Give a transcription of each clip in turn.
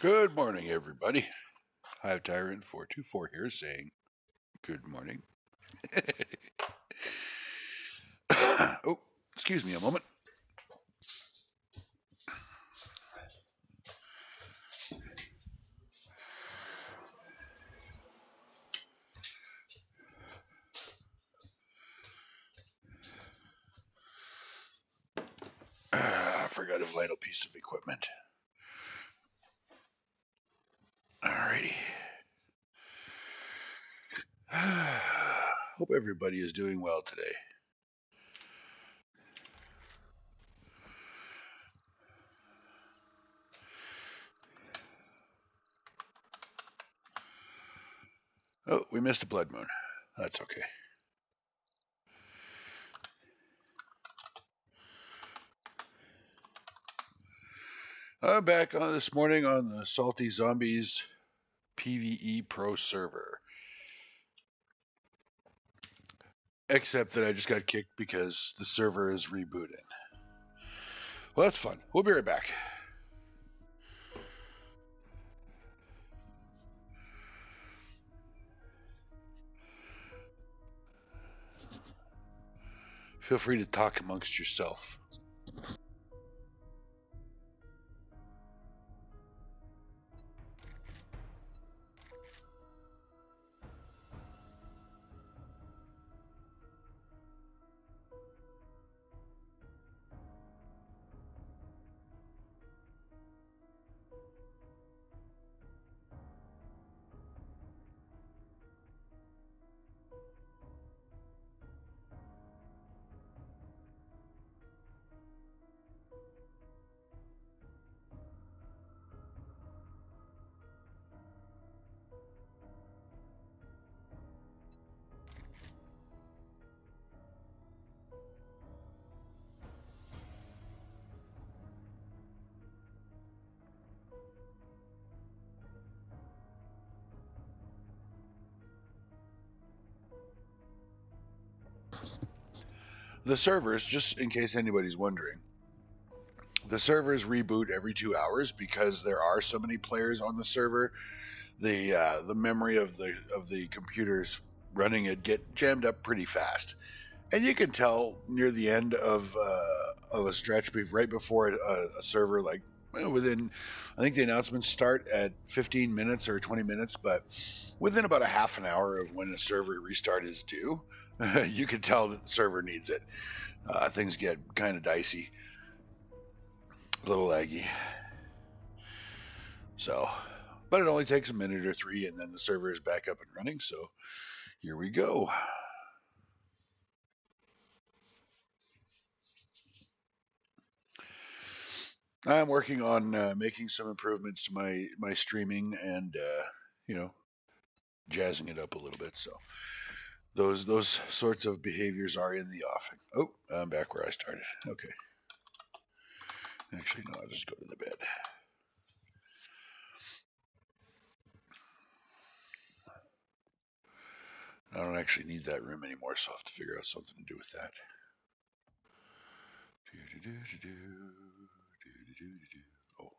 Good morning, everybody. Hive Tyrant 424 here saying good morning. Oh, excuse me a moment. I forgot a vital piece of equipment. Alrighty. Hope everybody is doing well today. Oh, we missed a blood moon. That's okay. I'm back on this morning on the Salty Zombies PvE Pro server. Except that I just got kicked because the server is rebooting. Well, that's fun. We'll be right back. Feel free to talk amongst yourself. The servers, just in case anybody's wondering, the servers reboot every 2 hours because there are so many players on the server. The memory of the computers running it get jammed up pretty fast, and you can tell near the end of a stretch, right before a server, like within, I think the announcements start at 15 minutes or 20 minutes, but within about a half an hour of when a server restart is due, you can tell that the server needs it. Things get kind of dicey, a little laggy. So, but it only takes a minute or three, and then the server is back up and running. So here we go. I'm working on making some improvements to my streaming and you know jazzing it up a little bit. So those sorts of behaviors are in the offing. Oh, I'm back where I started. Okay. Actually, no, I'll just go to the bed. I don't actually need that room anymore, so I'll have to figure out something to do with that. Oh,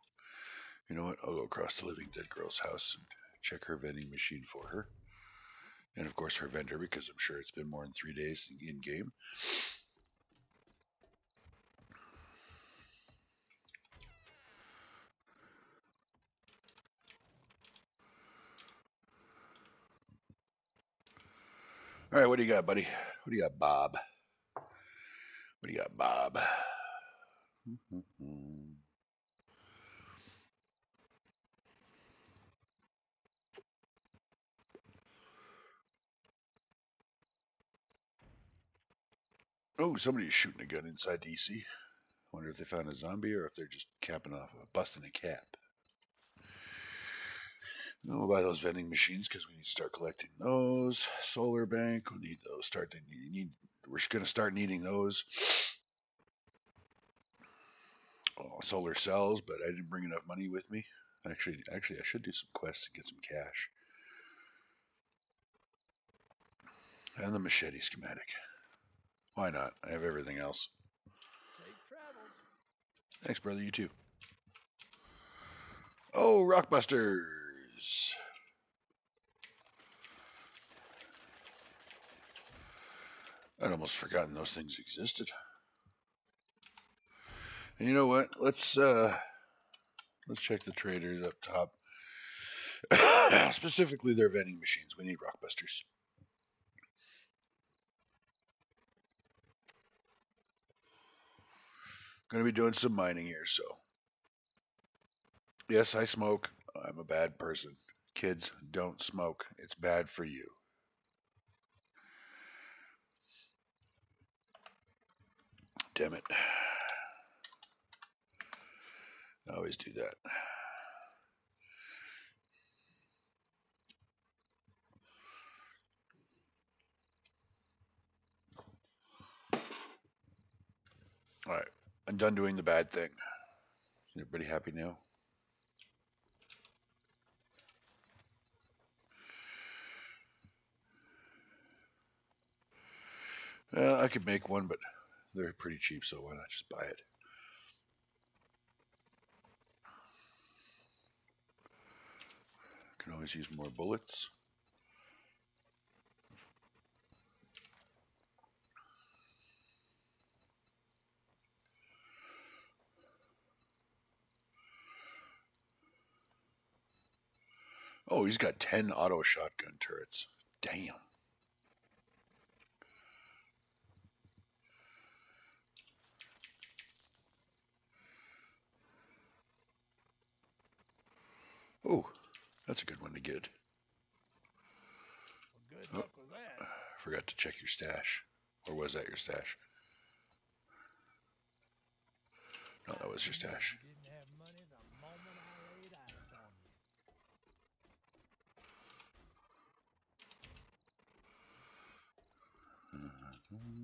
you know what? I'll go across to Living Dead Girl's house and check her vending machine for her. And of course her vendor, because I'm sure it's been more than 3 days in game. All right, what do you got, buddy? What do you got, Bob? What do you got, Bob? Oh, somebody's shooting a gun inside DC. Wonder if they found a zombie or if they're just capping off, busting a cap. We'll buy those vending machines because we need to start collecting those. Solar bank, we need those. We're going to start needing those. Oh, solar cells, but I didn't bring enough money with me. Actually, I should do some quests and get some cash. And the machete schematic. Why not? I have everything else. Safe travels. Thanks, brother. You too. Oh, Rockbusters! I'd almost forgotten those things existed. And you know what? Let's check the traders up top. Specifically their vending machines. We need Rockbusters. Gonna be doing some mining here, so. Yes, I smoke. I'm a bad person. Kids, don't smoke. It's bad for you. Damn it. I always do that. Alright, I'm done doing the bad thing. Everybody happy now? I could make one, but they're pretty cheap, so why not just buy it? Can always use more bullets. Oh, he's got 10 auto shotgun turrets. Damn. Oh, that's a good one to get. Well, good luck with that. Forgot to check your stash. Or was that your stash? No, that was your stash. You didn't have money the moment I laid eyes on you.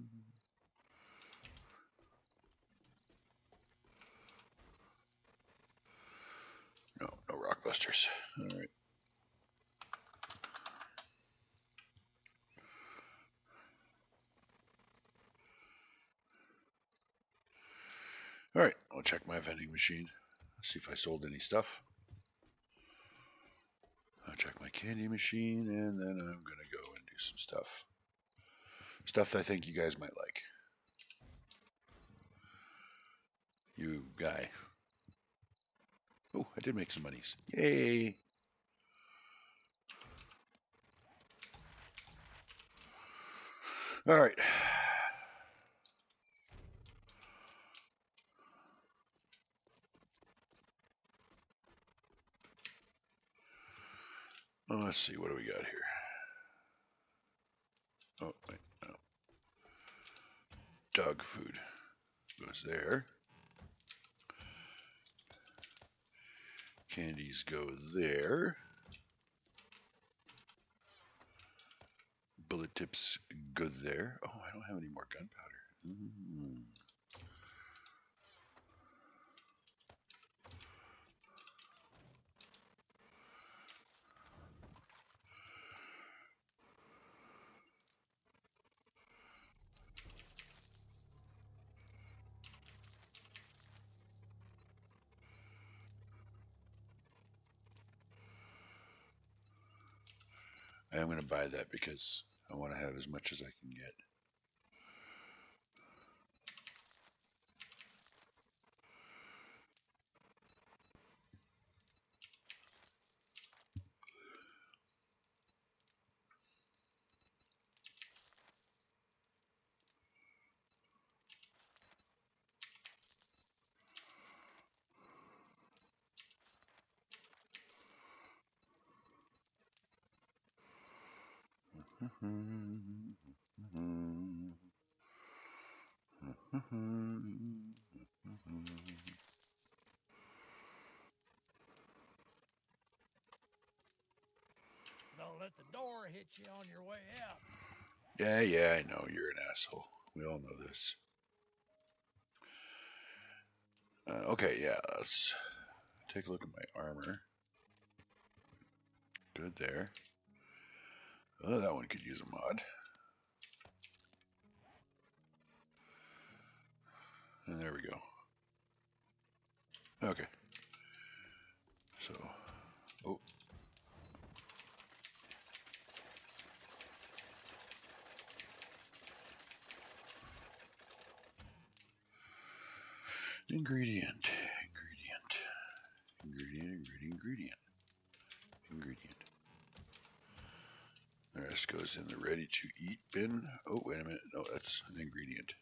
No, no Rockbusters. All right. All right, I'll check my vending machine. See if I sold any stuff. I'll check my candy machine, and then I'm gonna go and do some stuff. Stuff that I think you guys might like. You guy. Oh, I did make some monies. Yay! All right. Well, let's see. What do we got here? Oh, wait. No. Dog food goes there. Candies go there. Bullet tips go there. Oh, I don't have any more gunpowder. I am going to buy that because I want to have as much as I can get. Don't let the door hit you on your way out. Yeah, I know. You're an asshole. We all know this. Okay, yeah, let's take a look at my armor. Good there. Oh, that one could use a mod. And there we go. Okay. So Ingredient. The rest goes in the ready-to-eat bin. Oh, wait a minute. No, that's an ingredient.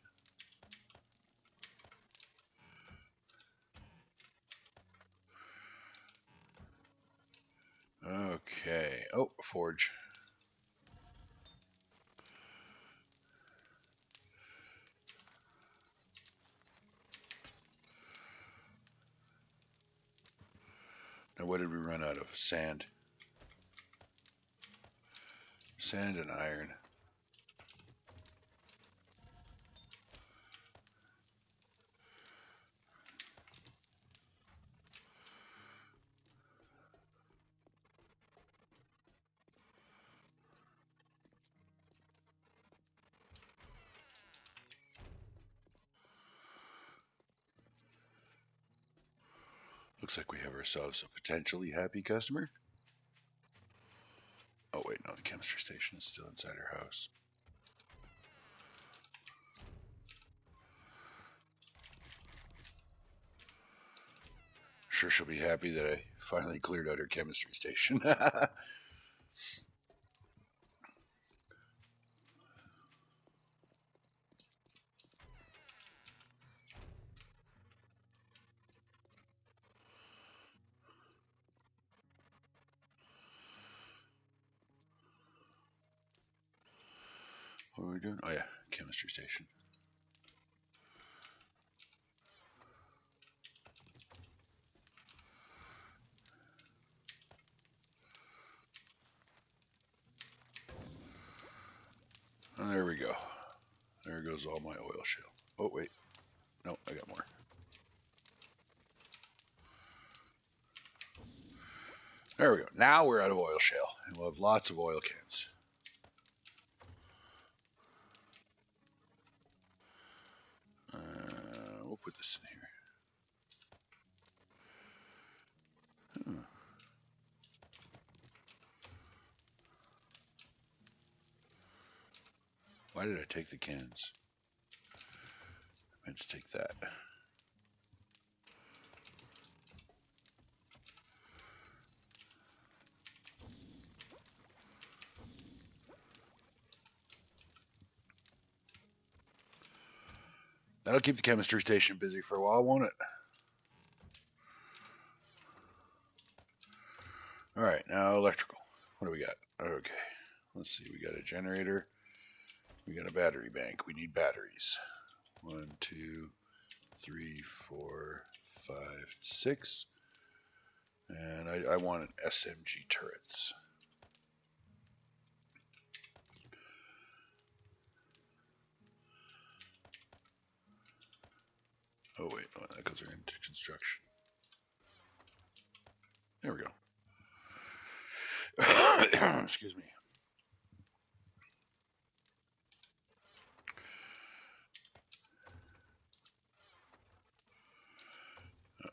Okay. Oh, forge. Now, what did we run out of? Sand. Sand and iron. Looks like we have ourselves a potentially happy customer. Oh, wait, no, the chemistry station is still inside her house. Sure, she'll be happy that I finally cleared out her chemistry station. What are we doing? Oh, yeah, chemistry station. And there we go. There goes all my oil shale. Oh, wait. No, I got more. There we go. Now we're out of oil shale, and we'll have lots of oil cans. We'll put this in here. Why did I take the cans? I meant to take that. That'll keep the chemistry station busy for a while, won't it? All right, now electrical. What do we got? Okay, let's see. We got a generator. We got a battery bank. We need batteries. 1, 2, 3, 4, 5, 6. And I want SMG turrets. Oh wait, oh, that goes into construction. There we go. Excuse me.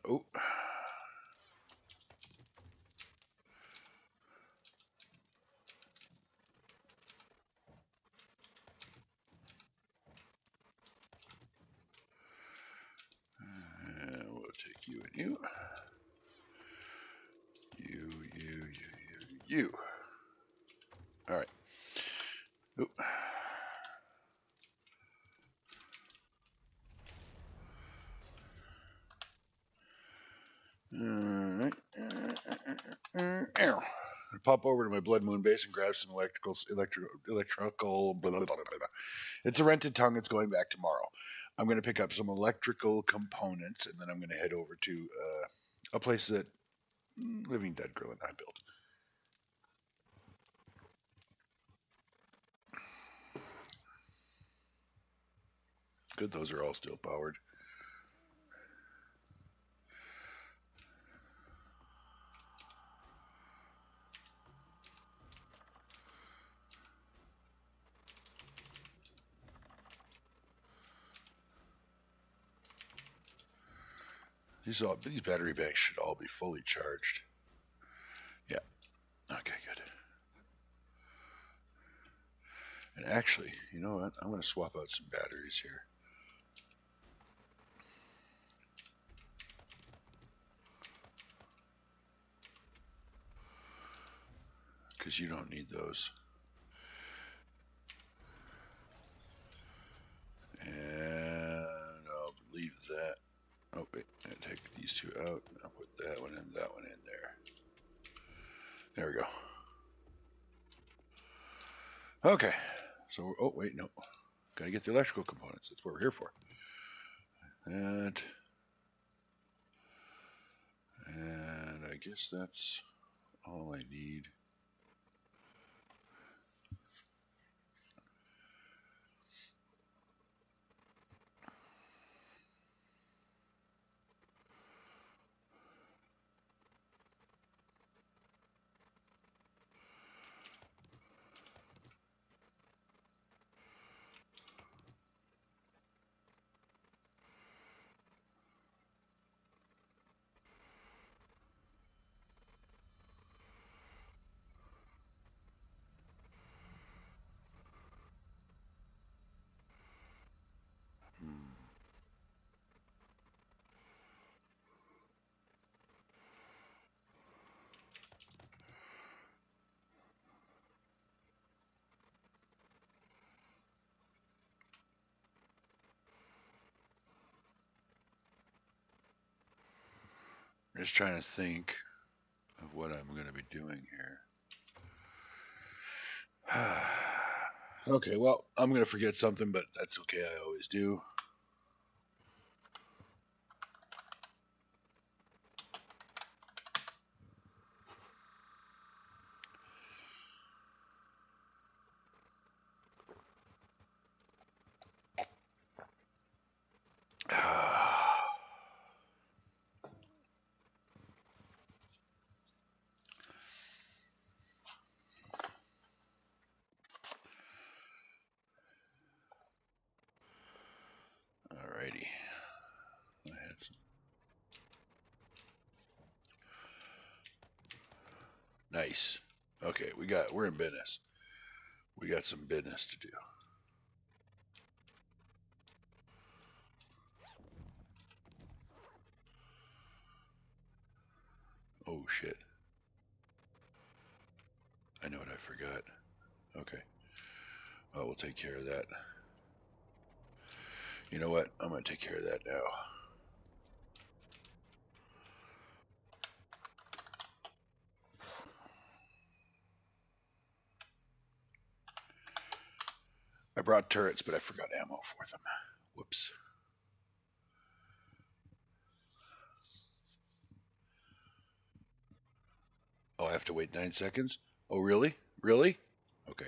Oh. We'll take you and you. You. All right. Oop. All right. Pop over to my Blood Moon base and grab some electrical. Blah, blah, blah, blah. It's a rented tongue. It's going back tomorrow. I'm going to pick up some electrical components, and then I'm going to head over to a place that Living Dead Girl and I built. Good, those are all still powered. These battery banks should all be fully charged. Yeah. Okay, good. And actually, you know what? I'm going to swap out some batteries here. because you don't need those. And I'll leave that. Oh wait, I'll take these two out. I'll put that one in there. There we go. Okay, so, oh wait, no. Gotta get the electrical components. That's what we're here for. And I guess that's all I need. I'm just trying to think of what I'm going to be doing here. Okay, well, I'm going to forget something, but that's okay. I always do. Alrighty. I had some. Nice. Okay, we're in business. We got some business to do. Oh shit. I know what I forgot. Okay. Well, we'll take care of that. You know what? I'm going to take care of that now. I brought turrets, but I forgot ammo for them. Whoops. Oh, I have to wait 9 seconds? Oh, really? Really? Okay.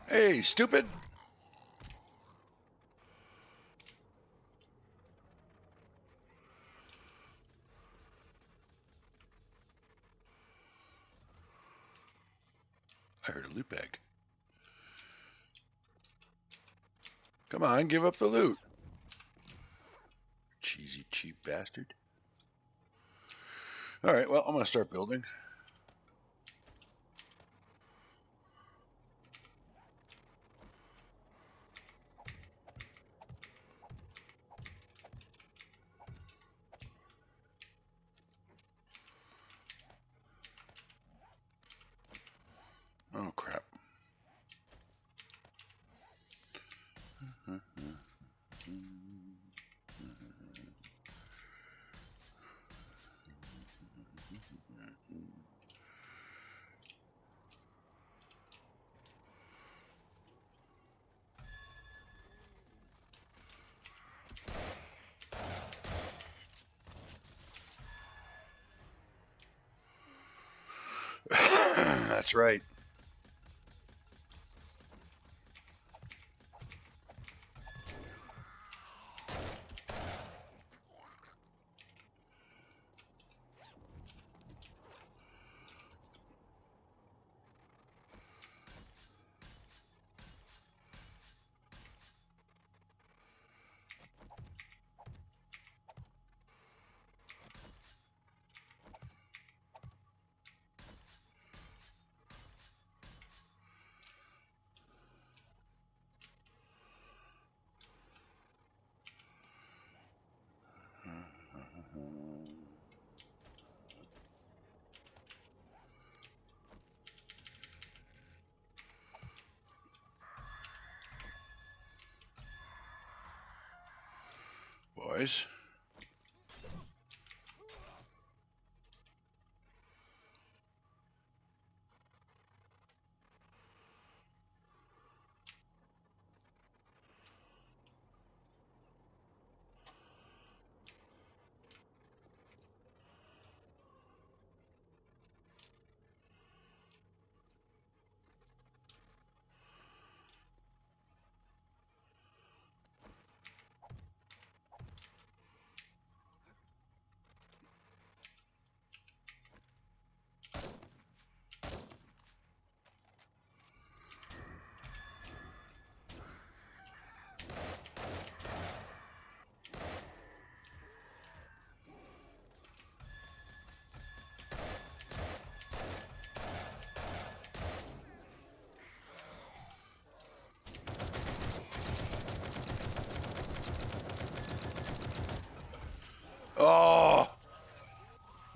Hey, stupid! I heard a loot bag. Come on, give up the loot. Cheesy, cheap bastard. Alright, well, I'm going to start building. That's right. Boys. Oh!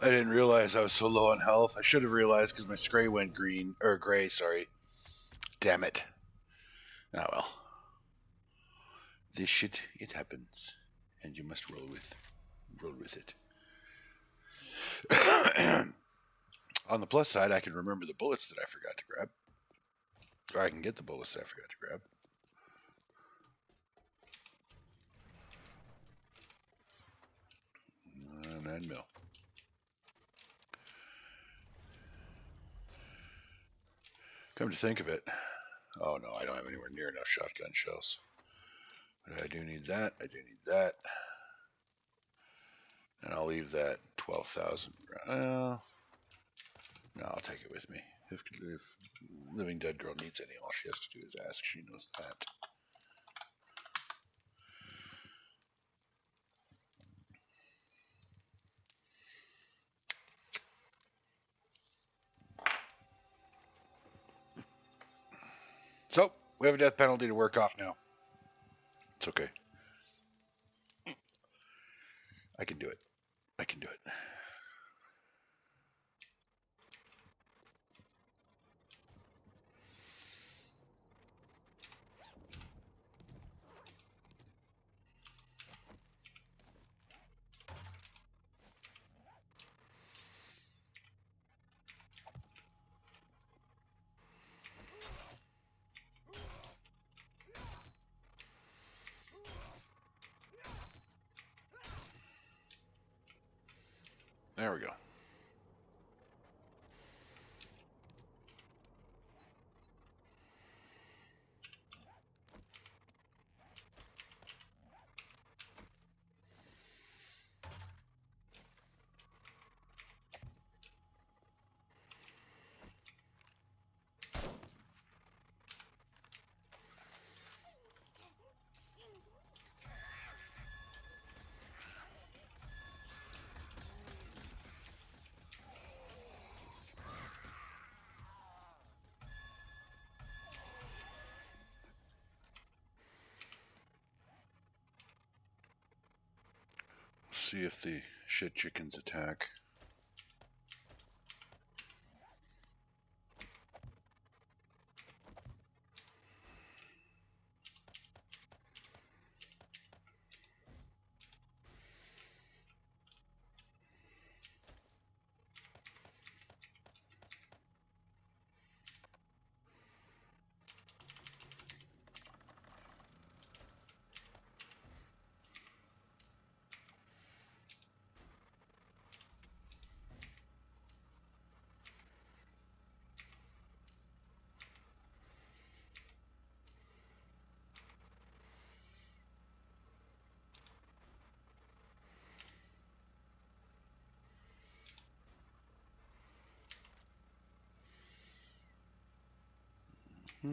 I didn't realize I was so low on health. I should have realized because my spray went green, or gray, sorry. Damn it. Ah well. This shit, it happens. And you must roll with it. On the plus side, I can remember the bullets that I forgot to grab. Or I can get the bullets that I forgot to grab. And mill. Come to think of it, oh no, I don't have anywhere near enough shotgun shells. But I do need that. I do need that. And I'll leave that 12,000. No, I'll take it with me. If Living Dead Girl needs any, all she has to do is ask. She knows that. So, we have a death penalty to work off now. It's okay. I can do it. I can do it. There we go. See if the shit chickens attack. There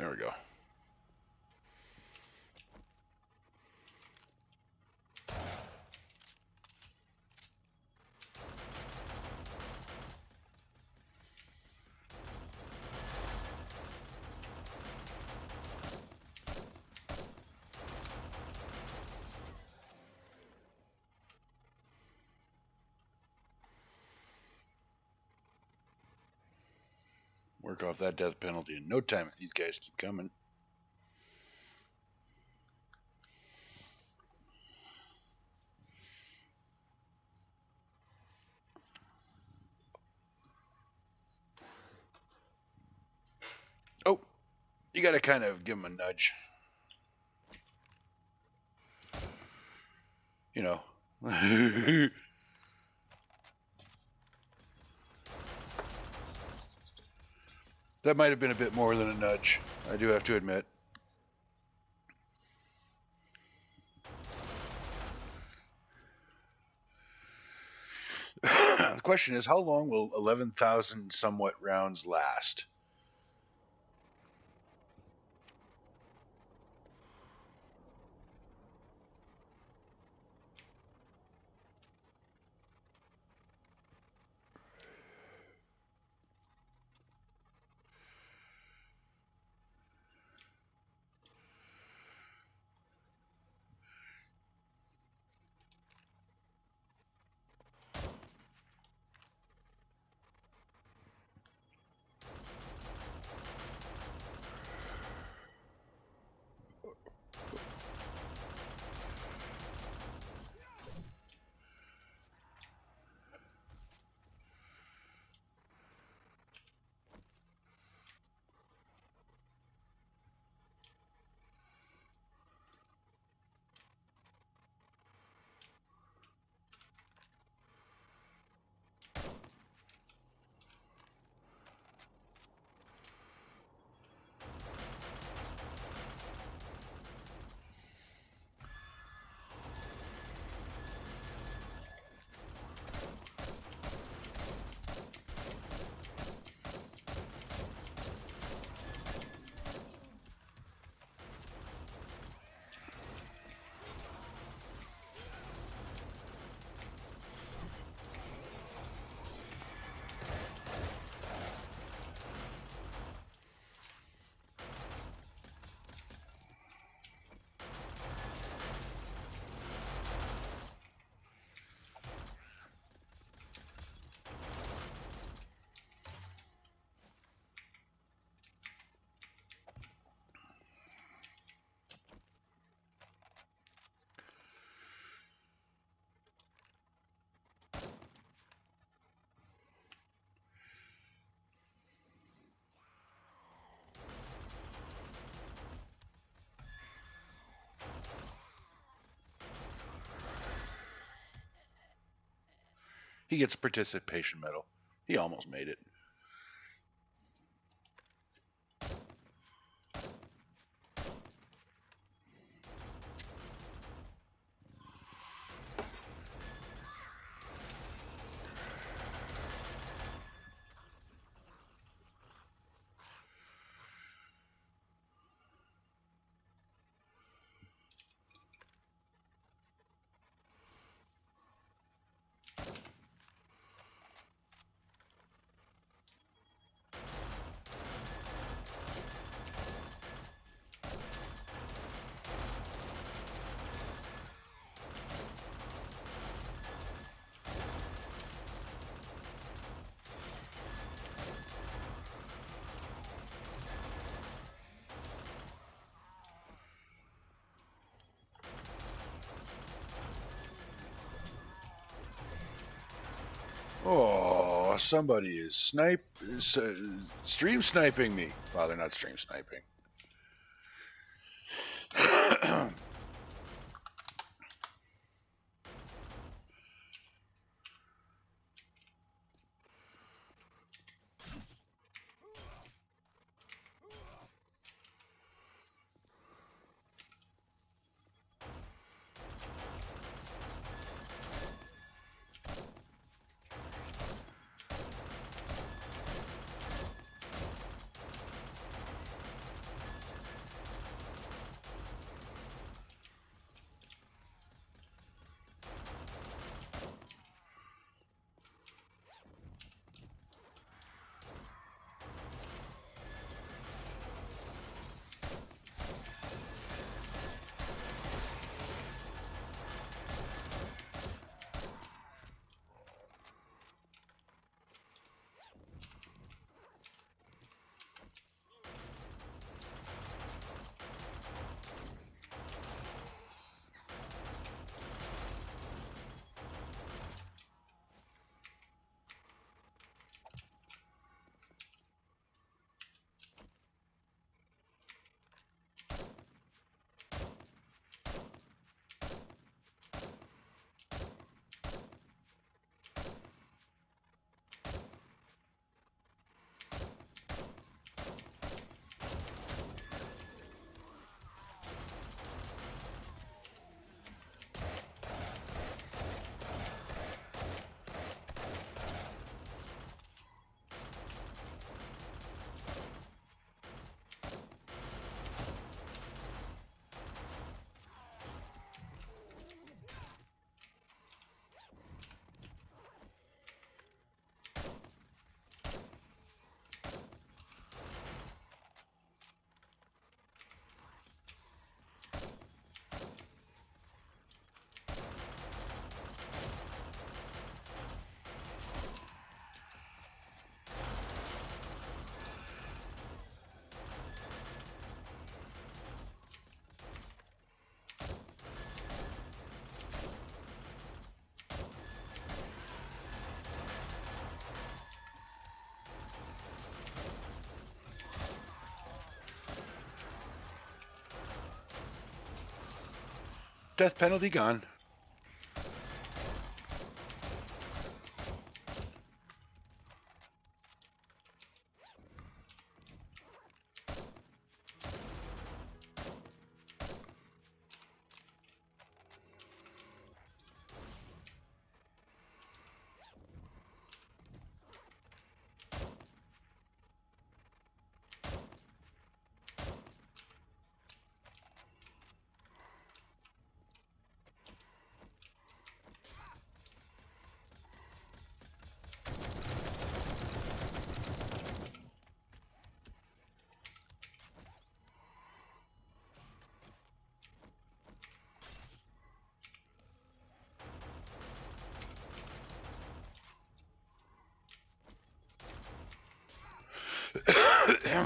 we go. Work off that death penalty in no time if these guys keep coming. Oh, you got to kind of give them a nudge. You know. That might have been a bit more than a nudge, I do have to admit. The question is, how long will 11,000 somewhat rounds last? He gets a participation medal. He almost made it. somebody is stream sniping me. Well, they're not stream sniping. Death penalty gone.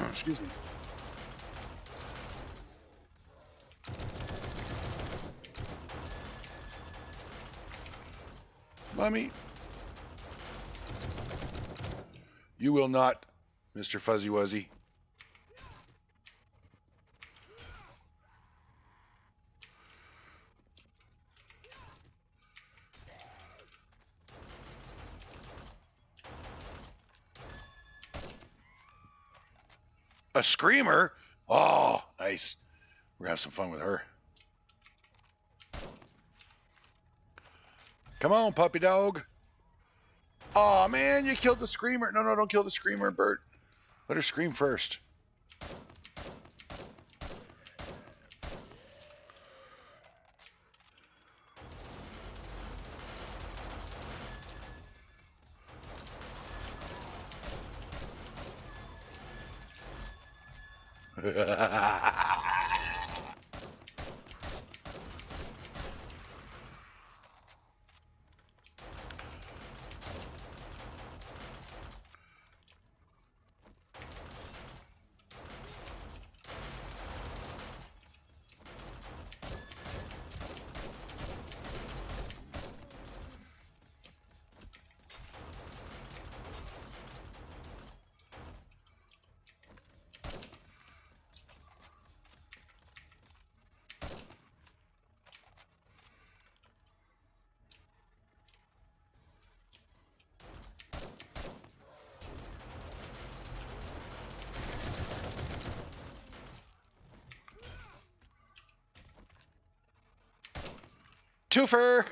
Excuse me. Mommy. You will not, Mr. Fuzzy Wuzzy. A screamer? Oh, nice. We're gonna have some fun with her. Come on, puppy dog. Oh man, you killed the screamer. No, don't kill the screamer, Bert. Let her scream first. Twofer!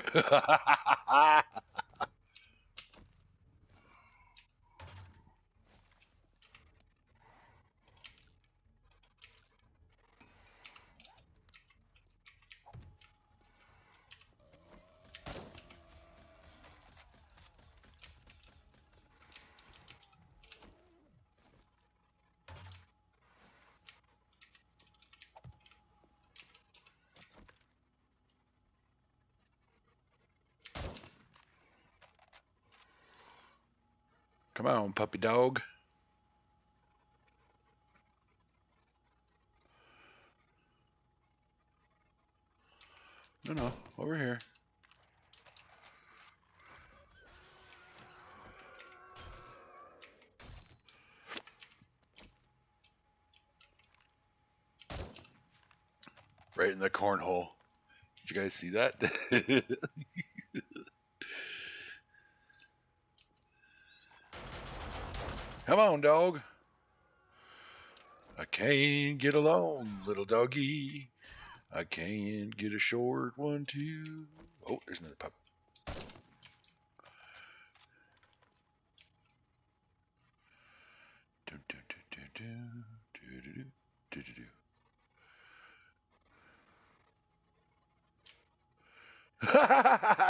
Come on, puppy dog. No, over here. Right in the cornhole. Did you guys see that? Come on, dog. I can't get along, little doggy. I can't get a short one, too. Oh, there's another pup.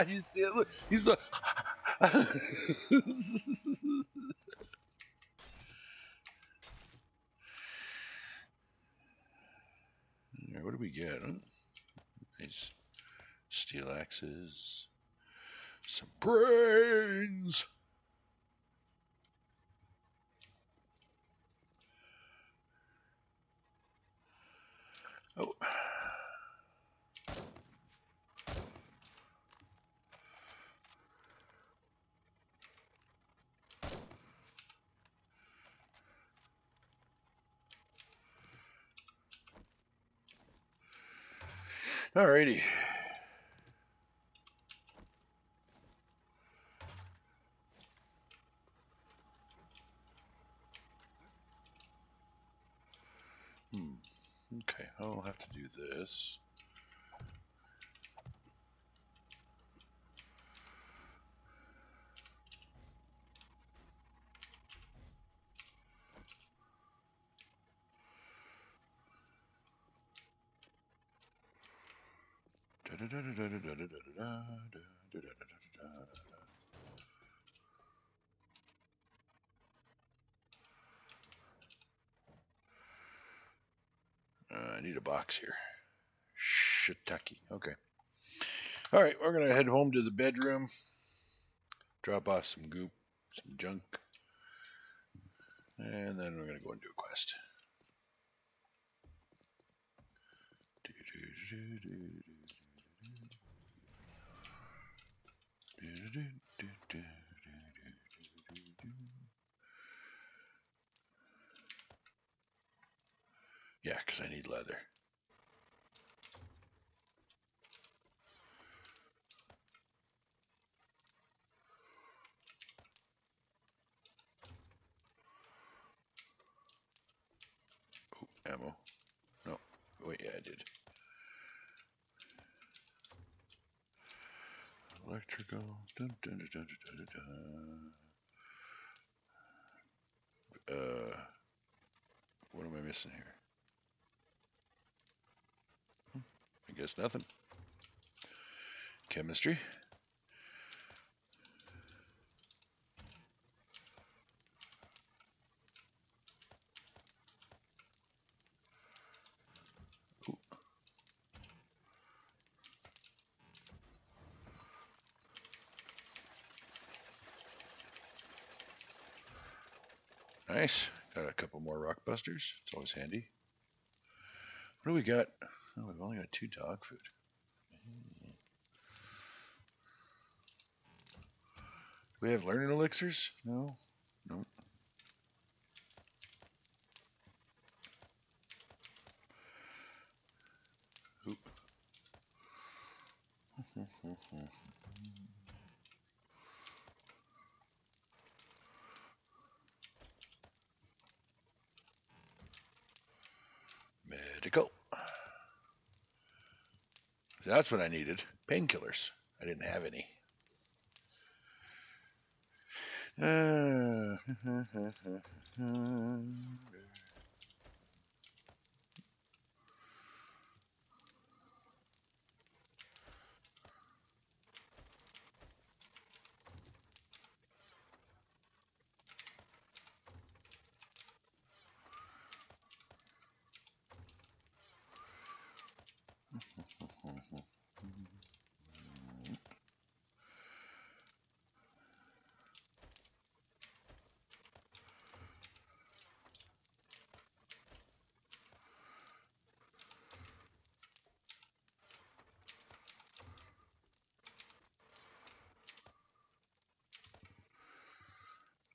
You see it? Look, he's a. What do we get? Nice steel axes, some brains. Oh. Alrighty. Okay, I'll have to do this. I need a box here. Shiitake. Okay. All right, we're gonna head home to the bedroom. Drop off some goop, some junk, and then we're gonna go and do a quest. Yeah, because I need leather. Oh, ammo. No. Wait, yeah, I did. Electrical. Dun, dun, dun, dun, dun, dun, dun. What am I missing here? I guess nothing. Chemistry. Ooh. Nice. Got a couple more rock busters. It's always handy. What do we got? Oh, we've only got 2 dog food. Do we have learning elixirs? No. Nope. Medical. That's what I needed. Painkillers. I didn't have any.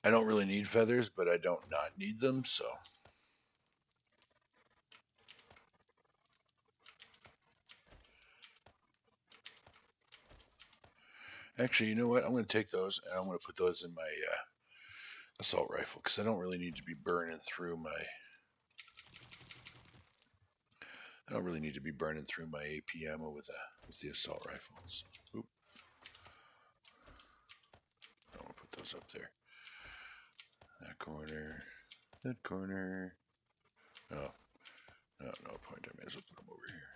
I don't really need feathers, but I don't not need them, so. Actually, you know what? I'm going to take those and I'm going to put those in my assault rifle because I don't really need to be burning through my. I don't really need to be burning through my AP ammo with the assault rifle. So, oop. I'm going to put those up there. That corner. That corner. Oh, no point. I may as well put them over here.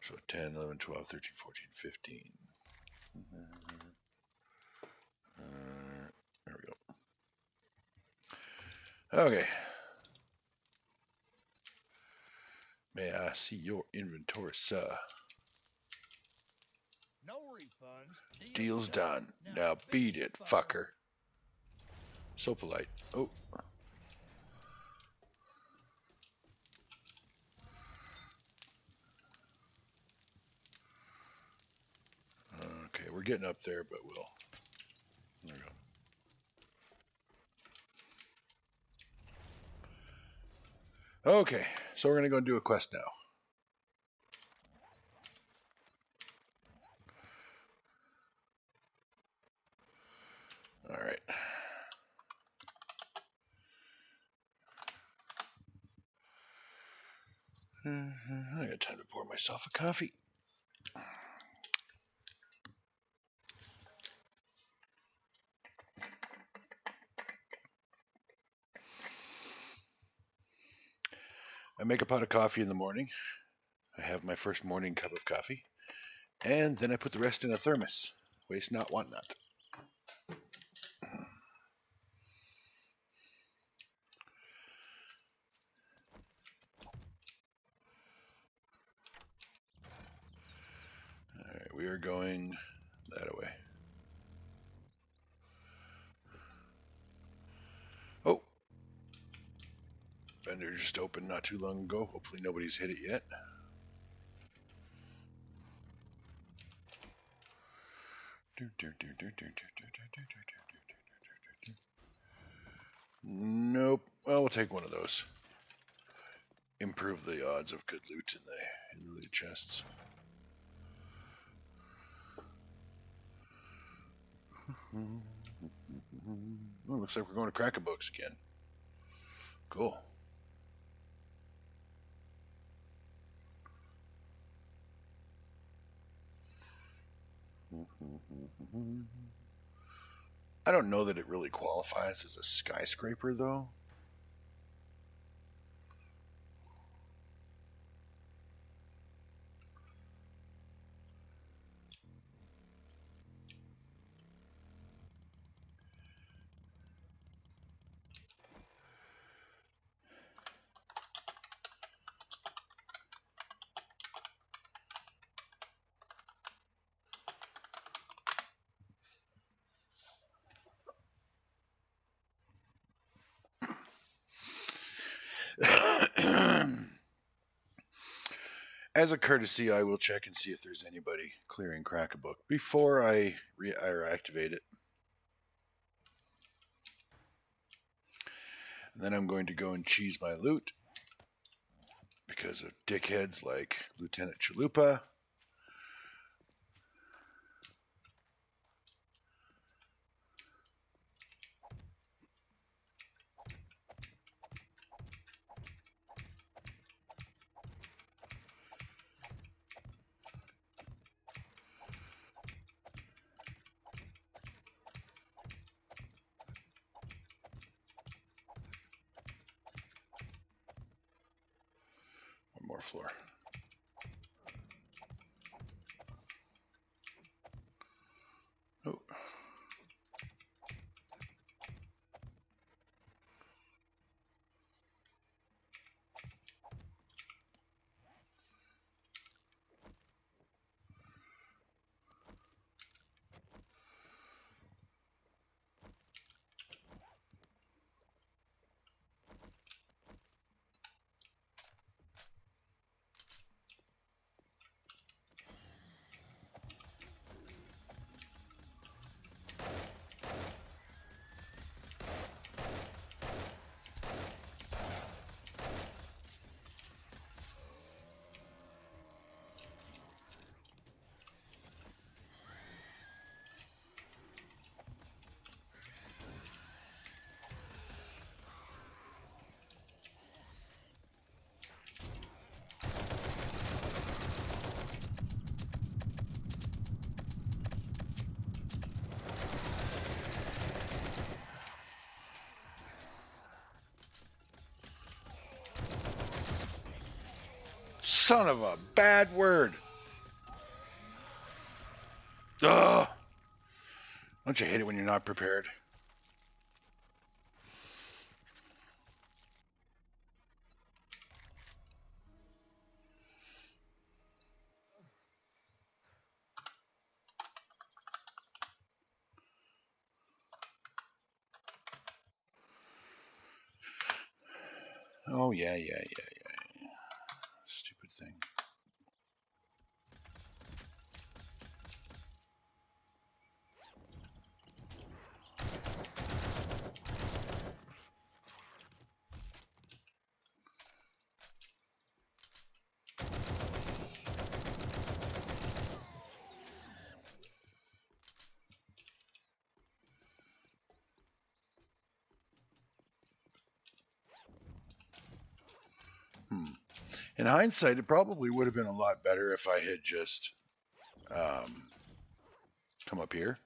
So 10, 11, 12, 13, 14, 15. There we go. Okay. May I see your inventory, sir? No refunds. Deal's done. Now beat it, fucker. So polite. Oh. Okay, we're getting up there, but we'll. There we go. Okay, so we're gonna go do a quest now. All right. I got time to pour myself a coffee. I make a pot of coffee in the morning. I have my first morning cup of coffee, and then I put the rest in a thermos. Waste not, want not. All right, we are going that way. Oh, vendor just opened not too long ago. Hopefully nobody's hit it yet. Nope. Well, we'll take one of those. Improve the odds of good loot in the loot chests. Oh, looks like we're going to Crack-a-Books again. Cool. I don't know that it really qualifies as a skyscraper, though. As a courtesy, I will check and see if there's anybody clearing Crack-a-Book before I reactivate it. And then I'm going to go and cheese my loot because of dickheads like Lieutenant Chalupa. more floor. Oh. Son of a bad word. Ugh. Don't you hate it when you're not prepared? Oh, yeah. Stupid thing. In hindsight, it probably would have been a lot better if I had just come up here,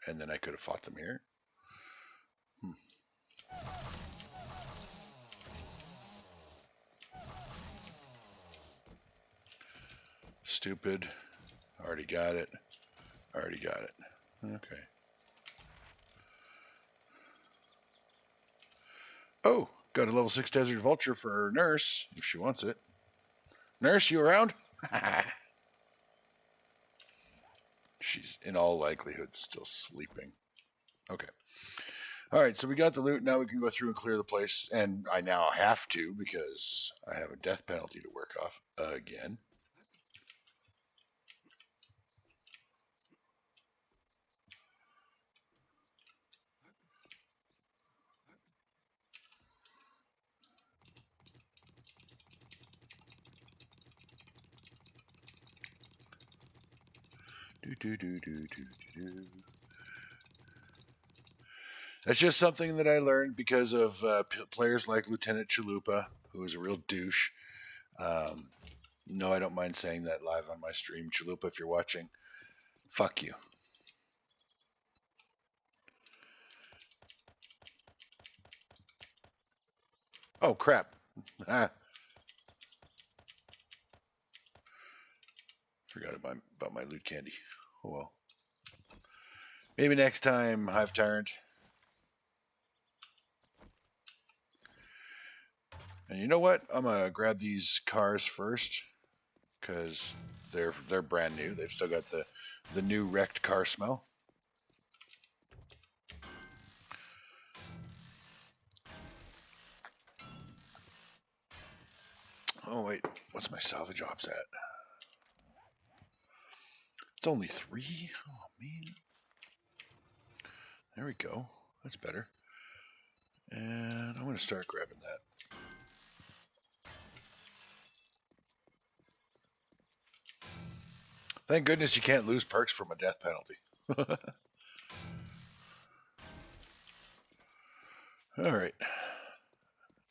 and then I could have fought them here. Stupid. Already got it. Okay. Oh, got a level 6 Desert Vulture for her nurse, if she wants it. Nurse, you around? She's in all likelihood still sleeping. Okay. Alright, so we got the loot. Now we can go through and clear the place. And I now have to because I have a death penalty to work off again. That's just something that I learned because of players like Lieutenant Chalupa, who is a real douche. No, I don't mind saying that live on my stream. Chalupa, if you're watching, fuck you. Oh, crap. Forgot about my loot candy. Oh, well. Maybe next time, Hive Tyrant. And you know what? I'm going to grab these cars first because they're brand new. They've still got the new wrecked car smell. Oh, wait. What's my salvage ops at? It's only 3? Oh, man. There we go. That's better. And I'm going to start grabbing that. Thank goodness you can't lose perks from a death penalty. All right.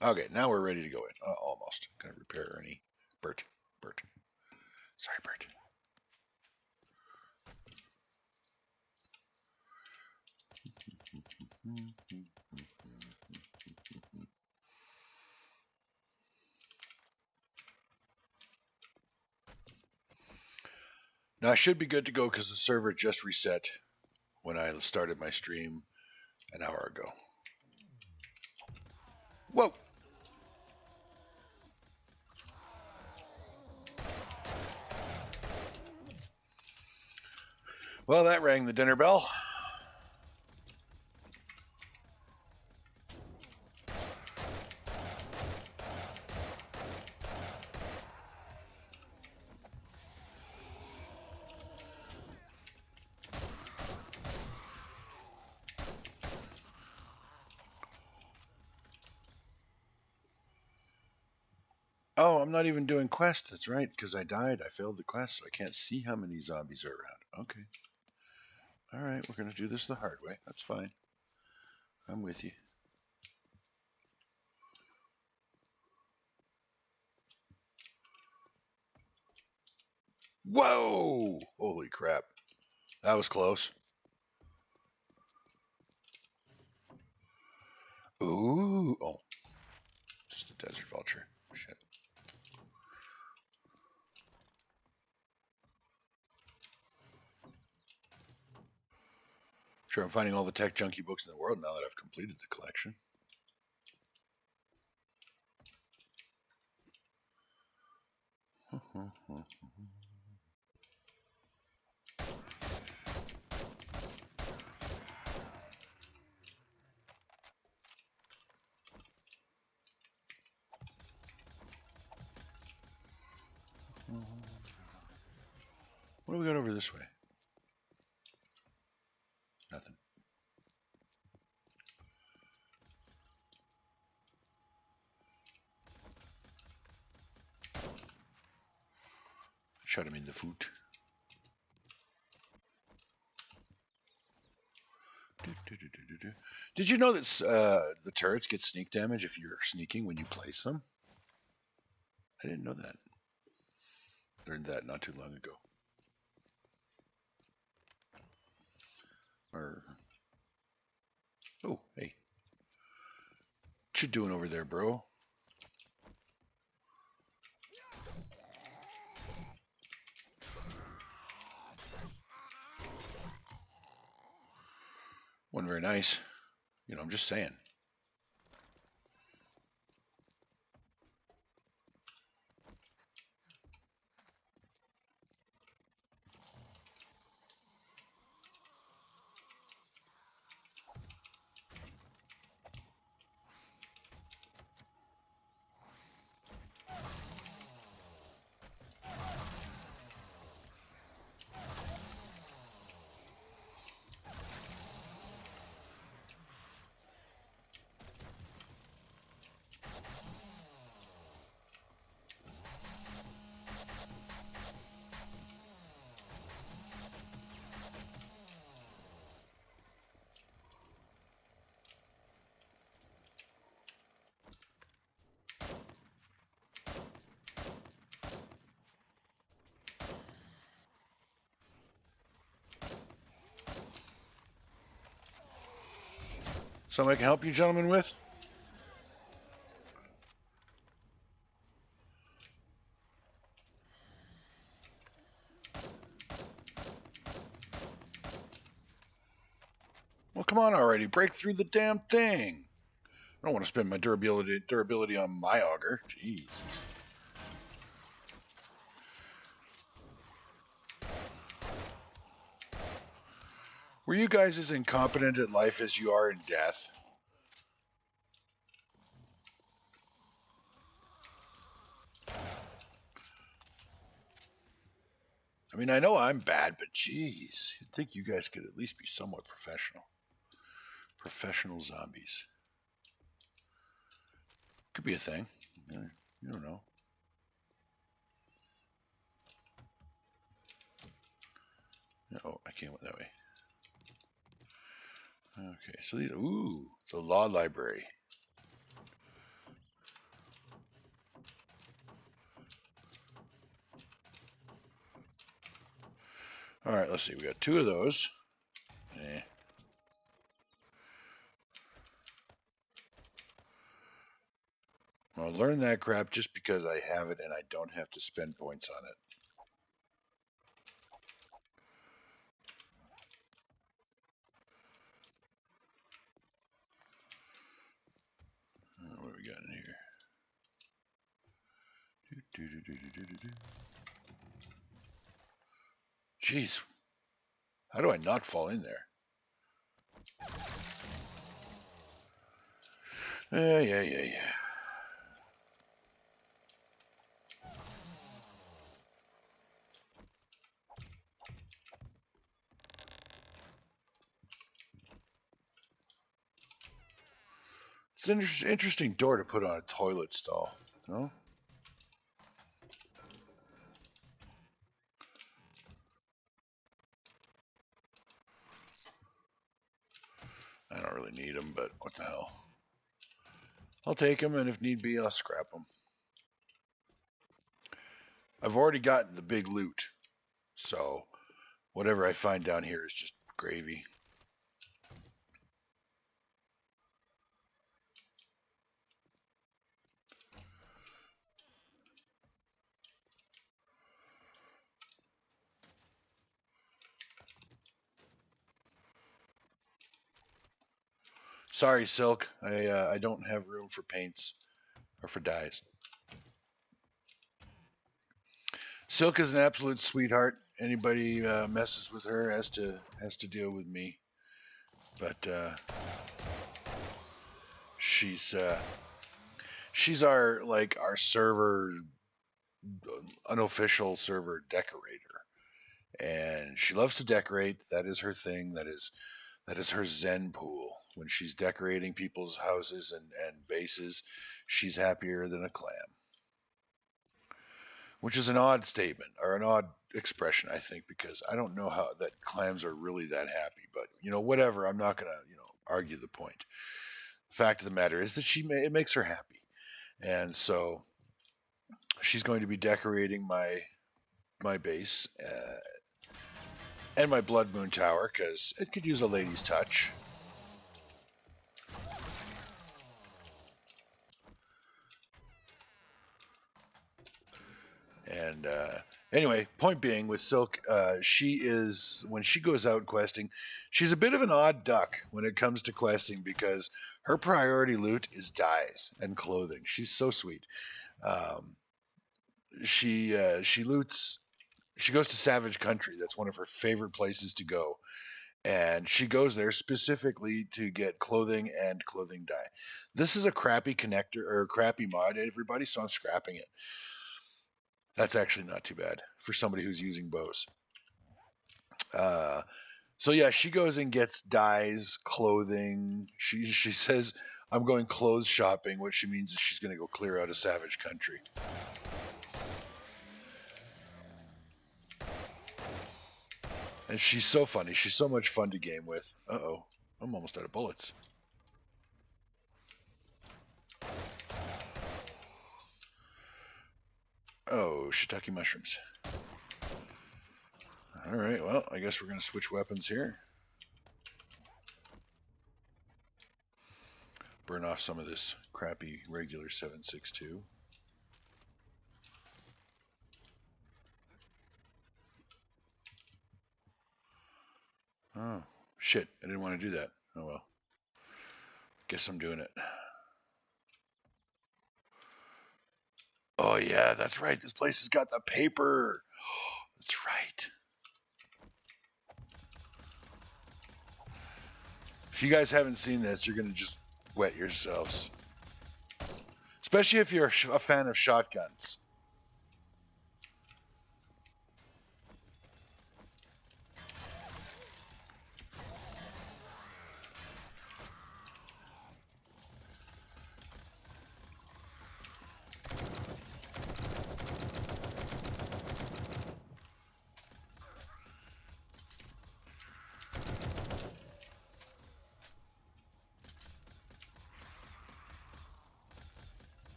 Okay, now we're ready to go in. Almost. Gonna repair Ernie. Bert. Sorry, Bert. Now I should be good to go because the server just reset when I started my stream an hour ago. Whoa! Well, that rang the dinner bell. Oh, I'm not even doing quests. That's right, because I died. I failed the quest, so I can't see how many zombies are around. Okay. All right, we're going to do this the hard way. That's fine. I'm with you. Whoa! Holy crap. That was close. Ooh. Oh. Just a desert vulture. Shit. Sure, I'm finding all the tech junkie books in the world now that I've completed the collection. What do we got over this way? Nothing. Shot him in the foot. Did you know that the turrets get sneak damage if you're sneaking when you place them? I didn't know that. Learned that not too long ago. Oh, hey. What you doing over there, bro? Wasn't very nice. You know, I'm just saying. Something I can help you gentlemen with? Well, come on already. Break through the damn thing. I don't want to spend my durability on my auger. Jeez. Were you guys as incompetent at life as you are in death? I mean, I know I'm bad, but geez, you'd think you guys could at least be somewhat professional. Professional zombies. Could be a thing. You don't know. Oh, I can't went that way. Okay, so these, ooh, it's a law library. All right, let's see. We got 2 of those. I'll learn that crap just because I have it and I don't have to spend points on it. Jeez. How do I not fall in there? Yeah. It's an interesting door to put on a toilet stall, no? I don't really need them, but what the hell. I'll take them, and if need be, I'll scrap them. I've already gotten the big loot, so whatever I find down here is just gravy. Sorry, Silk. I don't have room for paints or for dyes. Silk is an absolute sweetheart. Anybody messes with her has to deal with me. But she's our server, unofficial server decorator, and she loves to decorate. That is her thing. That is her zen pool. When she's decorating people's houses and bases, she's happier than a clam. Which is an odd statement, or an odd expression, I think, because I don't know how that clams are really that happy. But, whatever. I'm not going to, argue the point. The fact of the matter is that it makes her happy. And so she's going to be decorating my base and my Blood Moon Tower, because it could use a lady's touch. And anyway, point being, with Silk, when she goes out questing, she's a bit of an odd duck when it comes to questing, because her priority loot is dyes and clothing. She's so sweet. She loots. She goes to Savage Country. That's one of her favorite places to go. And she goes there specifically to get clothing and clothing dye. This is a crappy connector or crappy mod, everybody, so I'm scrapping it. That's actually not too bad for somebody who's using bows. So yeah, she goes and gets dyes, clothing. She says, I'm going clothes shopping, what she means is she's going to go clear out of Savage Country. And she's so funny. She's so much fun to game with. Uh-oh. I'm almost out of bullets. Oh, shiitake mushrooms. Alright, well, I guess we're going to switch weapons here. Burn off some of this crappy regular 7.62. Oh, shit. I didn't want to do that. Oh well. Guess I'm doing it. Oh yeah, that's right. This place has got the paper. That's right. If you guys haven't seen this, you're going to just wet yourselves. Especially if you're a fan of shotguns.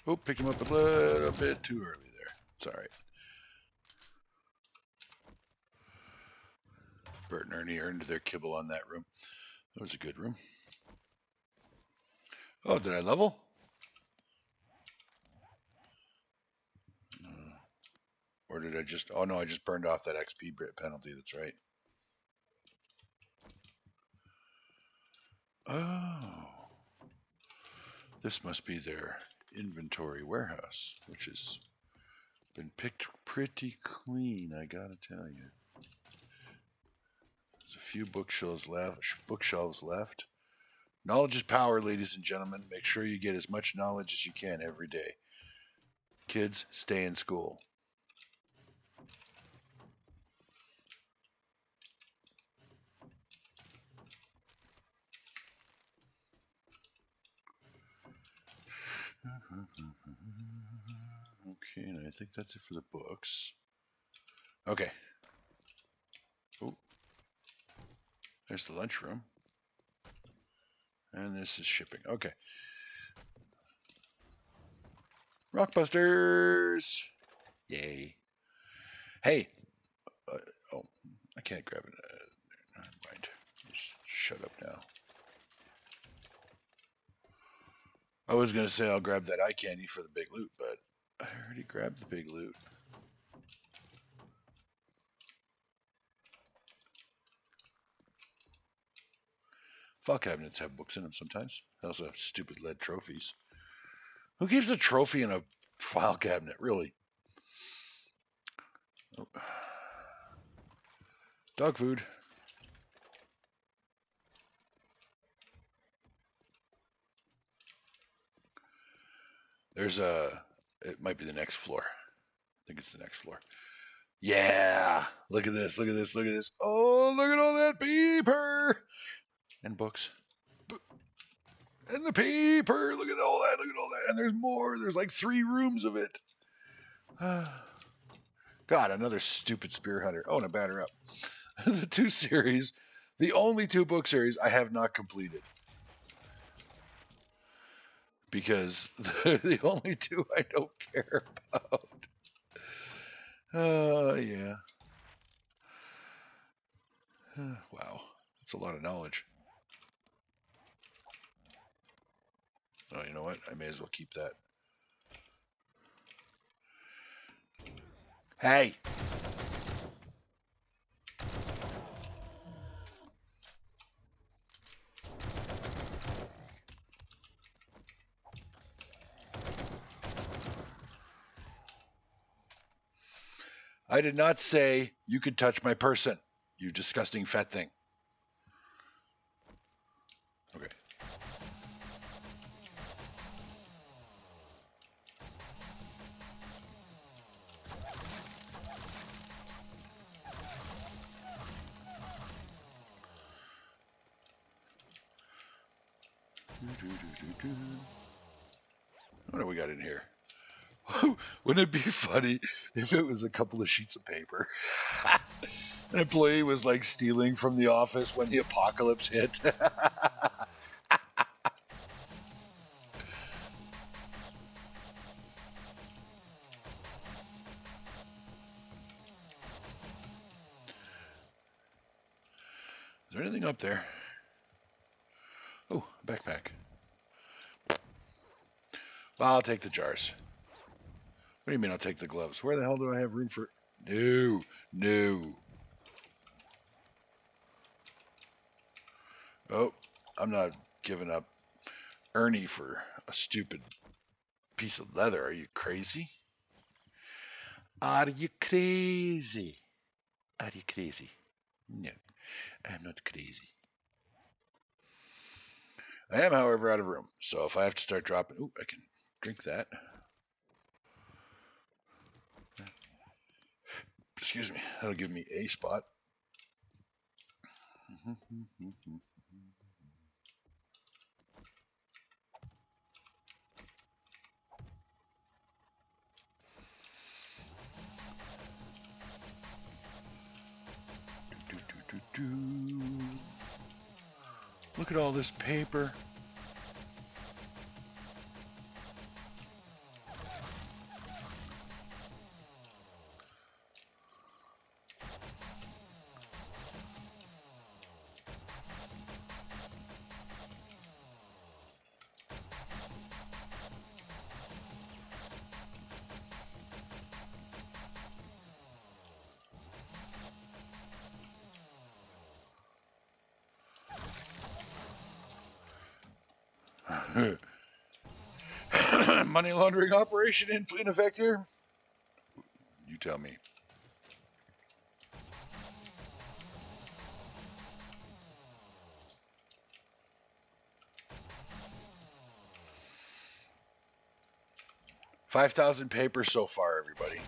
Oh, picked him up a little bit too early there. It's alright. Bert and Ernie earned their kibble on that room. That was a good room. Oh, did I level? Or did I just... Oh no, I just burned off that XP penalty. That's right. Oh. This must be their inventory warehouse, which has been picked pretty clean, I gotta tell you. There's a few bookshelves left. Knowledge is power, ladies and gentlemen. Make sure you get as much knowledge as you can every day. Kids, stay in school. Okay, and I think that's it for the books. Okay. Oh, there's the lunchroom. And this is shipping. Okay. Rockbusters! Yay. Hey. Oh, I can't grab it. Never mind. Just shut up now. I was going to say I'll grab that eye candy for the big loot, but I already grabbed the big loot. File cabinets have books in them sometimes. They also have stupid lead trophies. Who keeps a trophy in a file cabinet, really? Oh. Dog food. There's it might be the next floor. I think it's the next floor. Yeah, look at this, look at this, look at this. Oh, look at all that paper and books. And the paper, look at all that, look at all that. And there's more, there's like 3 rooms of it. God, another stupid spear hunter. Oh, and a batter up. The 2 series, the only 2 book series I have not completed. Because the only 2 I don't care about. Yeah. Wow, that's a lot of knowledge. Oh, you know what? I may as well keep that. Hey! I did not say you could touch my person, you disgusting fat thing. Okay. What do we got in here? Wouldn't it be funny if it was a couple of sheets of paper? An employee was like stealing from the office when the apocalypse hit. Is there anything up there? Oh, backpack. Well, I'll take the jars. What do you mean I'll take the gloves? Where the hell do I have room for... No, no. Oh, I'm not giving up Ernie for a stupid piece of leather. Are you crazy? Are you crazy? Are you crazy? No, I'm not crazy. I am, however, out of room. So if I have to start dropping... Ooh, I can drink that. Excuse me. That'll give me a spot. Look at all this paper. money laundering operation in effect here? You tell me. $5,000 papers so far, everybody.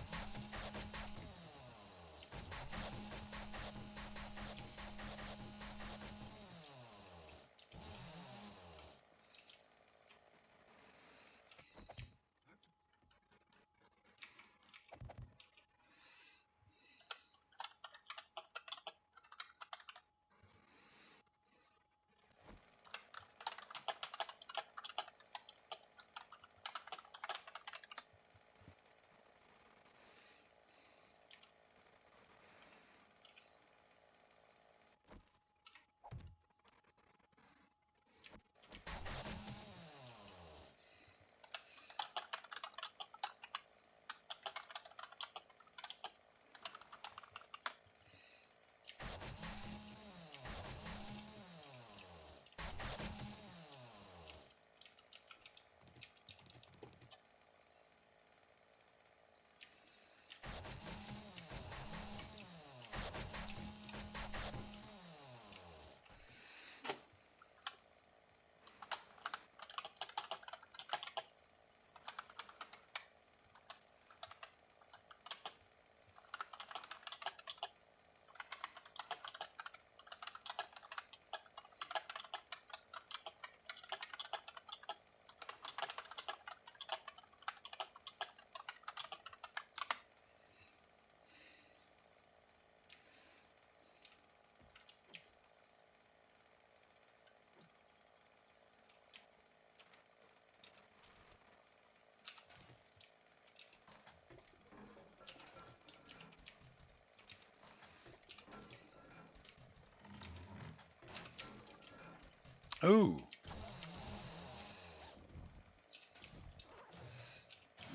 Ooh.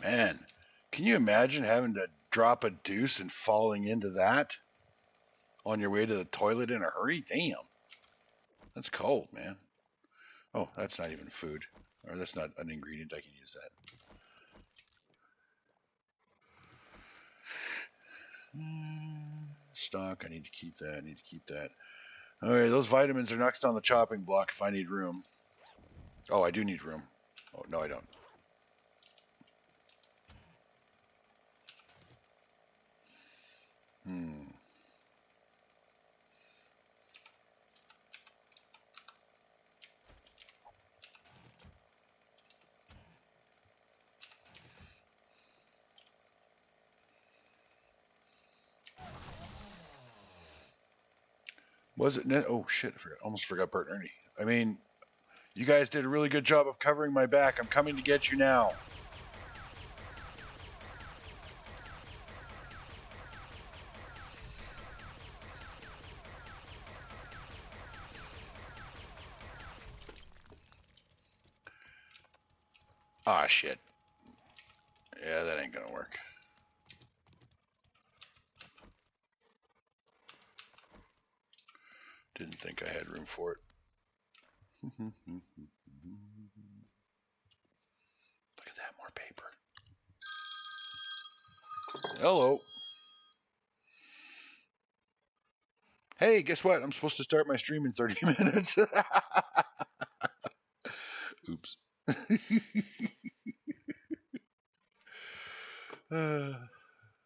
Man, can you imagine having to drop a deuce and falling into that on your way to the toilet in a hurry? Damn. That's cold, man. Oh, that's not even food. Or that's not an ingredient. I can use that. Stock. I need to keep that. I need to keep that. Alright, those vitamins are next on the chopping block if I need room. Oh, I do need room. Oh, no, I don't. Was it net? Oh, shit. I forgot. Almost forgot Bert and Ernie. I mean, you guys did a really good job of covering my back. I'm coming to get you now. Ah, shit. Yeah, that ain't gonna work. Didn't think I had room for it. Look at that, more paper. Hello. Hey, guess what? I'm supposed to start my stream in 30 minutes. Oops.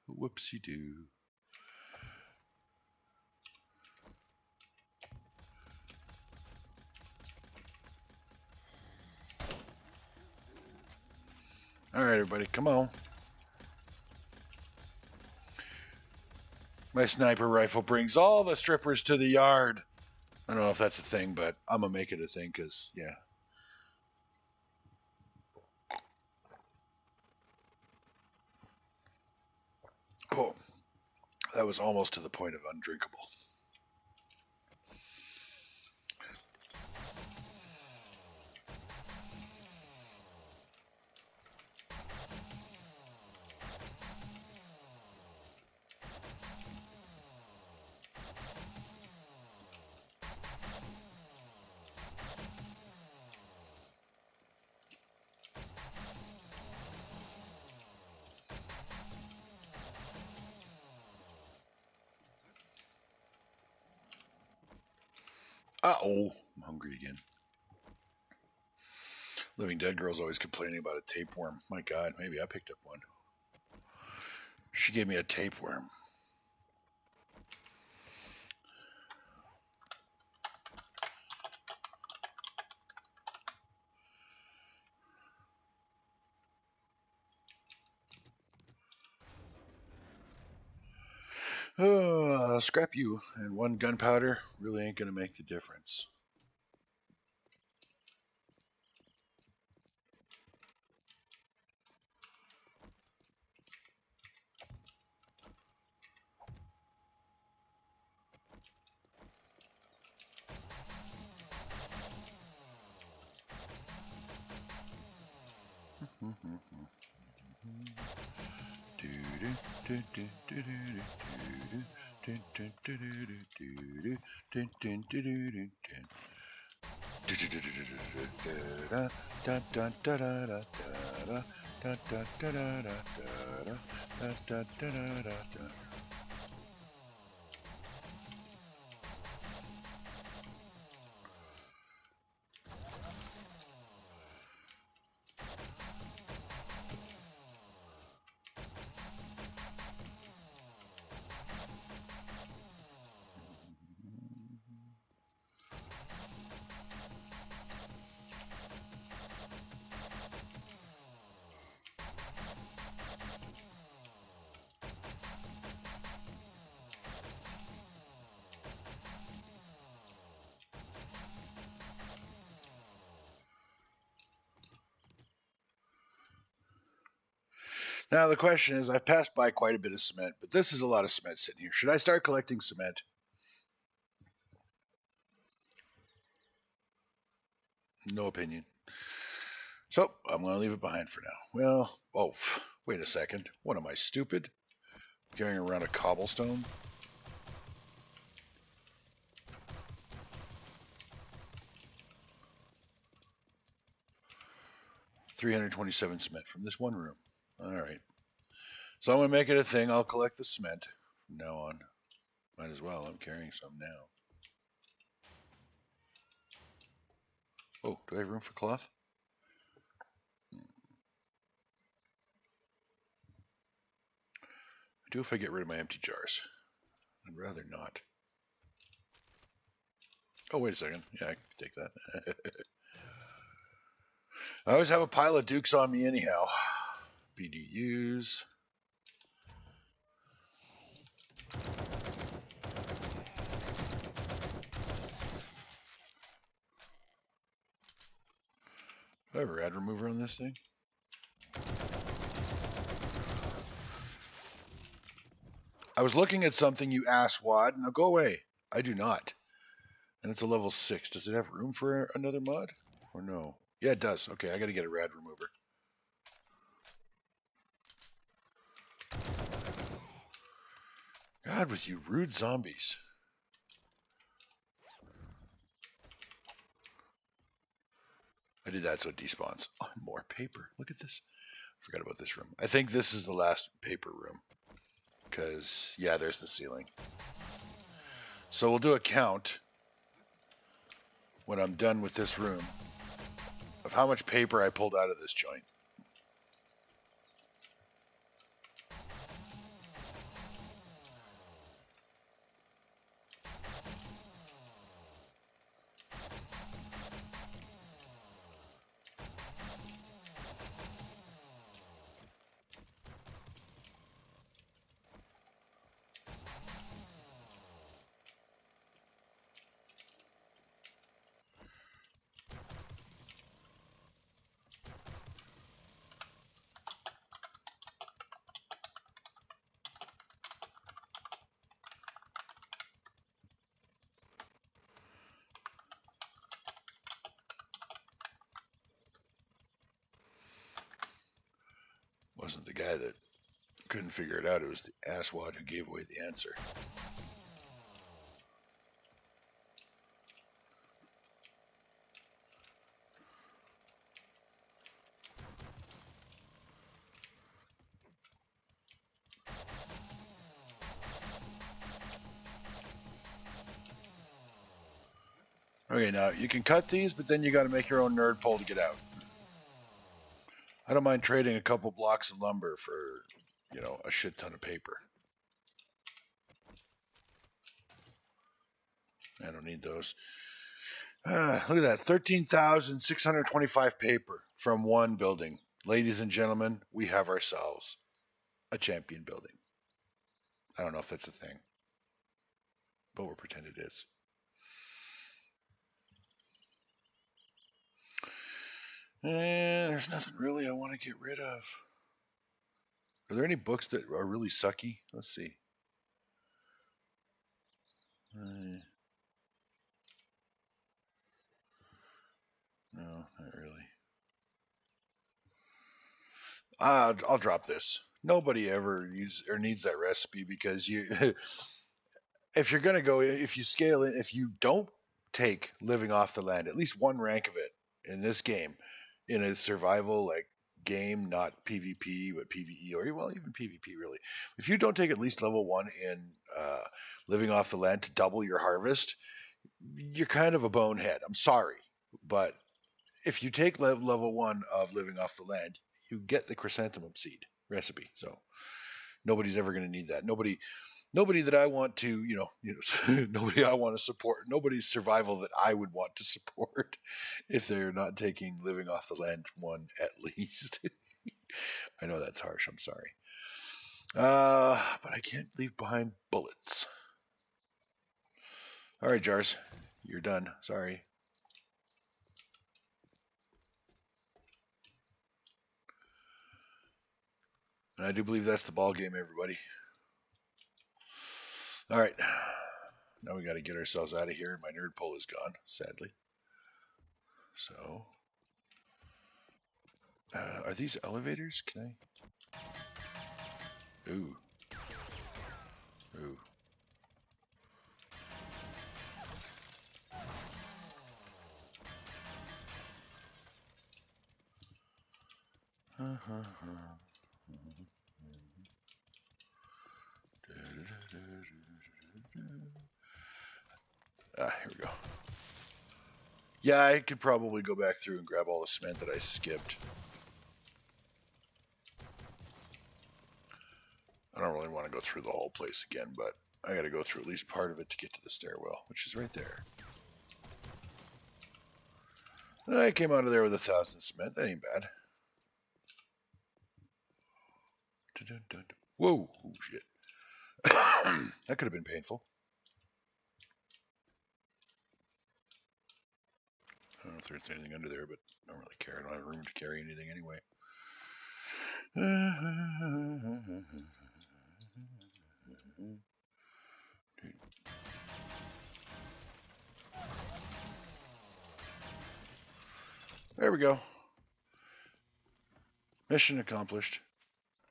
Whoopsie-doo. All right, everybody, come on. My sniper rifle brings all the strippers to the yard. I don't know if that's a thing, but I'm going to make it a thing because, yeah. Oh, that was almost to the point of undrinkable. Uh-oh, I'm hungry again. Living Dead Girl's always complaining about a tapeworm. My God, maybe I picked up one. She gave me a tapeworm. Oh, scrap you, and one gunpowder really ain't gonna make the difference. Now the question is, I've passed by quite a bit of cement, but this is a lot of cement sitting here. Should I start collecting cement? No opinion. So I'm going to leave it behind for now. Well, oh, wait a second. What am I, stupid? Carrying around a cobblestone? $327 cement from this one room. All right. So I'm going to make it a thing. I'll collect the cement from now on. Might as well. I'm carrying some now. Oh, do I have room for cloth? I do if I get rid of my empty jars. I'd rather not. Oh, wait a second. Yeah, I can take that. I always have a pile of dukes on me anyhow. BDUs. Do I have a rad remover on this thing? I was looking at something, you asswad. Now go away. I do not. And it's a level 6. Does it have room for another mod? Or no? Yeah, it does. Okay, I gotta get a rad remover. God, with you rude zombies. I did that so it despawns. Oh, more paper. Look at this. I forgot about this room. I think this is the last paper room. Because, yeah, there's the ceiling. So we'll do a count when I'm done with this room of how much paper I pulled out of this joint. Wasn't the guy that couldn't figure it out. It was the asswad who gave away the answer. Okay, now you can cut these, but then you got to make your own nerd pole to get out. I don't mind trading a couple blocks of lumber for, you know, a shit ton of paper. I don't need those. Look at that, 13,625 paper from one building. Ladies and gentlemen, we have ourselves a champion building. I don't know if that's a thing, but we'll pretend it is. And there's nothing really I want to get rid of. Are there any books that are really sucky? Let's see. No, not really. I'll drop this. Nobody ever uses or needs that recipe because you, if you're gonna go, if you scale it, if you don't take living off the land, at least one rank of it in this game, in a survival like game, not PvP but PvE or well even PvP really. If you don't take at least level 1 in living off the land to double your harvest, you're kind of a bonehead. I'm sorry, but if you take level 1 of living off the land, you get the chrysanthemum seed recipe. So nobody's ever going to need that. Nobody that I want to, nobody I want to support, nobody's survival that I would want to support if they're not taking living off the land 1 at least. I know that's harsh. I'm sorry. But I can't leave behind bullets. All right, Jars, you're done. Sorry. And I do believe that's the ball game, everybody. All right. Now we got to get ourselves out of here. My nerd pole is gone, sadly. So, are these elevators? Can I? Ooh. Ooh. Here we go. Yeah, I could probably go back through and grab all the cement that I skipped. I don't really want to go through the whole place again, but I got to go through at least part of it to get to the stairwell, which is right there. I came out of there with 1,000 cement. That ain't bad. Whoa, oh, shit. That could have been painful. I don't know if there's anything under there, but I don't really care. I don't have room to carry anything anyway. There we go. Mission accomplished.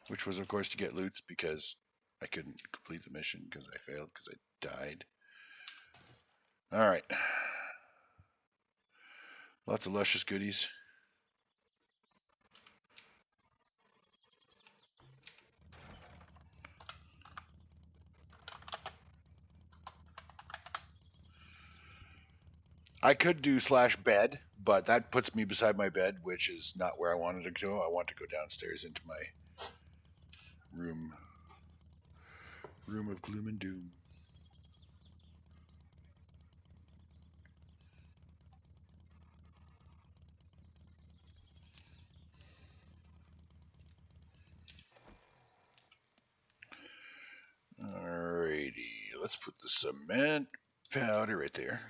Which was, of course, to get loots because I couldn't complete the mission because I failed because I died. All right. Lots of luscious goodies. I could do /bed, but that puts me beside my bed, which is not where I wanted to go. I want to go downstairs into my room of gloom and doom. Alrighty, let's put the cement powder right there.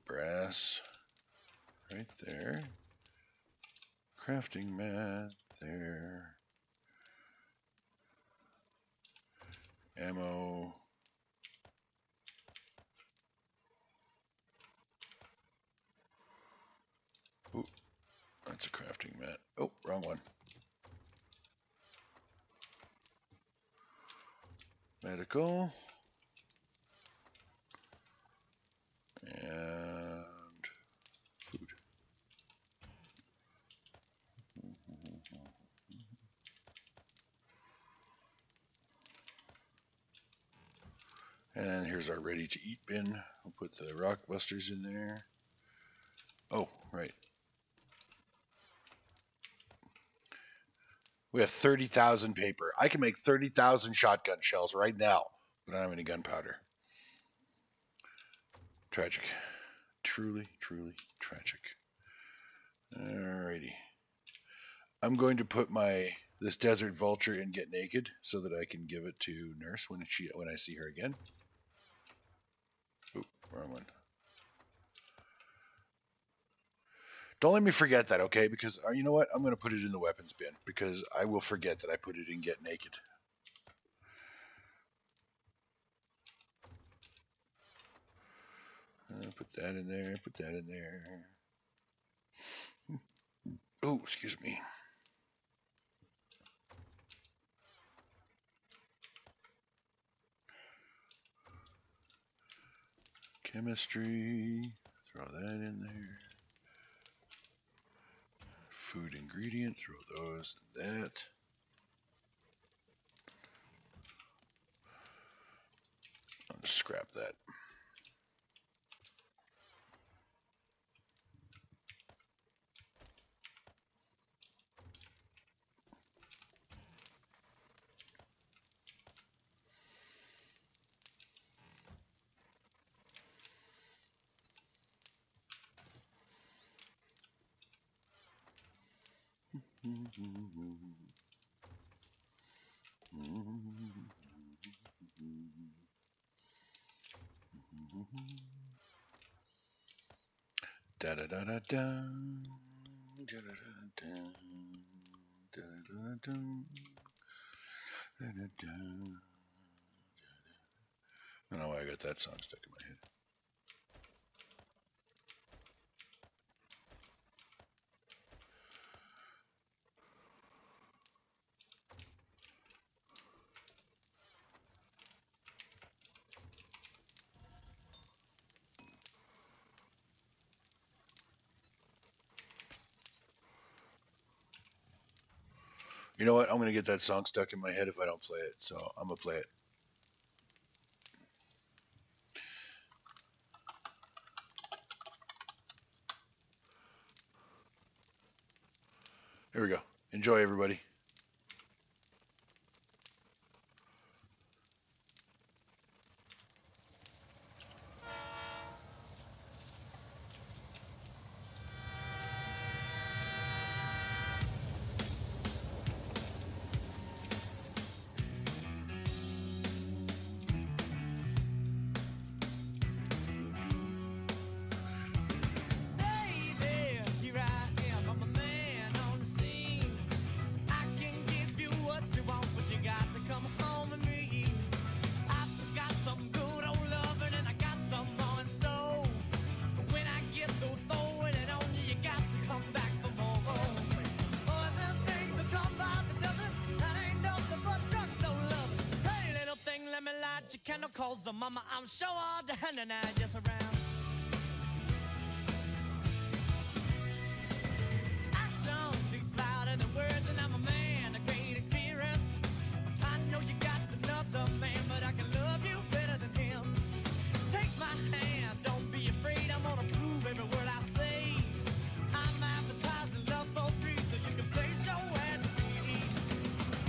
Brass right there. Crafting mat there. Ammo. Ooh, that's a crafting mat. Oh, wrong one. Medical. And food. And here's our ready to eat bin. We'll put the rock busters in there. Oh, right. We have 30,000 paper. I can make 30,000 shotgun shells right now, but I don't have any gunpowder. Tragic. Truly, truly tragic. Alrighty. I'm going to put this desert vulture in Get Naked so that I can give it to Nurse when I see her again. Oop, wrong one. Don't let me forget that, okay? Because you know what? I'm going to put it in the weapons bin because I will forget that I put it in Get Naked. Put that in there. Put that in there. Oh, excuse me. Chemistry. Throw that in there. Food ingredient. Throw those and that. I'll just scrap that. Da da da da da. Da da da da. Da da da da. Da da. I don't know why I got that song stuck in my head. You know what? I'm going to get that song stuck in my head if I don't play it. So I'm going to play it. Here we go. Enjoy, everybody. Candle calls the mama, I'm sure all the hand and I just around. Action speaks louder than words, and I'm a man of great experience. I know you got another man, but I can love you better than him. Take my hand, don't be afraid, I'm gonna prove every word I say. I'm advertising love for free, so you can place your ad to me.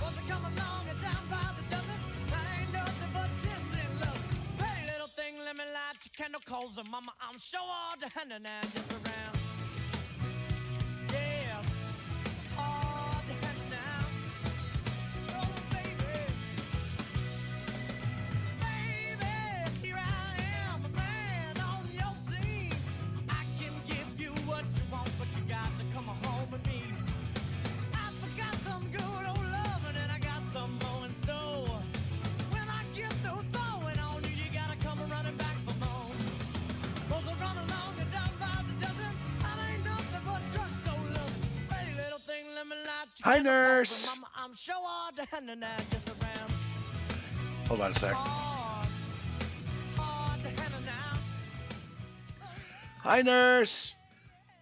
Once I come along and down by the dozen, that ain't nothing but let me light your candle calls her mama, I'm sure all the hand and I just around. Yeah, all the hand now. Oh baby, baby, here I am, a man on your scene. I can give you what you want, but you got to come home with me. I forgot some good old loving and I got some more in store. When I get through throwing on you, you gotta come running back for more. Both are run along and down by the dozen. I ain't nothing but drugstore love. Hey, little thing, let me light you. Hi, Nurse. Mama, I'm sure all the hand and I just around. Hold on a sec. Hi, Nurse.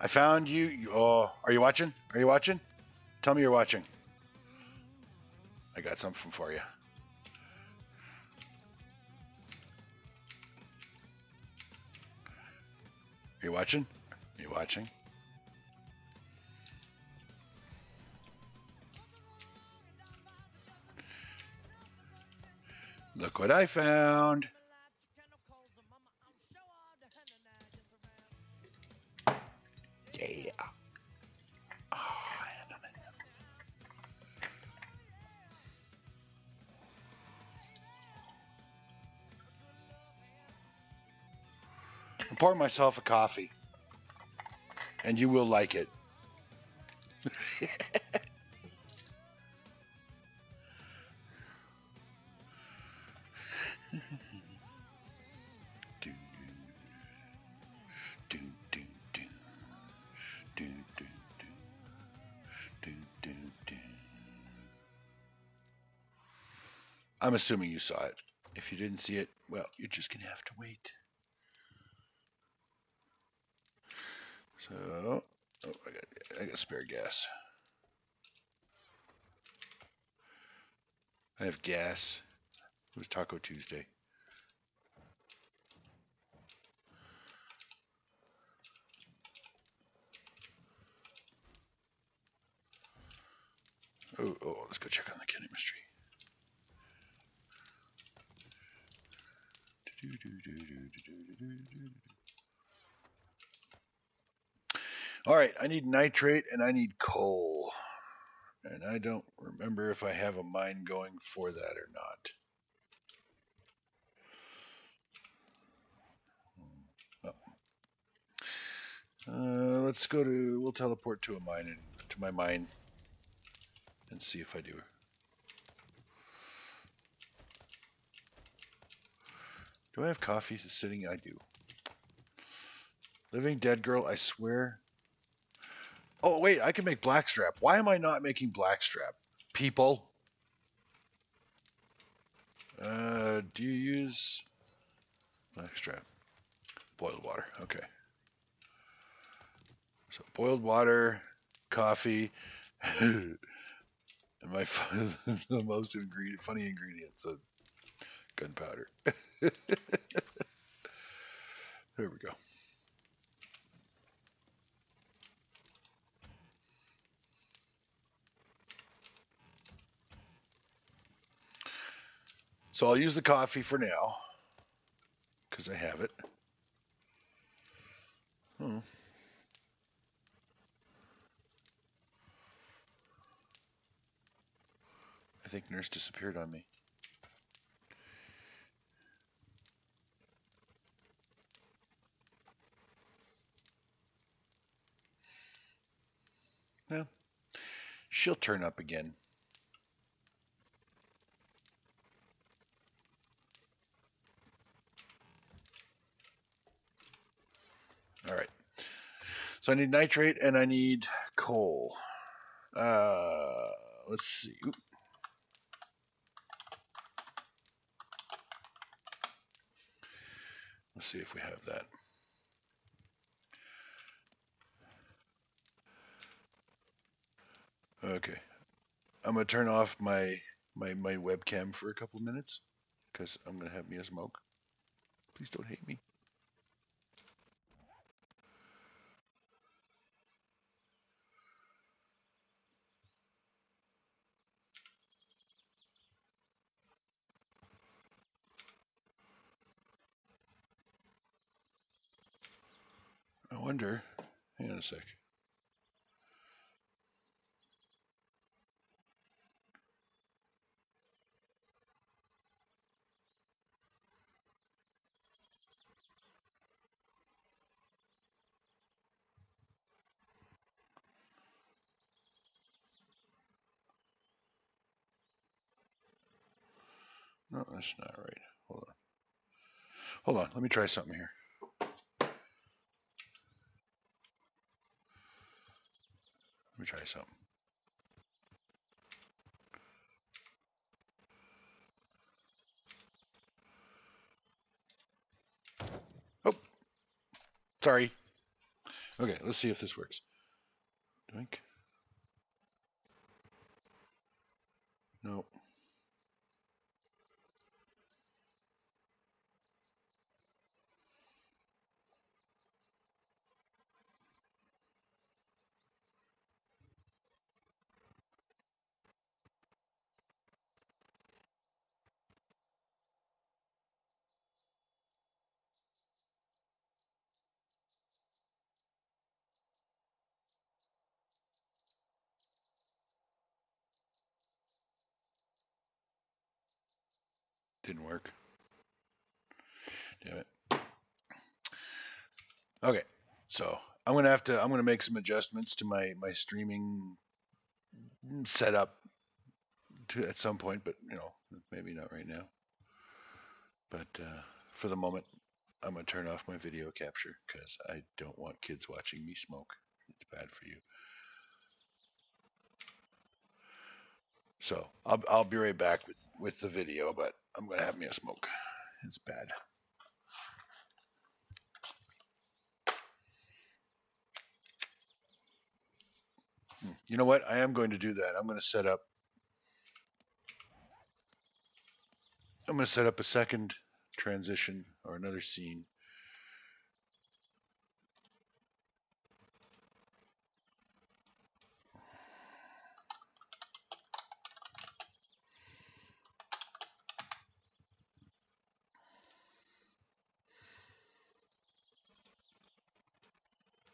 I found you. Oh, are you watching? Are you watching? Tell me you're watching. I got something for you. you watching? Are you watching? Look what I found. Yeah. Oh, I'm pouring myself a coffee, and you will like it. I'm assuming you saw it. If you didn't see it, well, you're just gonna have to wait. So, oh, I got spare gas. I have gas. It was Taco Tuesday. Oh, let's go check on the chemistry. All right, I need nitrate and I need coal. And I don't remember if I have a mine going for that or not. Let's go to, we'll teleport to a mine, and to my mine, and see if I do. Do I have coffee sitting? I do. Living Dead Girl, I swear. Oh, wait, I can make blackstrap. Why am I not making blackstrap? People. Do you use blackstrap? Boiled water, okay. So boiled water, coffee, and my the most funny ingredient, the gunpowder. There we go. So I'll use the coffee for now, because I have it. I think Nurse disappeared on me. Yeah, she'll turn up again. All right. So I need nitrate and I need coal. Let's see. Oop. Let's see if we have that. Okay. I'm gonna turn off my webcam for a couple of minutes because I'm gonna have me a smoke. Please don't hate me. I wonder. Hang on a sec. No, that's not right. Hold on. Hold on. Let me try something here. Let me try something. Oh, sorry. Okay, let's see if this works. Doink. No. Didn't work. Damn it. Okay, so I'm gonna make some adjustments to my streaming setup at some point, but maybe not right now. But for the moment, I'm gonna turn off my video capture because I don't want kids watching me smoke. It's bad for you. So I'll be right back with the video, but I'm gonna have me a smoke. It's bad. You know what? I am going to do that. I'm going to set up a second transition or another scene.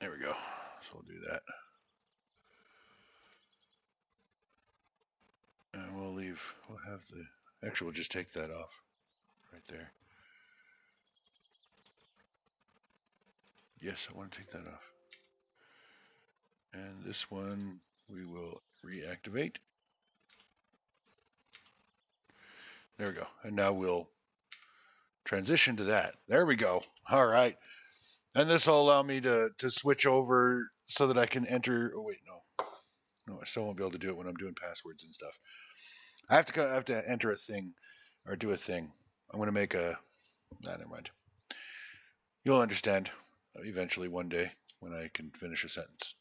There we go. So we'll do that. And we'll have actually we'll just take that off right there. Yes, I want to take that off. And this one we will reactivate. There we go. And now we'll transition to that. There we go. All right. And this will allow me to switch over so that I can enter. Oh, wait, no, I still won't be able to do it when I'm doing passwords and stuff. I have to enter a thing or do a thing. I'm going to make a. Never mind. You'll understand eventually one day when I can finish a sentence.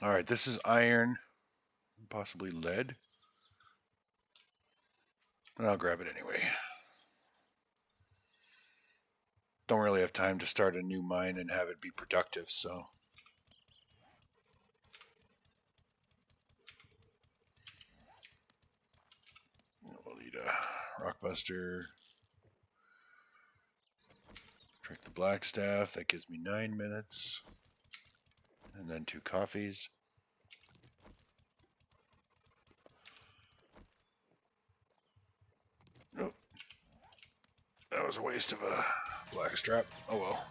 All right, this is iron, possibly lead. And I'll grab it anyway. Don't really have time to start a new mine and have it be productive, so. We'll need a rockbuster. Drink the black staff. That gives me 9 minutes. And then 2 coffees. Oh, that was a waste of a black strap. Oh well.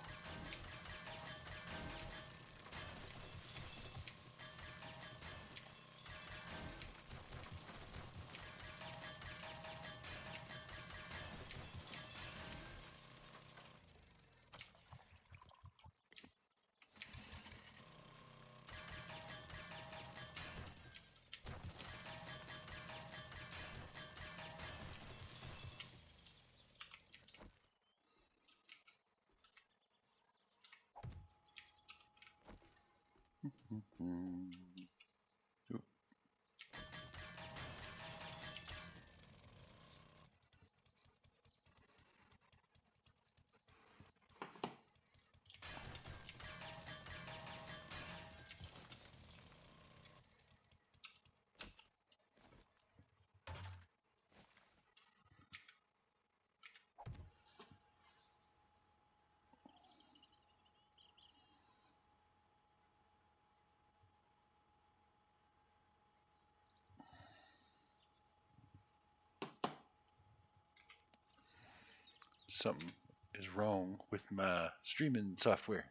Something is wrong with my streaming software.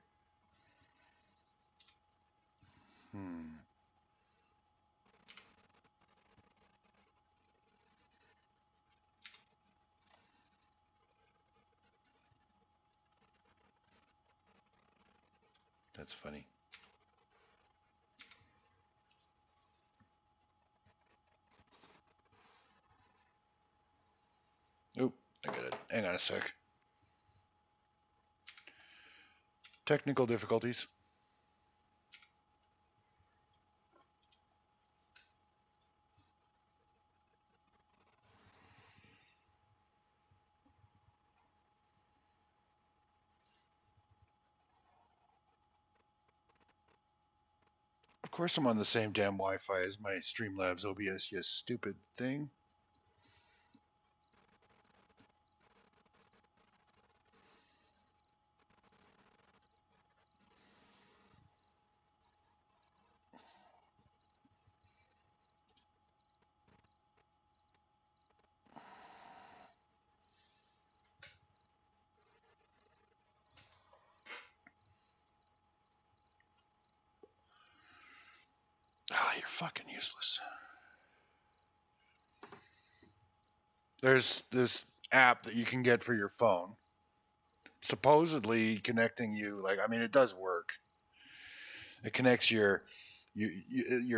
That's funny. Oh, I got it. Hang on a sec. Technical difficulties. Of course I'm on the same damn Wi-Fi as my Streamlabs OBS, you stupid thing. useless. There's this app that you can get for your phone, supposedly connecting you. Like, I mean, it does work. It connects your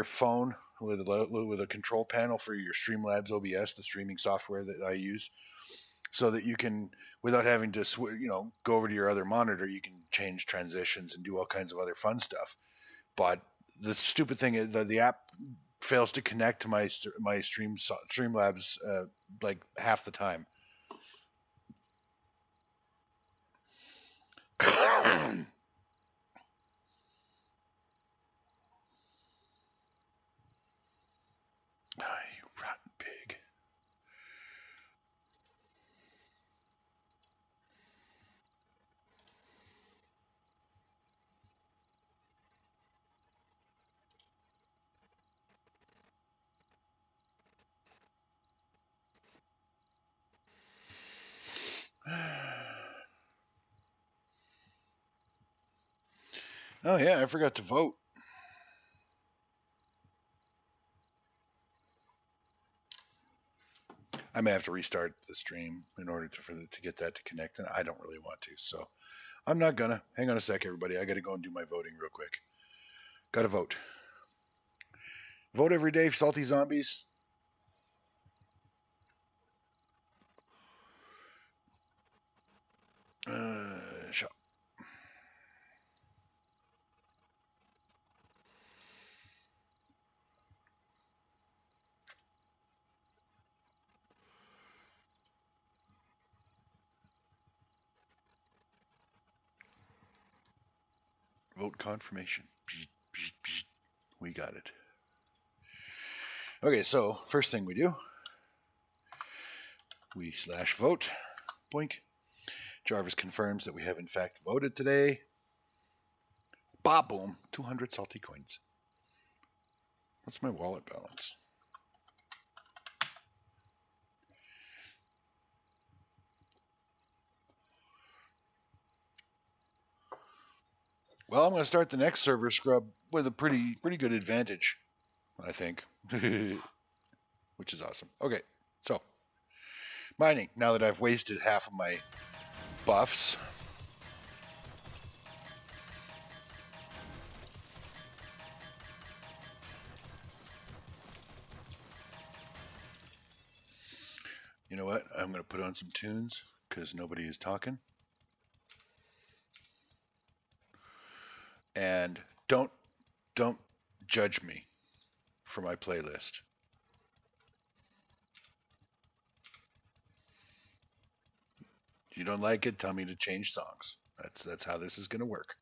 phone with a control panel for your Streamlabs OBS, the streaming software that I use, so that you can, without having to go over to your other monitor, you can change transitions and do all kinds of other fun stuff. But the stupid thing is that the app fails to connect to my Streamlabs like half the time. You rotten pig. Oh yeah, I forgot to vote. I may have to restart the stream in order to get that to connect, and I don't really want to, so I'm not gonna. Hang on a sec, everybody. I gotta go and do my voting real quick. Gotta vote. Vote every day, salty zombies. Shop. Vote confirmation. We got it. Okay, so first thing we do, we /vote. Boink. Jarvis confirms that we have in fact voted today. Bah, boom. 200 salty coins. What's my wallet balance? Well, I'm going to start the next server scrub with a pretty good advantage, I think, which is awesome. Okay, so mining. Now that I've wasted half of my buffs, you know what? I'm going to put on some tunes because nobody is talking. And don't judge me for my playlist. If you don't like it, tell me to change songs. That's how this is going to work.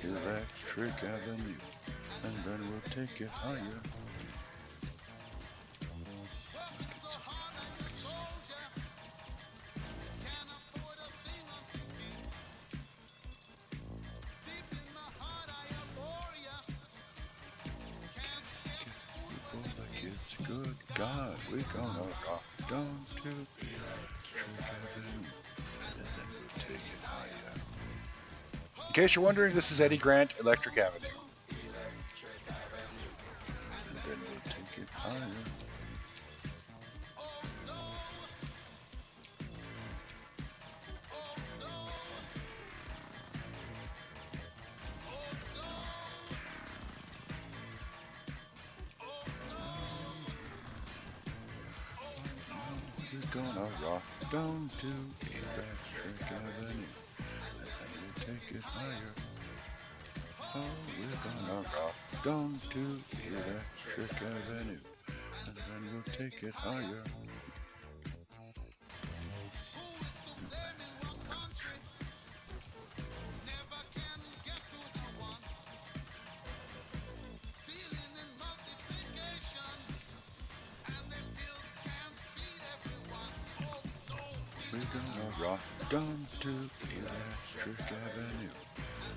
Electric Avenue, and then we'll take it higher. It's good God, we're gonna rock down to Electric Avenue, and then we'll take it higher. In case you're wondering, this is Eddie Grant, Electric Avenue. And then we'll take it higher. We're gonna rock down to Electric Avenue. Take it higher. Oh, we're gonna rock down to Electric Avenue. then we'll take it higher. We're gonna rock down to Electric Avenue,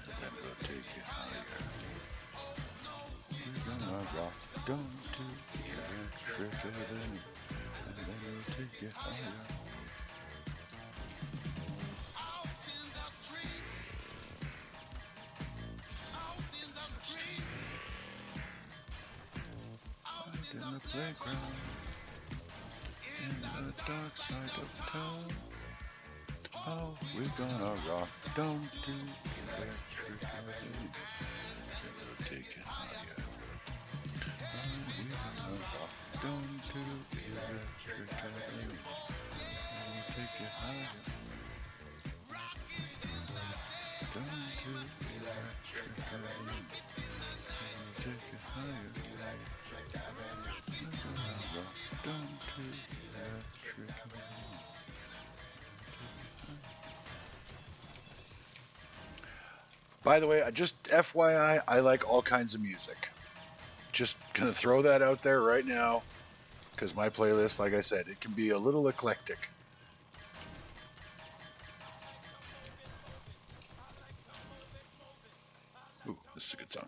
then we'll take it higher. We're gonna rock down to Electric Avenue, and then we'll take it higher. Out in the street, out in the street, Out in the playground, in the dark side of town. Oh, we're gonna rock down to Electric Avenue, then we'll take it higher. Oh, we're gonna rock down to Electric Avenue, then we'll take it higher. Down to Electric Avenue, then we'll take it higher. We're gonna rock down to Electric Avenue. By the way, just FYI, I like all kinds of music. Just gonna throw that out there right now, because my playlist, like I said, it can be a little eclectic. Ooh, this is a good song.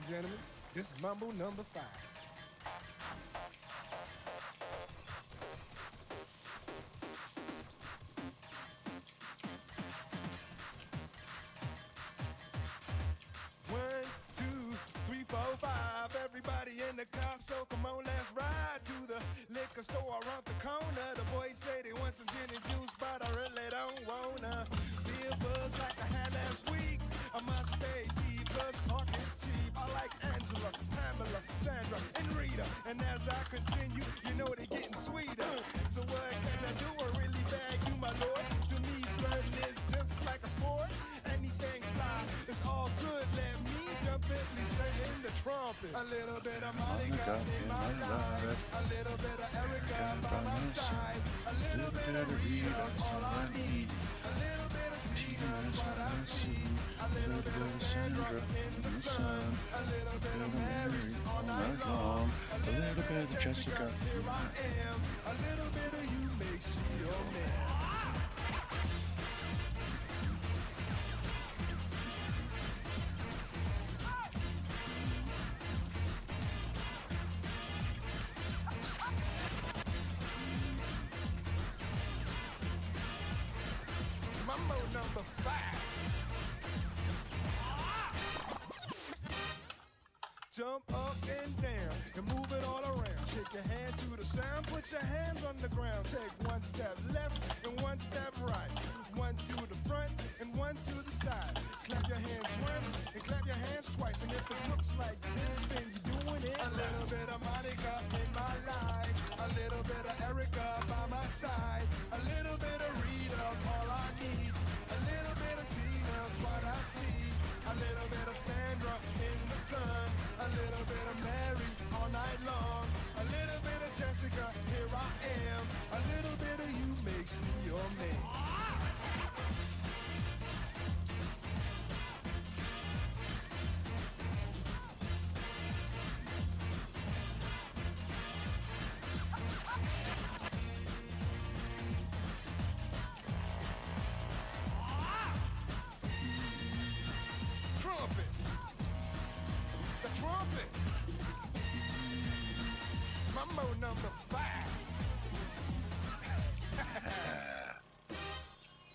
gentlemen, this is Mambo number 5. One, two, three, four, five. Everybody in the car, so come on, let's ride to the liquor store around the corner. The boys say they want some gin and juice, but I really don't wanna be a buzz like I had last week. I must stay deep, cause talk is cheap. I like Angela, Pamela, Sandra, and Rita. And as I continue, you know they're getting sweeter. So what can I do? I really bag you, my lord. To me, flirting is just like a sport. Anything fly, it's all good. Let me jump in, please sing in the trumpet. A little bit of Monica in my life, a little bit of Erica by my side, a little bit of Rita's all I need, a little bit of Tina's what I see, a little bit of Sandra in the sun, a little bit of Mary all night long, a little bit of Jessica, here I am, a little bit of you makes me your man. Mambo number 5. Jump up and down and move it all around. Shake your hand to the sound, put your hands on the ground. Take one step left and one step right. One to the front and one to the side. Clap your hands once and clap your hands twice. And if it looks like this, then you're doing it. A little bit of Monica in my life, a little bit of Erica by my side, a little bit of Rita's all I need, a little bit of Tina's what I see, a little bit of Sandra in the sun, a little bit of Mary all night long, a little bit of Jessica, here I am, a little bit of you makes me your man. Trumpet. The trumpet. Mambo number 5.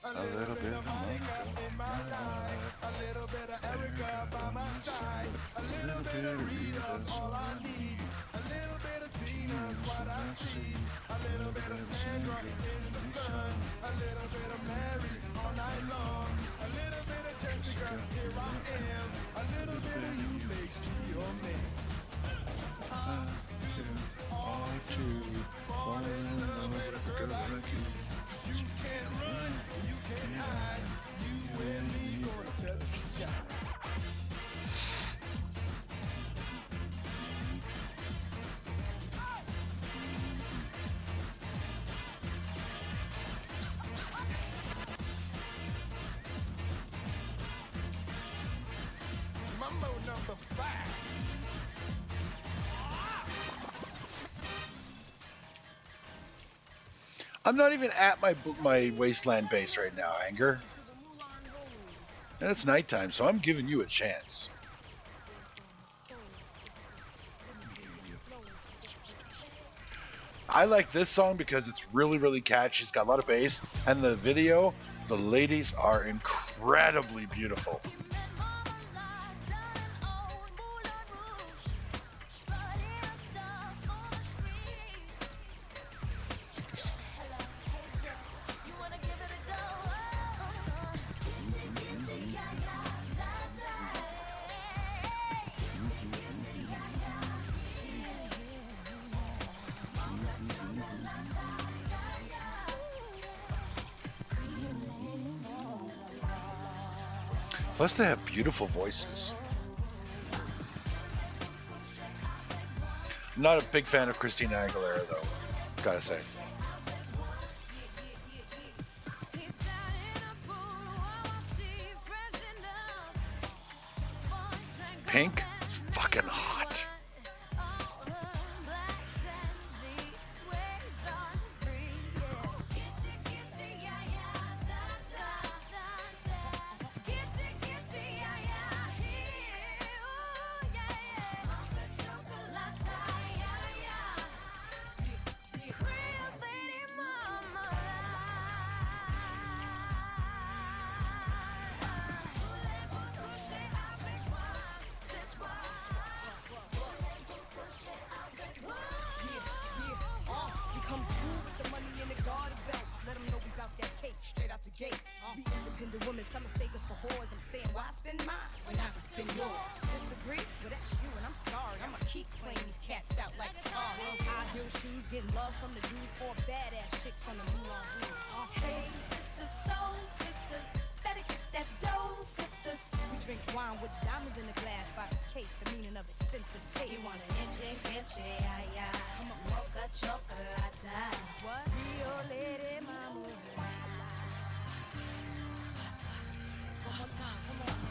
A little bit of Monica in my life, a little bit of Erica by my side, a little bit of Rita's all I need, a little bit of Tina's what I see, a little bit of Sandra in the sun, a little bit of Mary all night long, a little bit of Jessica, here I am, a little bit of you makes me your man. I do fall in love with a girl like you. You can't run, you can't hide. You and me gonna touch the sky. Mambo number 5. I'm not even at my wasteland base right now, Anger. And it's nighttime, so I'm giving you a chance. I like this song because it's really, really catchy. It's got a lot of bass, and the video, the ladies are incredibly beautiful. Plus, they have beautiful voices. I'm not a big fan of Christina Aguilera, though, gotta say. Pink is fucking hot. love from the dudes, 4 badass chicks from the Moulin Rouge. Hey, sisters, soul sisters, better get that dough, sisters. We drink wine with diamonds in the glass by the case, the meaning of expensive taste. You want an inche, ay, ay. Come on, mocha chocolate. What? Rio Lady Mama. One more time, come on.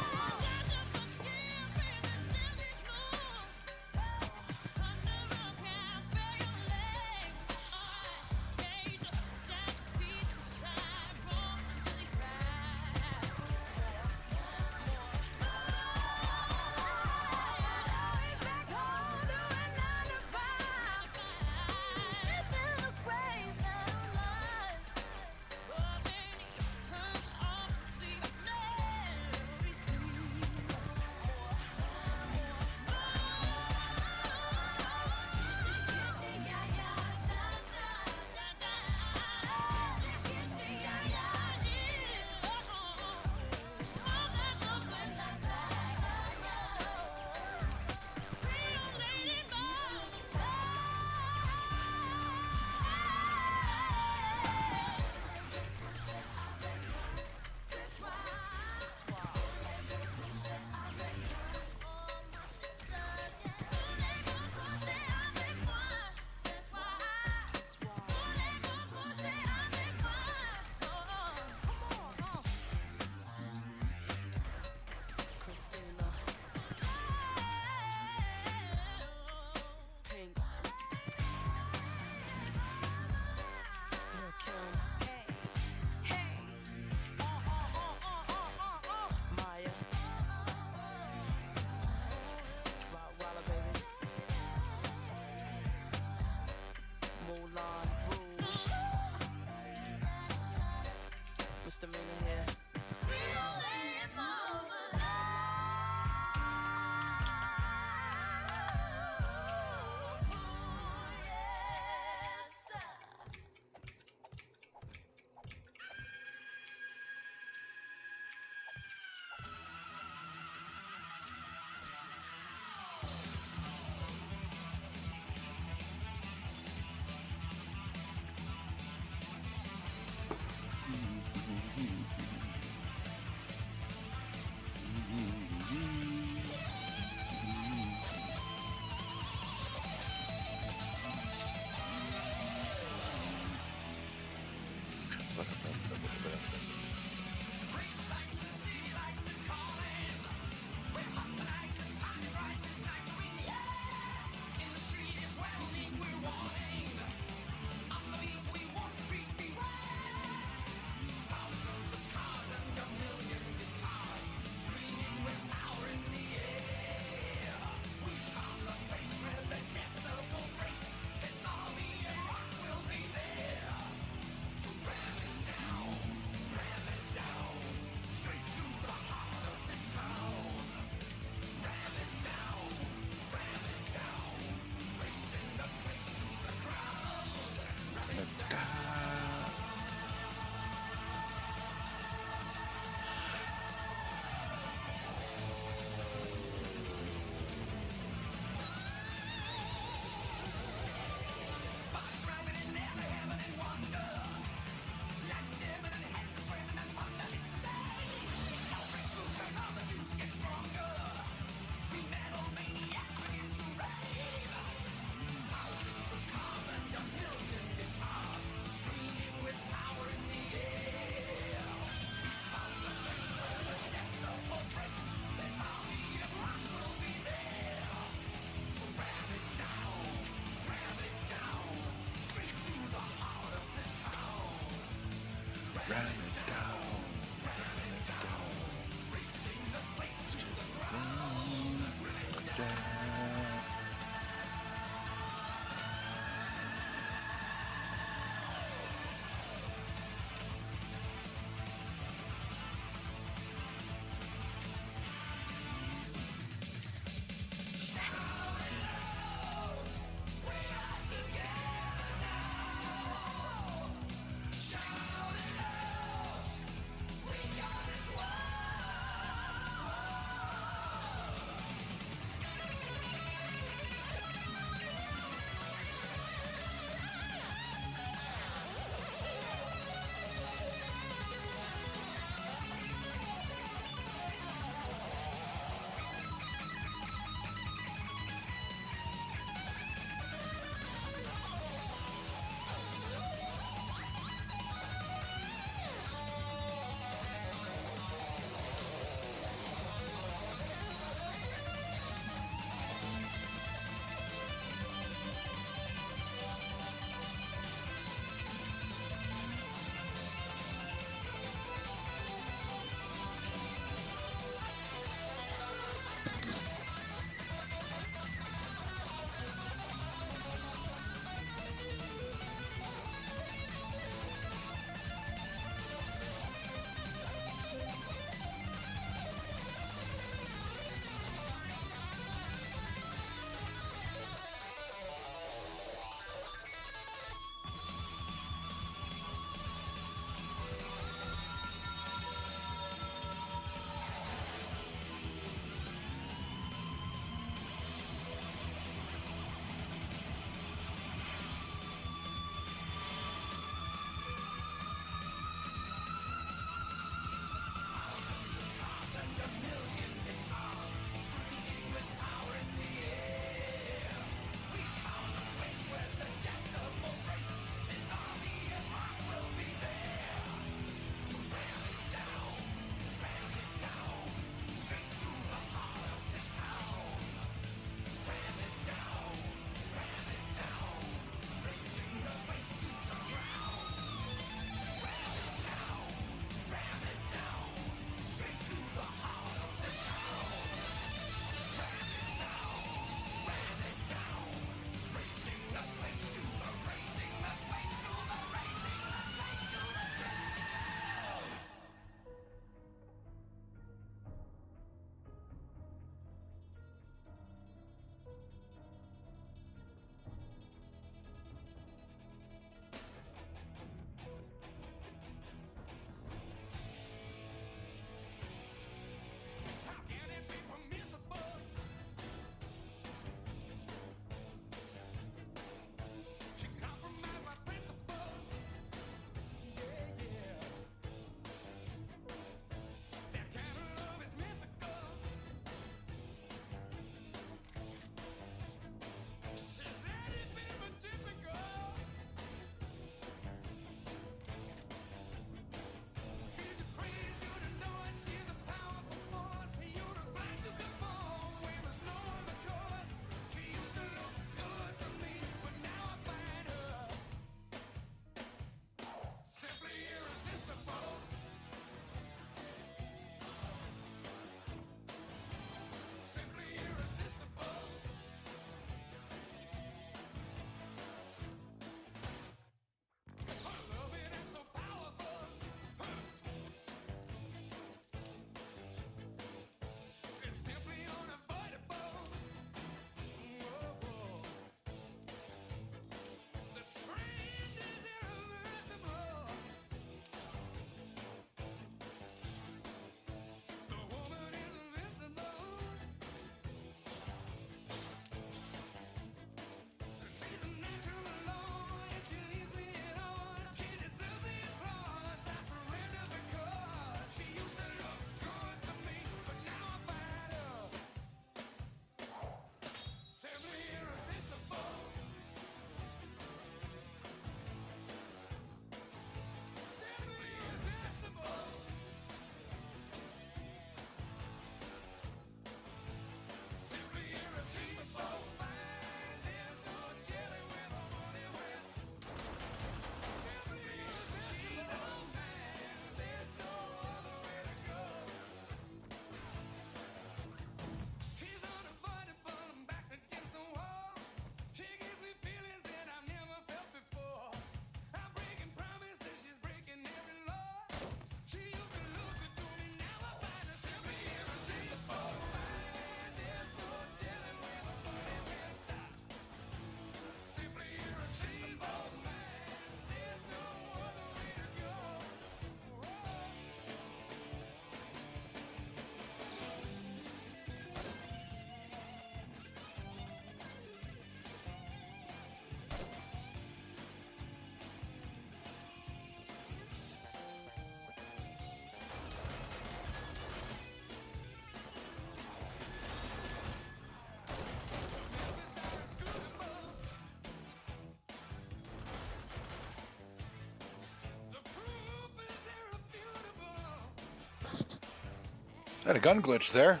Had a gun glitch there.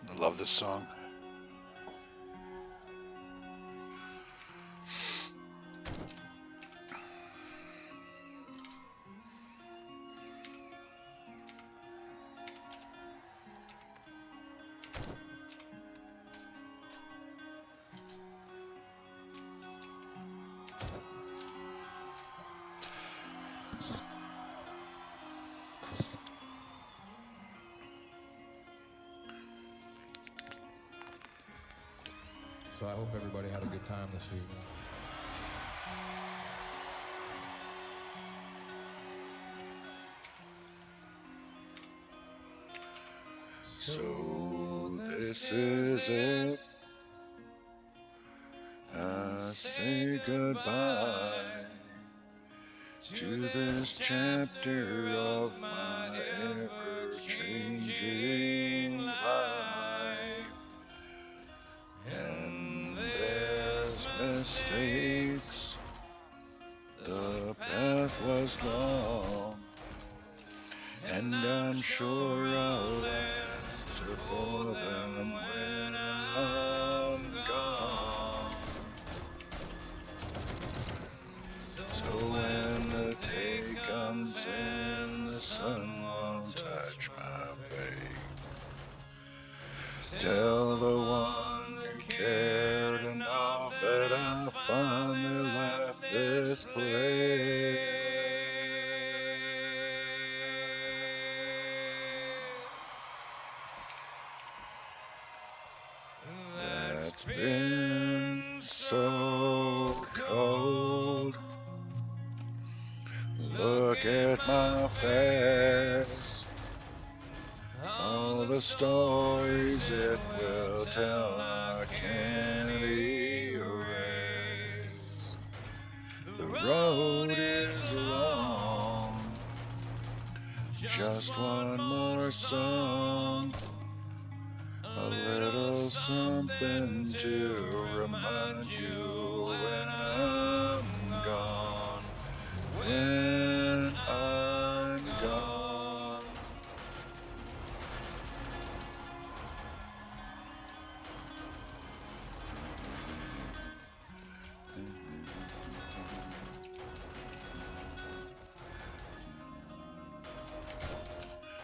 I love this song. So I hope everybody had a good time this evening. So this is it. I say goodbye to this chapter of my ever-changing life. And there's mistakes. The path was long, and I'm sure I'll answer for them when I'm gone. So when the day comes and the sun won't touch my face, tell the one who cared enough that I finally left this place. That's been so cold. Look at my face. All the stories it will tell I can't erase. The road is long. Just one more song. A little something to remind you when I'm gone. When I'm gone.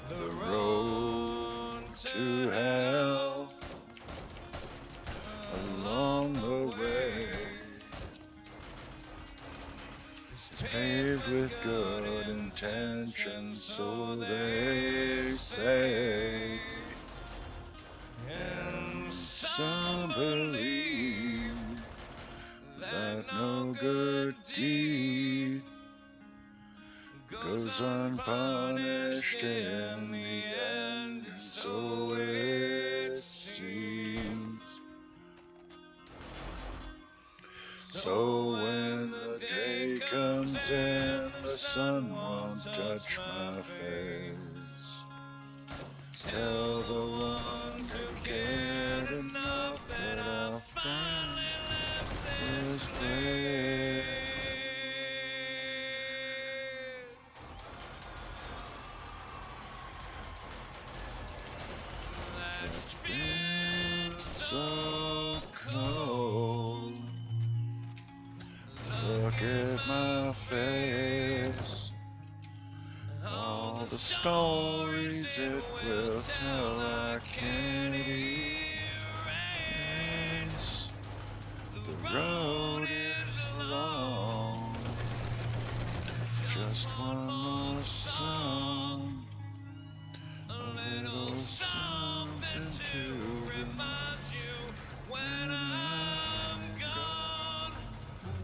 The road to hell along the way is paved with good intentions, so they say, and some believe that no good deed goes unpunished in the end, and so it seems. So when the day comes and the sun won't touch my face, tell the ones who cared enough that I'll finally left this place. The stories it will tell I can't erase. The road is long. Just one more song. A little something to remind you when I'm gone.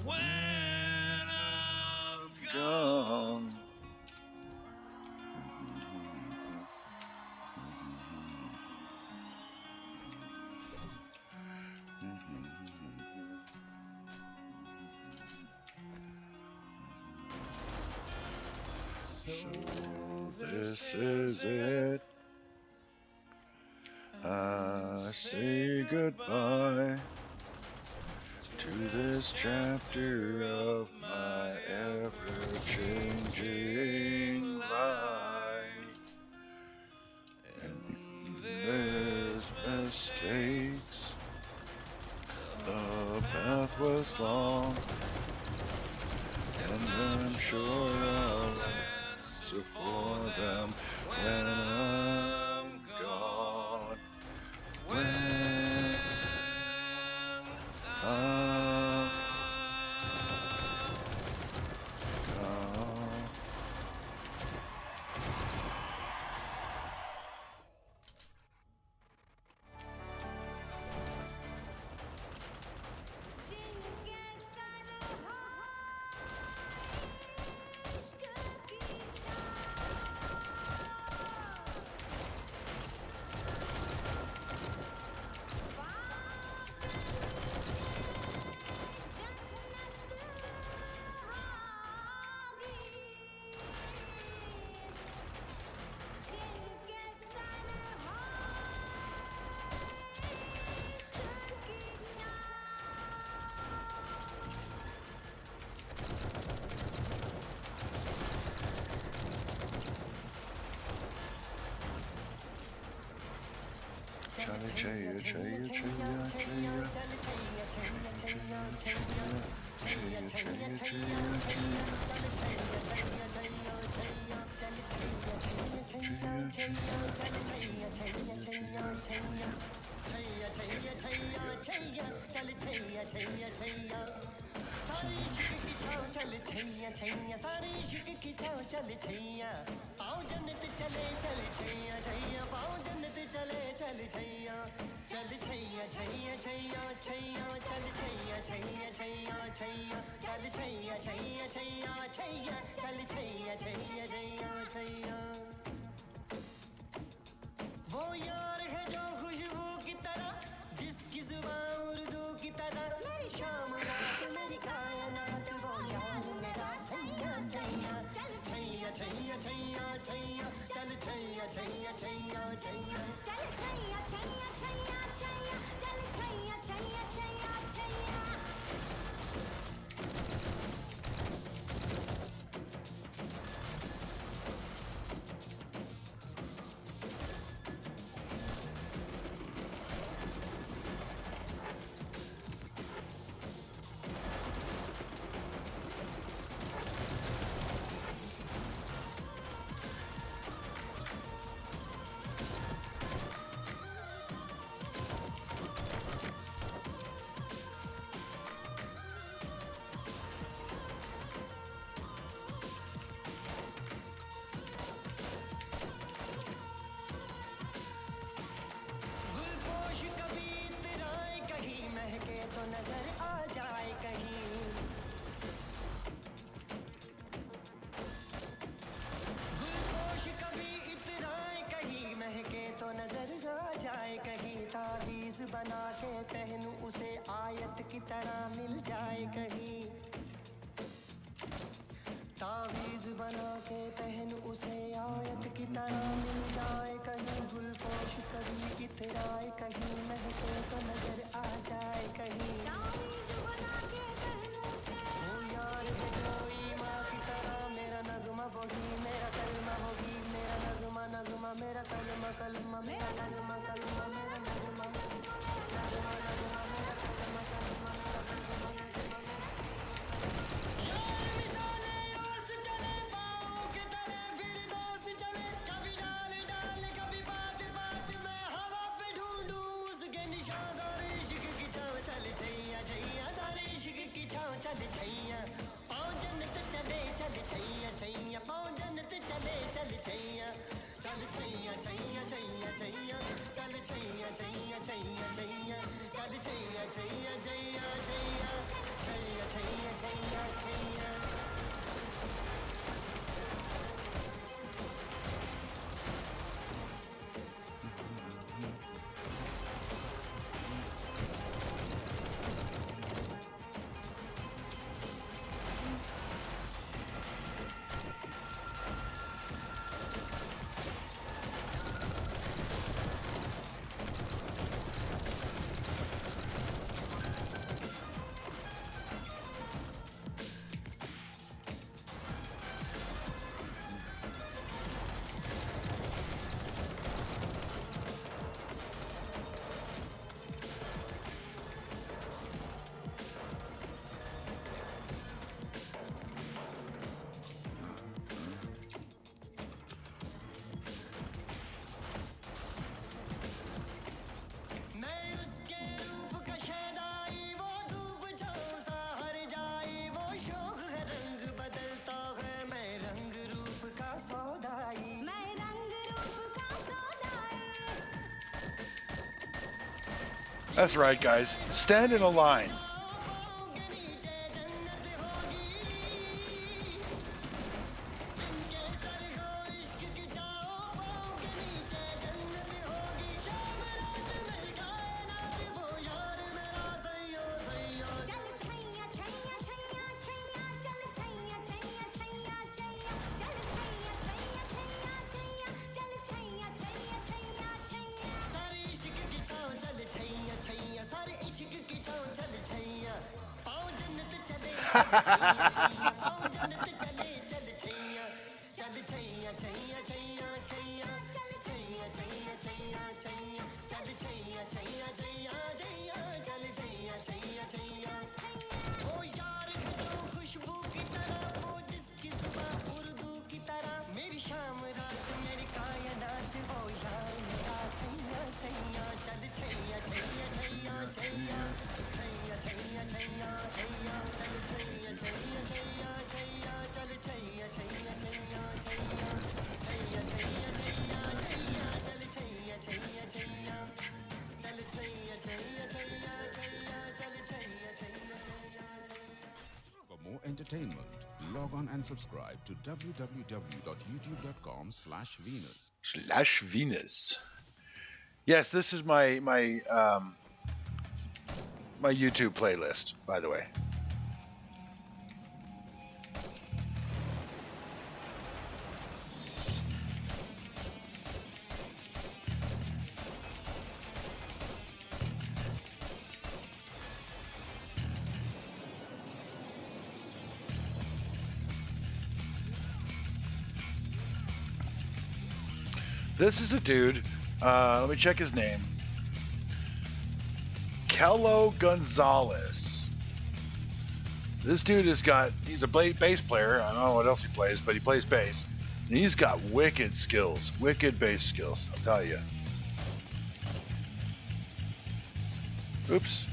When I'm gone. So this is it. I say goodbye to this chapter of my ever-changing life. And there's mistakes. The path was long, and I'm sure I'll answer for them when I'm gone. When I'm gone. Chaya, chaya, chaya, chaya, chaya. Chaya, chaya, chaya, chaya, chaya. वो यार है जो खुशबू की तरह, जिसकी जुबान उर्दू की तरह, मेरी शाम रात मेरी कायनात, वो यार मेरा सैया सैया। चल छैया छैया छैया छैया, चल छैया छैया छैया छैया, चल छैया छैया छैया छैया, चल छैया छैया छैया छैया। गुलपोश कभी इतराए कहीं, महके तो नजर आ जाए कहीं। गुलपोश कभी इतराए कहीं, महके तो नजर आ जाए कहीं। तावीज़ बना के पहनूं उसे, आयत की तरह मिल जाए कहीं। तावीज़ बना के पहन उसे, आयत की तरह मिल जाए कहीं। गुलपोश कभी इतराए कहीं, महके तो नजर आ जाए कहीं। तावीज़ बना के पहन उसे, वो यार है जो ईमान की तरह, मेरा नगमा वही मेरा कलमा वही, मेरा नगमा नगमा मेरा कलमा कलमा, मेरा नगमा कलमा मेरा नगमा, नगमा नगमा मेरा कलमा कलमा, मेरा कलमा नगमा। यार मिसाले ओस चले पाँव के तले, फिर दोस्त चले That's right, guys. Stand in a line. For more entertainment, log on and subscribe to www.youtube.com/Venus. /Venus. Yes, this is my my YouTube playlist, by the way. This is a dude. Let me check his name. Kello Gonzalez. This dude he's a bass player. I don't know what else he plays, but he plays bass. And he's got wicked skills, wicked bass skills, I'll tell you. Oops.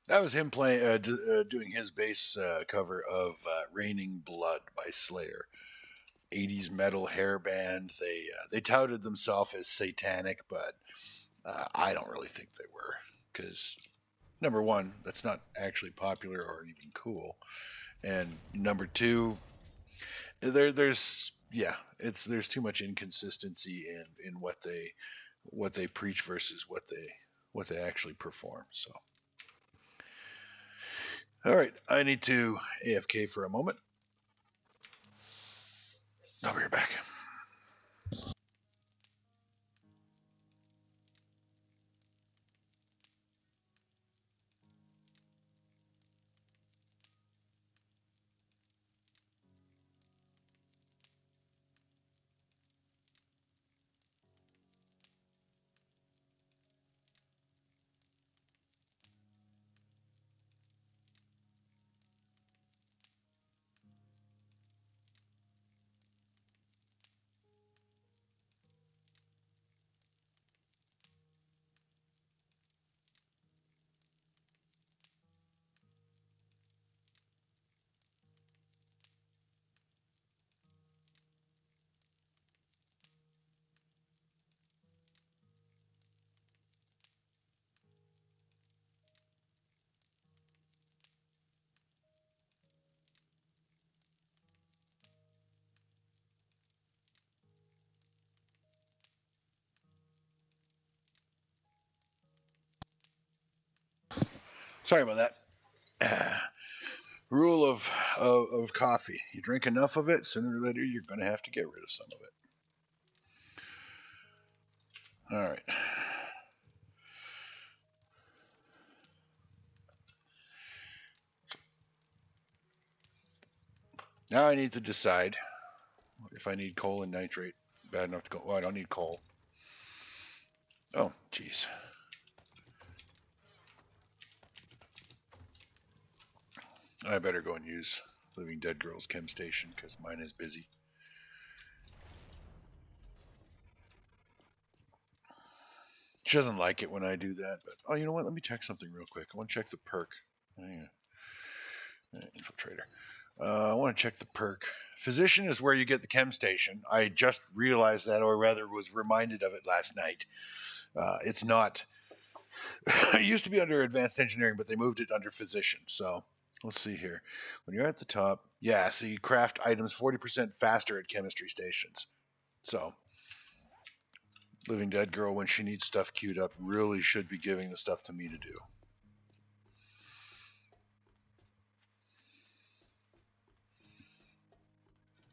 That was him playing, doing his bass cover of "Raining Blood" by Slayer. 80s metal hair band. They touted themselves as satanic, but I don't really think they were, because number one, that's not actually popular or even cool, and number two, there's too much inconsistency in what they preach versus what they actually perform. So, all right, I need to AFK for a moment. I'll be right back. Sorry about that. Rule of coffee: you drink enough of it, sooner or later you're going to have to get rid of some of it. All right. Now I need to decide if I need coal and nitrate. Bad enough to go. Well, I don't need coal. Oh, jeez. I better go and use Living Dead Girl's chem station because mine is busy. She doesn't like it when I do that, but oh, you know what? Let me check something real quick. I want to check the perk. Infiltrator. I want to check the perk. Physician is where you get the chem station. I just realized that, or rather was reminded of it last night. It's not. It used to be under advanced engineering, but they moved it under physician. So let's see here. When you're at the top, yeah, so you craft items 40% faster at chemistry stations. So Living Dead Girl, when she needs stuff queued up, really should be giving the stuff to me to do.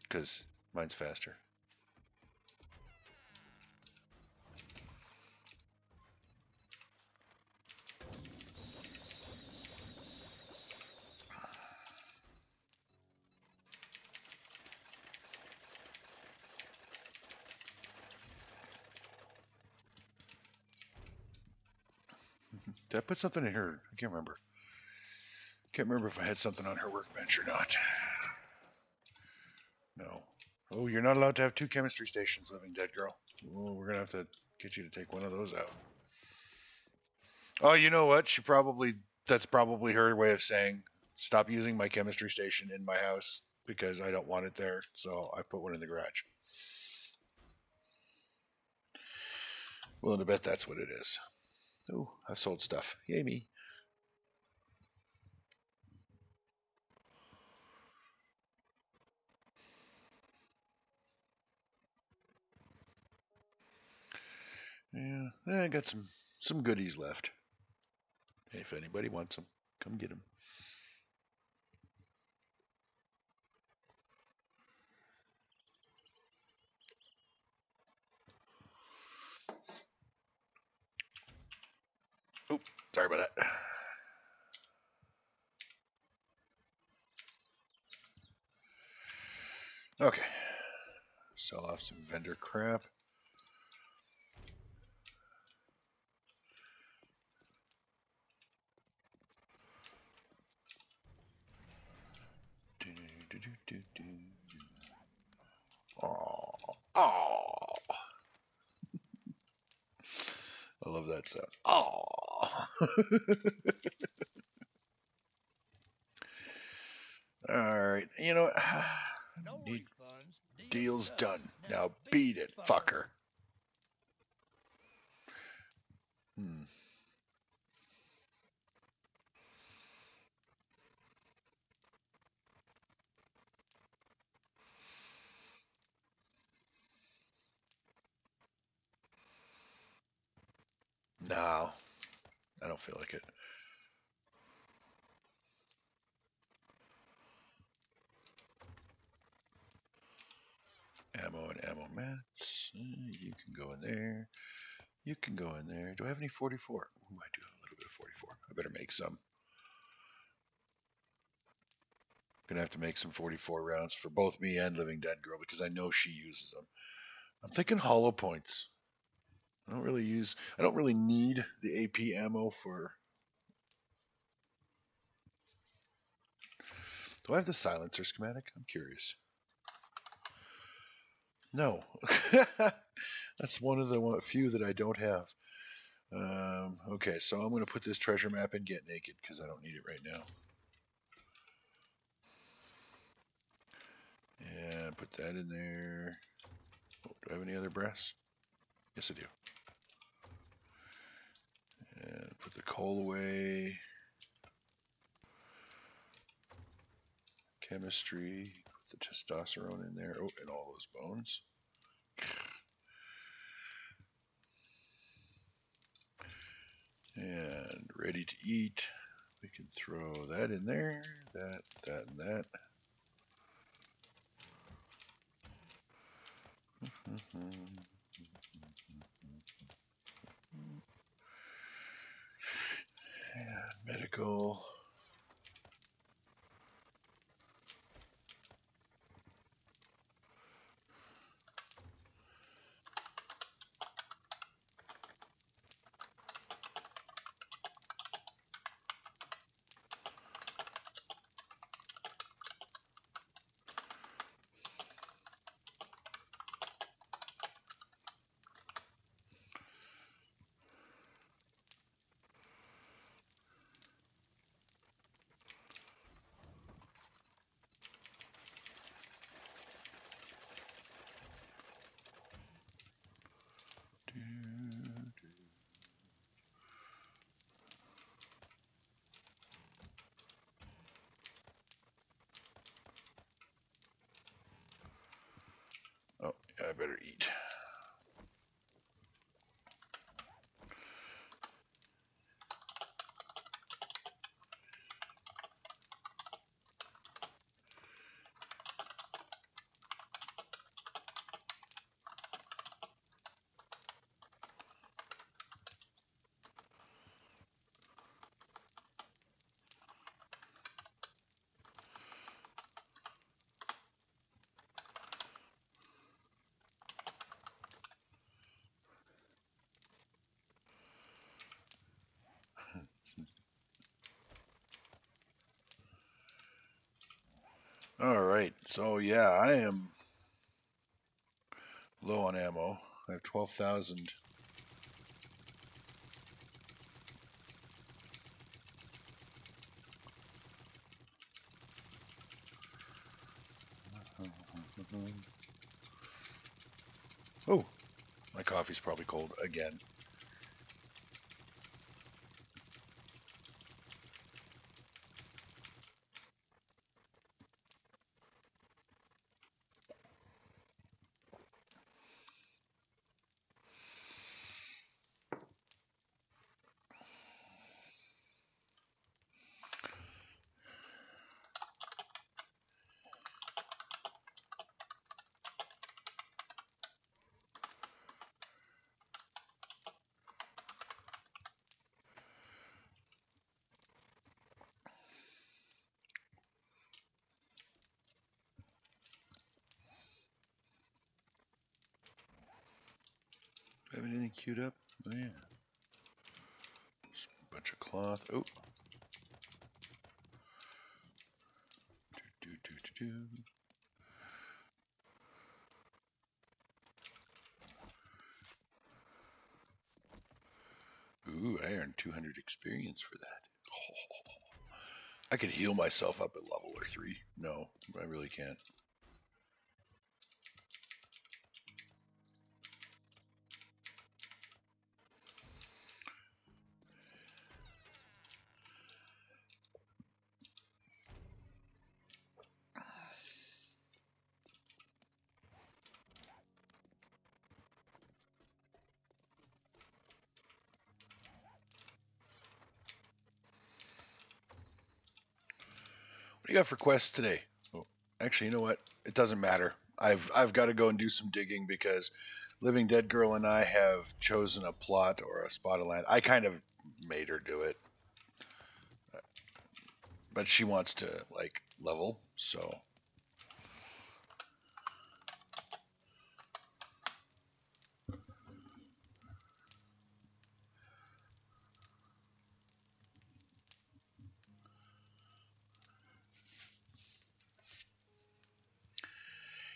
Because mine's faster. Did I put something in here? I can't remember. Can't remember if I had something on her workbench or not. No. Oh, you're not allowed to have two chemistry stations, Living Dead Girl. Oh, we're gonna have to get you to take one of those out. Oh, you know what? That's probably her way of saying stop using my chemistry station in my house because I don't want it there. So I put one in the garage. Willing to bet that's what it is. Oh, I sold stuff. Yay me. Yeah, I got some goodies left. If anybody wants them, come get them. Oh, sorry about that. Okay. Sell off some vendor crap. Oh, oh. I love that sound. Oh. Alright, you know, No need refunds. deals done. Now beat it, fucker. Hmm. No, I don't feel like it. Ammo and ammo mats. You can go in there. You can go in there. Do I have any 44? Ooh, I do have a little bit of 44. I better make some. Gonna have to make some 44 rounds for both me and Living Dead Girl because I know she uses them. I'm thinking hollow points. I don't really need the AP ammo for. Do I have the silencer schematic? I'm curious. No. That's one of the few that I don't have. Okay, so I'm going to put this treasure map in Get Naked because I don't need it right now. And put that in there. Oh, do I have any other brass? Yes, I do. And put the coal away. Chemistry. Put the testosterone in there. Oh, and all those bones. And ready to eat. We can throw that in there. That, and that. And medical. Oh, yeah, I better eat. All right, so yeah, I am low on ammo. I have 12,000. Oh, my coffee's probably cold again. Have anything queued up? Oh yeah. Just a bunch of cloth. Oh. Do. Ooh, I earned 200 experience for that. I could heal myself up at level or 3. No, I really can't. What do you got for quests today? Oh, actually, you know what? It doesn't matter. I've got to go and do some digging because Living Dead Girl and I have chosen a plot or a spot of land. I kind of made her do it, but she wants to like level, so.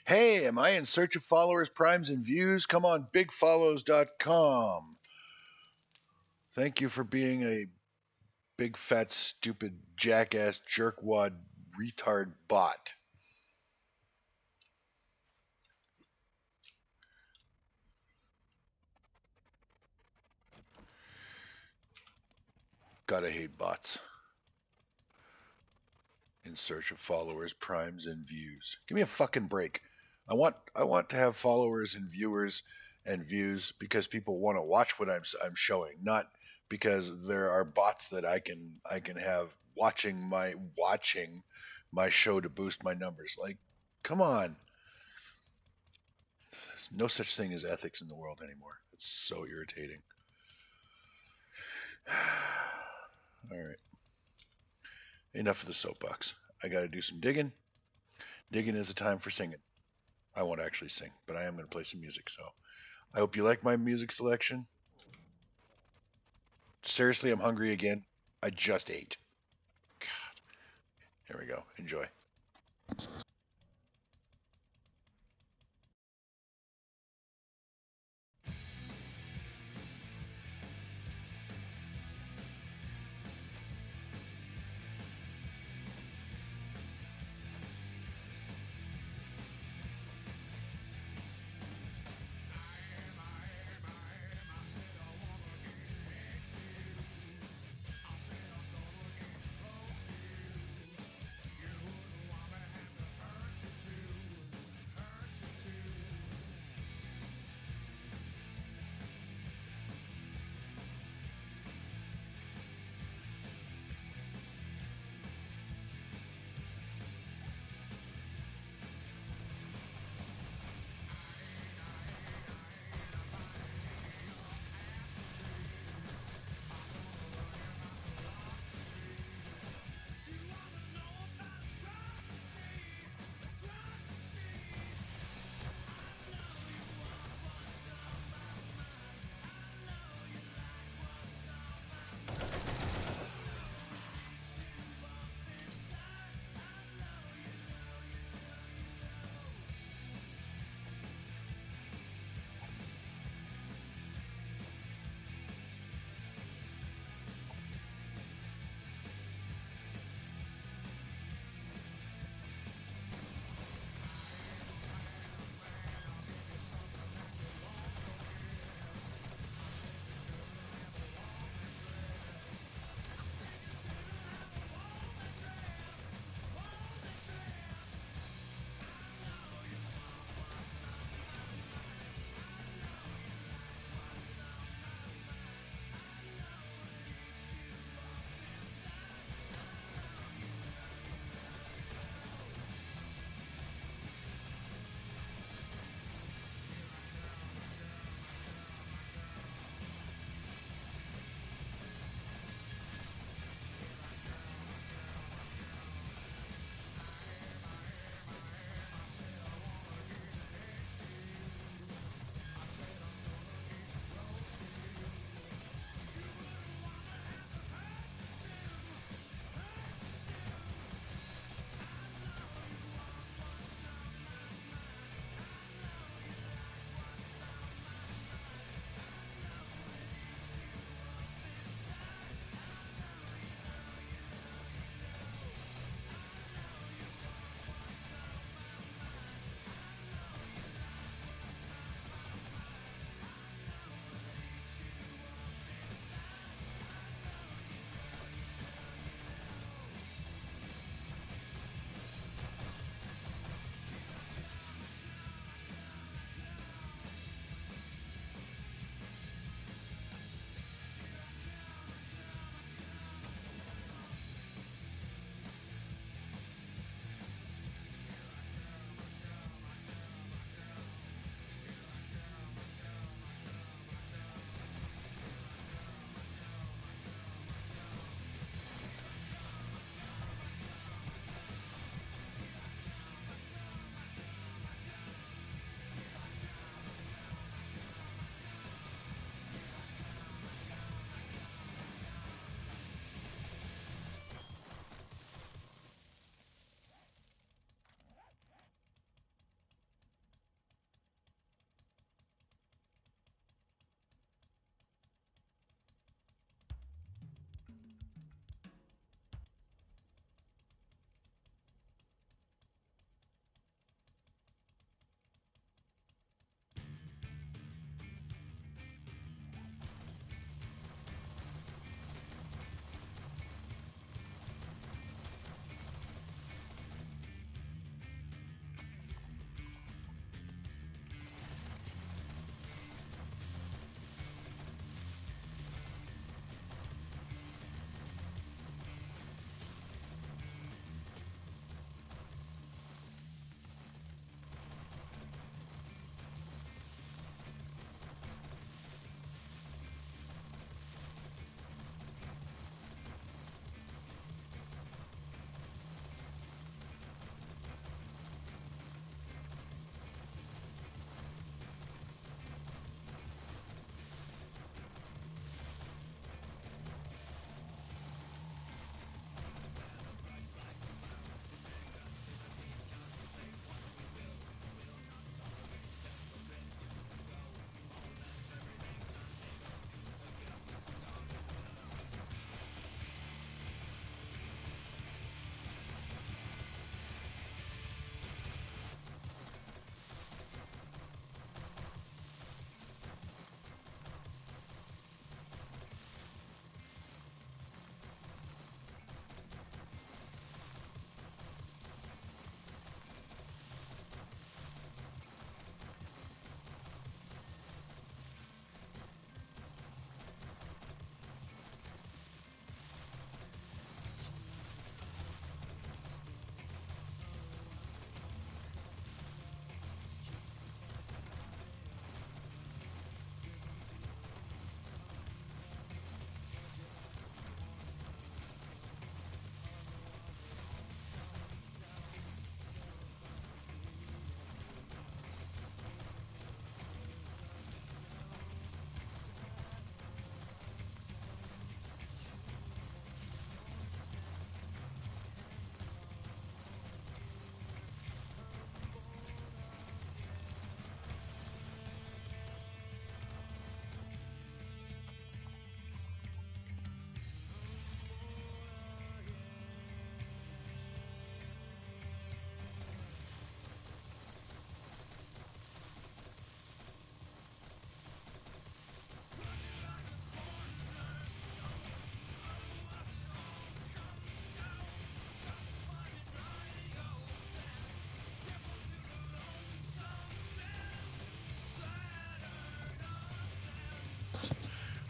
Hey, am I in search of followers, primes, and views? Come on, bigfollows.com. Thank you for being a big, fat, stupid, jackass, jerkwad, retard bot. Gotta hate bots. In search of followers, primes, and views. Give me a fucking break. I want to have followers and viewers and views because people want to watch what I'm showing, not because there are bots that I can have watching my show to boost my numbers. Like, come on. There's no such thing as ethics in the world anymore. It's so irritating. All right. Enough of the soapbox. I got to do some digging. Digging is a time for singing. I won't actually sing, but I am going to play some music. So I hope you like my music selection. Seriously, I'm hungry again. I just ate. God. Here we go. Enjoy.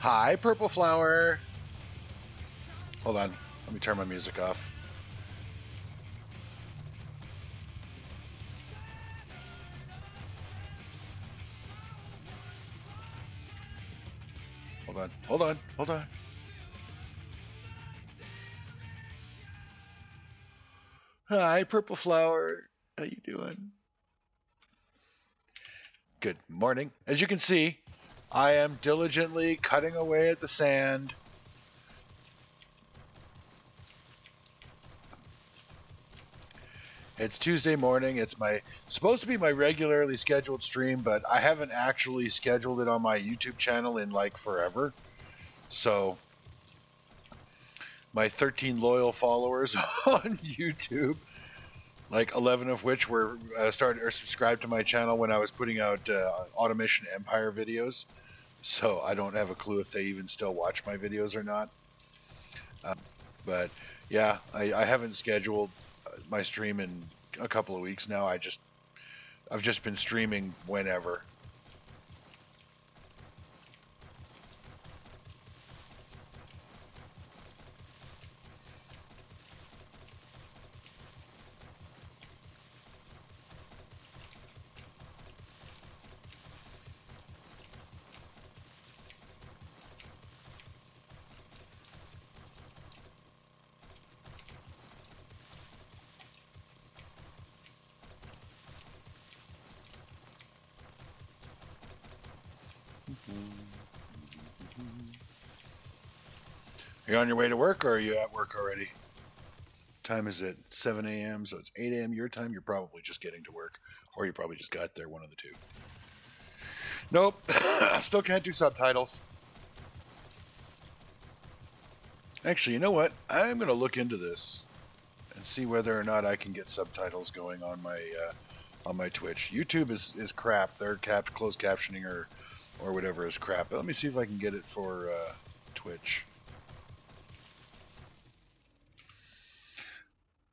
Hi, Purple Flower. Hold on. Let me turn my music off. Hold on. Hold on. Hold on. Hi, Purple Flower. How you doing? Good morning. As you can see, I am diligently cutting away at the sand. It's Tuesday morning. It's supposed to be my regularly scheduled stream, but I haven't actually scheduled it on my YouTube channel in like forever. So my 13 loyal followers on YouTube, like 11 of which were started or subscribed to my channel when I was putting out Automation Empire videos. So I don't have a clue if they even still watch my videos or not. But yeah, I haven't scheduled my stream in a couple of weeks now. I've just been streaming whenever. Are you on your way to work or are you at work already? Time is it 7 a.m. So it's 8 a.m. your time. You're probably just getting to work, or you probably just got there. One of the two. Nope. Still can't do subtitles. Actually, you know what? I'm gonna look into this and see whether or not I can get subtitles going on my Twitch. YouTube is crap. Their closed captioning or whatever is crap. But let me see if I can get it for Twitch.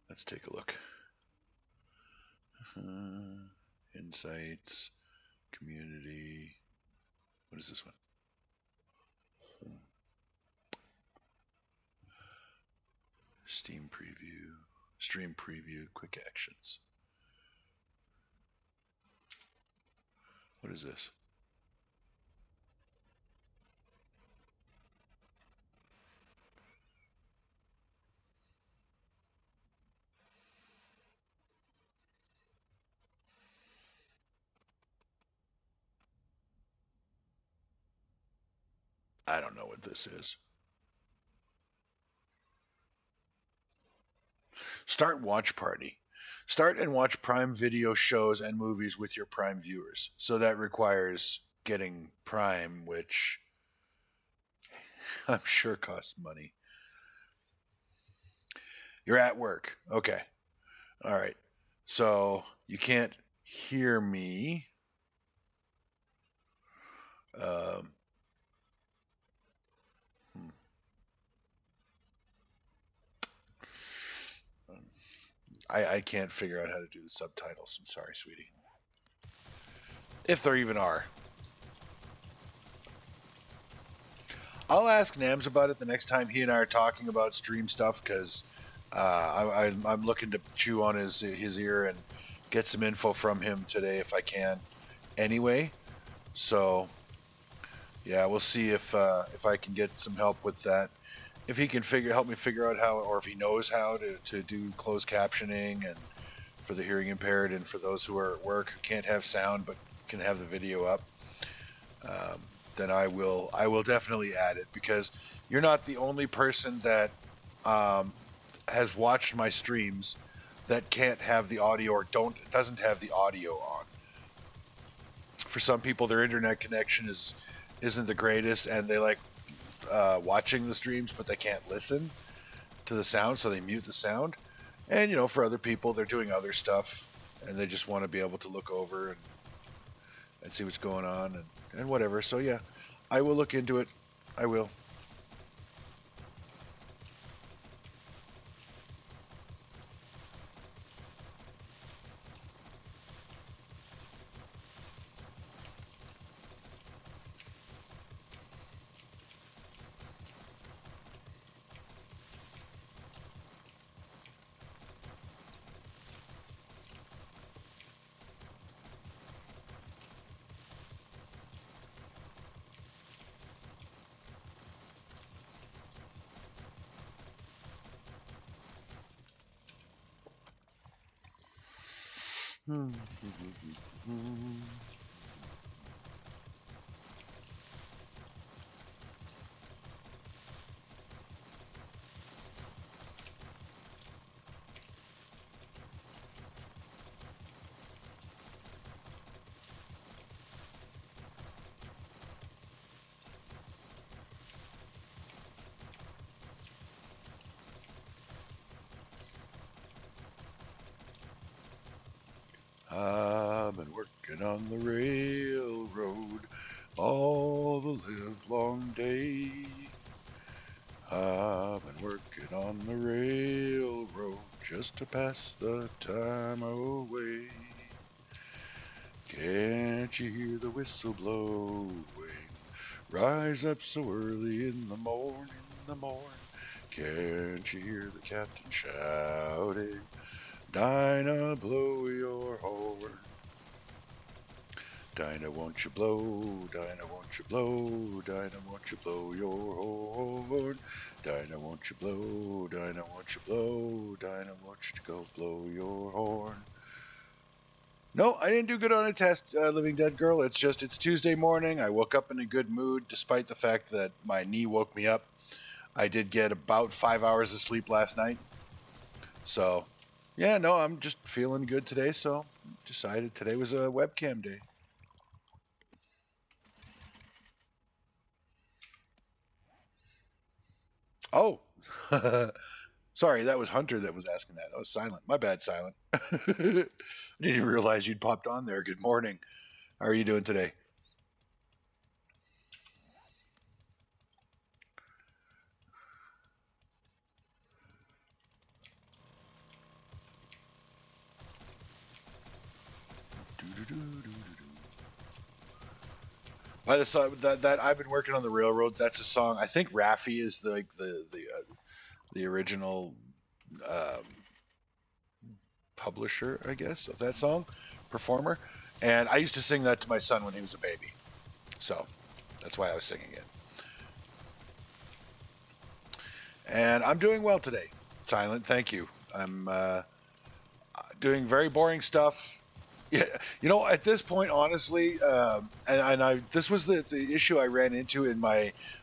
Let's take a look. Insights, community. What is this one? Steam preview, stream preview, quick actions. What is this? I don't know what this is. Start watch party. Start and watch Prime Video shows and movies with your Prime viewers. So that requires getting Prime, which I'm sure costs money. You're at work. Okay. All right. So you can't hear me. I can't figure out how to do the subtitles. I'm sorry, sweetie. If there even are. I'll ask Nams about it the next time he and I are talking about stream stuff, because I'm looking to chew on his ear and get some info from him today if I can. Anyway, so yeah, we'll see if I can get some help with that. If he can help me figure out how, or if he knows how to do closed captioning and for the hearing impaired and for those who are at work who can't have sound but can have the video up, then I will definitely add it, because you're not the only person that has watched my streams that can't have the audio or doesn't have the audio on. For some people, their internet connection isn't the greatest, and they like watching the streams, but they can't listen to the sound, so they mute the sound. And you know, for other people, they're doing other stuff, and they just want to be able to look over and see what's going on and whatever. So yeah, I will look into it. I will. I've been working on the railroad all the live long day. I've been working on the railroad just to pass the time away. Can't you hear the whistle blowing? Rise up so early in the morning, Can't you hear the captain shouting? Dinah, blow your horn. Dinah, won't you blow? Dinah, won't you blow? Dinah, won't you blow your horn? Dinah, won't you blow? Dinah, won't you blow? Dinah, won't you go blow your horn? No, I didn't do good on a test, Living Dead Girl. It's just, it's Tuesday morning. I woke up in a good mood, despite the fact that my knee woke me up. I did get about 5 hours of sleep last night. So, yeah, no, I'm just feeling good today, so decided today was a webcam day. Oh, sorry, that was Hunter that was asking that. That was Silent. My bad, Silent. Didn't even realize you'd popped on there. Good morning. How are you doing today? By the song that I've been working on the railroad, that's a song. I think Raffi is the original um, publisher, I guess, of that song, performer. And I used to sing that to my son when he was a baby, so that's why I was singing it. And I'm doing well today, Silent. Thank you. I'm doing very boring stuff. Yeah, you know, at this point, honestly, this was the issue I ran into in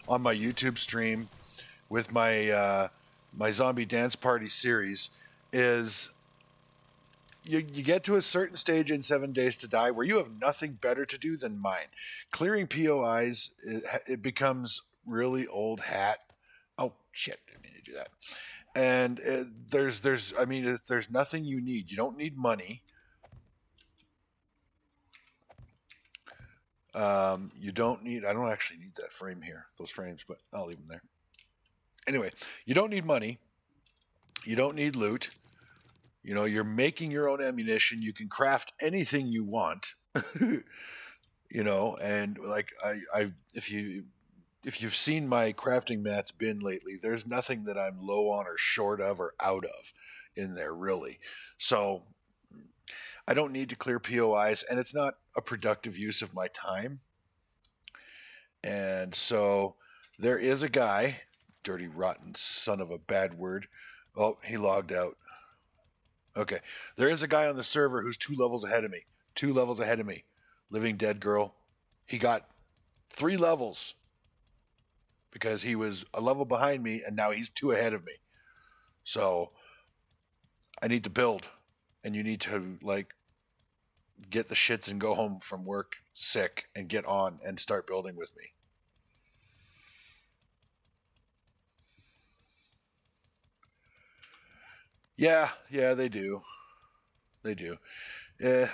on my YouTube stream with my zombie dance party series is you get to a certain stage in 7 Days to Die where you have nothing better to do than mine. Clearing POIs, it becomes really old hat. Oh shit, didn't mean to do that. And there's nothing you need. You don't need money. You don't need. I don't actually need that frame here, those frames, but I'll leave them there. Anyway, you don't need money. You don't need loot. You know, you're making your own ammunition. You can craft anything you want. You know, and like if you've seen my crafting mats bin lately, there's nothing that I'm low on or short of or out of in there really. So I don't need to clear POIs, and it's not a productive use of my time. And so there is a guy, dirty rotten son of a bad word. Oh, he logged out. Okay. There is a guy on the server who's 2 levels ahead of me. 2 levels ahead of me. Living Dead Girl. He got 3 levels because he was a level behind me, and now he's 2 ahead of me. So I need to build, and you need to like get the shits and go home from work sick and get on and start building with me. Yeah, they do. They do. Eh,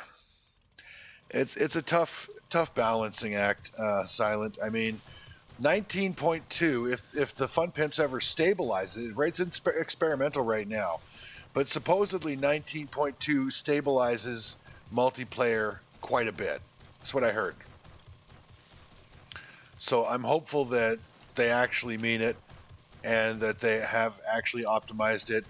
it's a tough balancing act, Silent. I mean, 19.2. If the Fun Pimps ever stabilize it, right? It's experimental right now, but supposedly 19.2 stabilizes multiplayer quite a bit. That's what I heard. So I'm hopeful that they actually mean it and that they have actually optimized it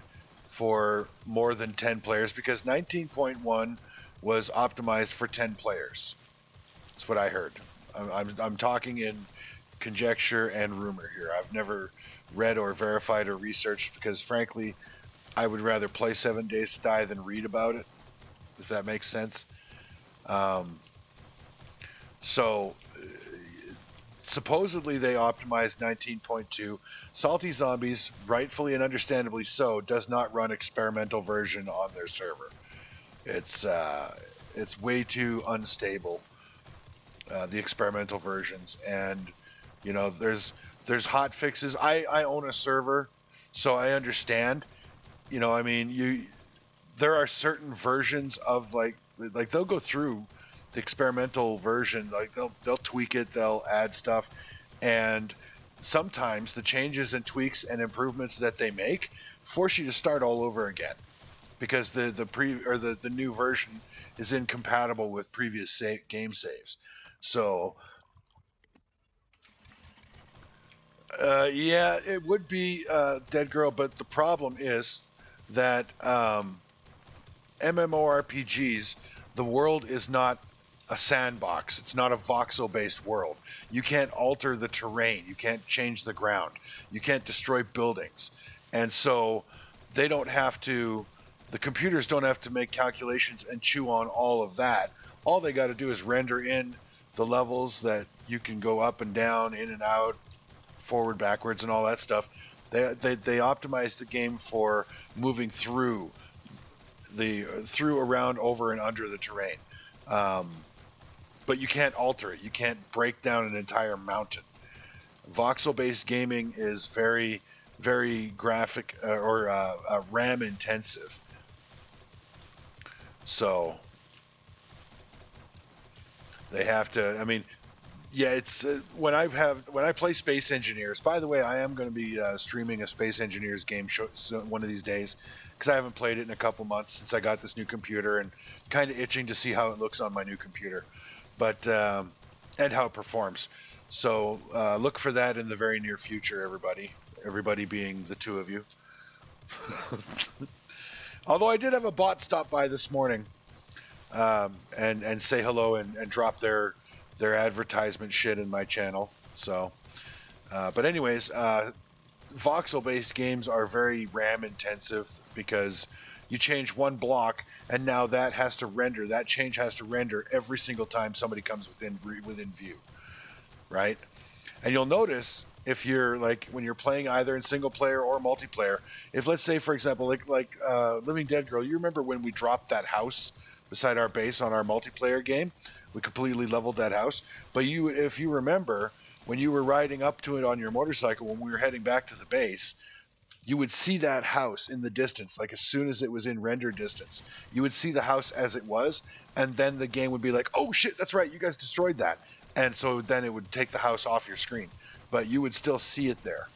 for more than 10 players, because 19.1 was optimized for 10 players. That's what I heard. I'm talking in conjecture and rumor here. I've never read or verified or researched because, frankly, I would rather play 7 Days to Die than read about it. if that makes sense. Um, so supposedly they optimized 19.2. Salty Zombies, rightfully and understandably so, does not run experimental version on their server. It's way too unstable, the experimental versions, and there's hot fixes. I own a server, so I understand. I mean, there are certain versions of like they'll go through the experimental version, like they'll tweak it, they'll add stuff, and sometimes the changes and tweaks and improvements that they make force you to start all over again because the new version is incompatible with previous game saves. So yeah, it would be Dead Girl, but the problem is that MMORPGs, the world is not a sandbox. It's not a voxel-based world. You can't alter the terrain. You can't change the ground. You can't destroy buildings. And so they don't have to, the computers don't have to make calculations and chew on all of that. All they got to do is render in the levels that you can go up and down, in and out, forward, backwards, and all that stuff. They optimize the game for moving through around, over, and under the terrain. But you can't alter it. You can't break down an entire mountain. Voxel-based gaming is very, very graphic or RAM intensive. So they have to. I mean, yeah, it's when I play Space Engineers. By the way, I am going to be streaming a Space Engineers game one of these days because I haven't played it in a couple months since I got this new computer and kind of itching to see how it looks on my new computer, but and how it performs. So look for that in the very near future, everybody. Everybody being the two of you. Although I did have a bot stop by this morning and say hello and drop their advertisement shit in my channel. So, but anyways, voxel-based games are very RAM intensive because you change one block and now that change has to render every single time somebody comes within view, right? And you'll notice if you're when you're playing either in single player or multiplayer, if let's say for example like Living Dead Girl, you remember when we dropped that house beside our base on our multiplayer game? We completely leveled that house. But if you remember, when you were riding up to it on your motorcycle when we were heading back to the base, you would see that house in the distance. Like as soon as it was in render distance, you would see the house as it was, and then the game would be like, oh shit, that's right, you guys destroyed that. And so then it would take the house off your screen, but you would still see it there.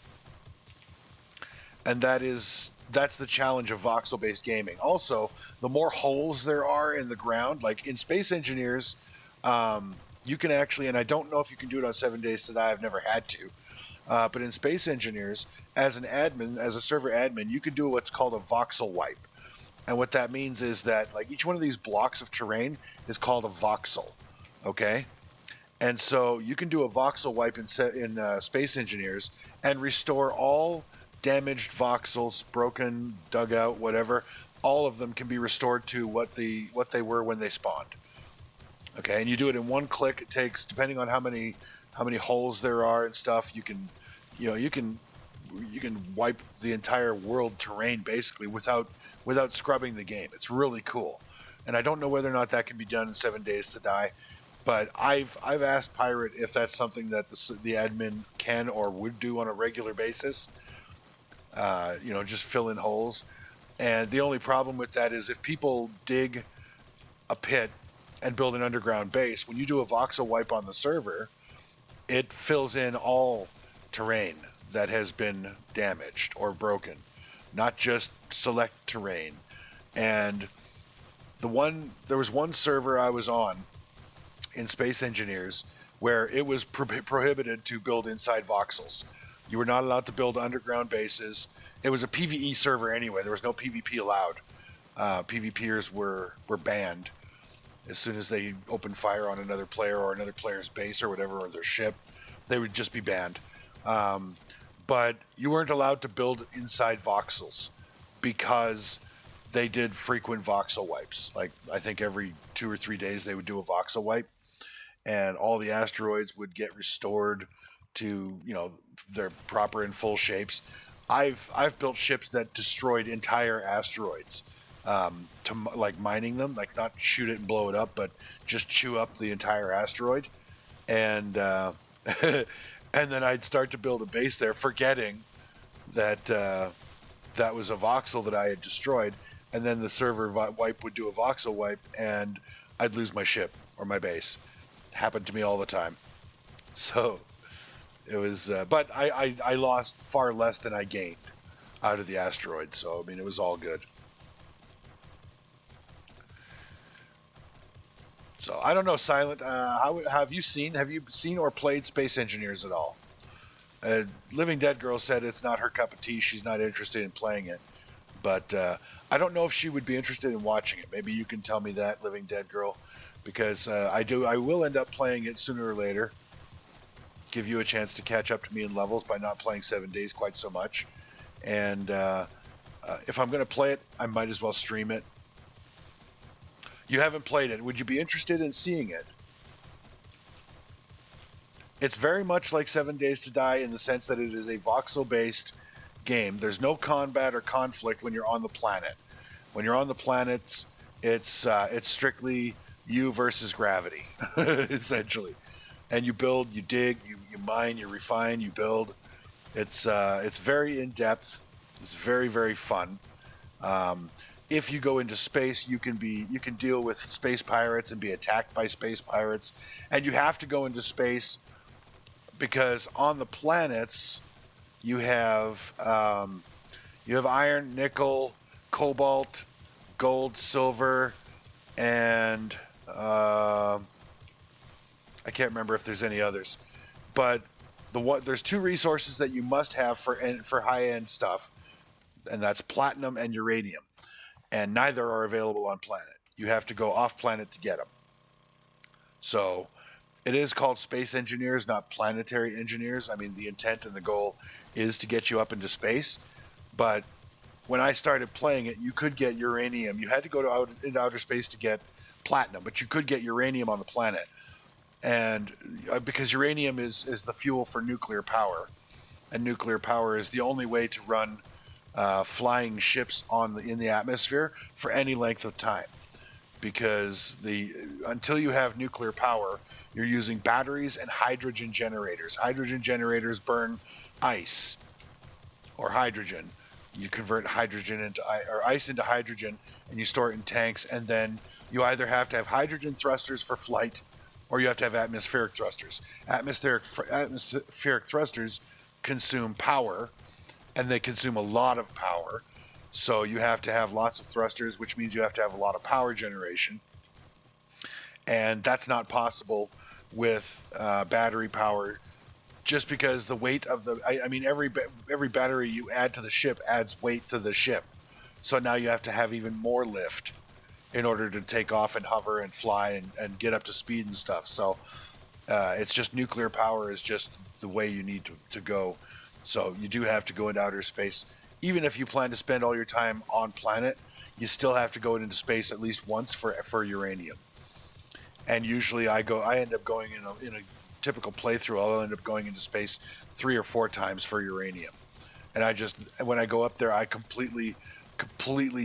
And that's the challenge of voxel-based gaming. Also, the more holes there are in the ground, like in Space Engineers, you can actually, and I don't know if you can do it on 7 Days to Die, I've never had to, but in Space Engineers, as a server admin, you can do what's called a voxel wipe. And what that means is that like each one of these blocks of terrain is called a voxel, okay? And so you can do a voxel wipe in Space Engineers and restore all damaged voxels, broken, dug out, whatever. All of them can be restored to what they were when they spawned. Okay, and you do it in one click. It takes, depending on how many holes there are and stuff, you can wipe the entire world terrain basically without scrubbing the game. It's really cool. And I don't know whether or not that can be done in 7 Days to Die. But I've asked Pirate if that's something that the admin can or would do on a regular basis. Just fill in holes. And the only problem with that is if people dig a pit and build an underground base, when you do a voxel wipe on the server, it fills in all terrain that has been damaged or broken, not just select terrain. And there was one server I was on in Space Engineers where it was prohibited to build inside voxels. You were not allowed to build underground bases. It was a PvE server anyway. There was no PvP allowed. PvPers were banned as soon as they opened fire on another player or another player's base or whatever, or their ship. They would just be banned. But you weren't allowed to build inside voxels because they did frequent voxel wipes. Like I think every 2 or 3 days they would do a voxel wipe, and all the asteroids would get restored to their proper and full shapes. I've built ships that destroyed entire asteroids, to like mining them, like not shoot it and blow it up, but just chew up the entire asteroid, and and then I'd start to build a base there, forgetting that that was a voxel that I had destroyed, and then the server wipe would do a voxel wipe, and I'd lose my ship or my base. It happened to me all the time. So it was, but I lost far less than I gained out of the asteroid. So I mean, it was all good. So I don't know, Silent. How have you seen or played Space Engineers at all? Living Dead Girl said it's not her cup of tea. She's not interested in playing it. But I don't know if she would be interested in watching it. Maybe you can tell me that, Living Dead Girl, because I will end up playing it sooner or later. Give you a chance to catch up to me in levels by not playing 7 days quite so much. And if I'm going to play it, I might as well stream it. You haven't played it. Would you be interested in seeing it? It's very much like 7 Days to Die in the sense that it is a voxel-based game. There's no combat or conflict when you're on the planet. When you're on the planets, it's strictly you versus gravity, essentially. And you build, you dig, you mine, you refine, you build. It's very in depth. It's very, very fun. If you go into space, you can deal with space pirates and be attacked by space pirates, and you have to go into space because on the planets you have iron, nickel, cobalt, gold, silver, and I can't remember if there's any others, but there's two resources that you must have for high-end stuff, and that's platinum and uranium. And neither are available on planet. You have to go off planet to get them. So it is called Space Engineers, not Planetary Engineers. I mean, the intent and the goal is to get you up into space. But when I started playing it, you could get uranium. You had to go into outer space to get platinum, but you could get uranium on the planet. And because uranium is the fuel for nuclear power, and nuclear power is the only way to run flying ships in the atmosphere for any length of time, because until you have nuclear power, you're using batteries and hydrogen generators. Hydrogen generators burn ice or hydrogen. You convert ice into hydrogen, and you store it in tanks, and then you either have to have hydrogen thrusters for flight, or you have to have atmospheric thrusters. Atmospheric thrusters consume power, and they consume a lot of power. So you have to have lots of thrusters, which means you have to have a lot of power generation. And that's not possible with battery power, just because the weight of every battery you add to the ship adds weight to the ship. So now you have to have even more lift in order to take off and hover and fly and get up to speed and stuff. So it's just nuclear power is just the way you need to go. So you do have to go into outer space. Even if you plan to spend all your time on planet, you still have to go into space at least once for uranium. And usually I end up going in a typical playthrough, I'll end up going into space 3 or 4 times for uranium. And when I go up there, I completely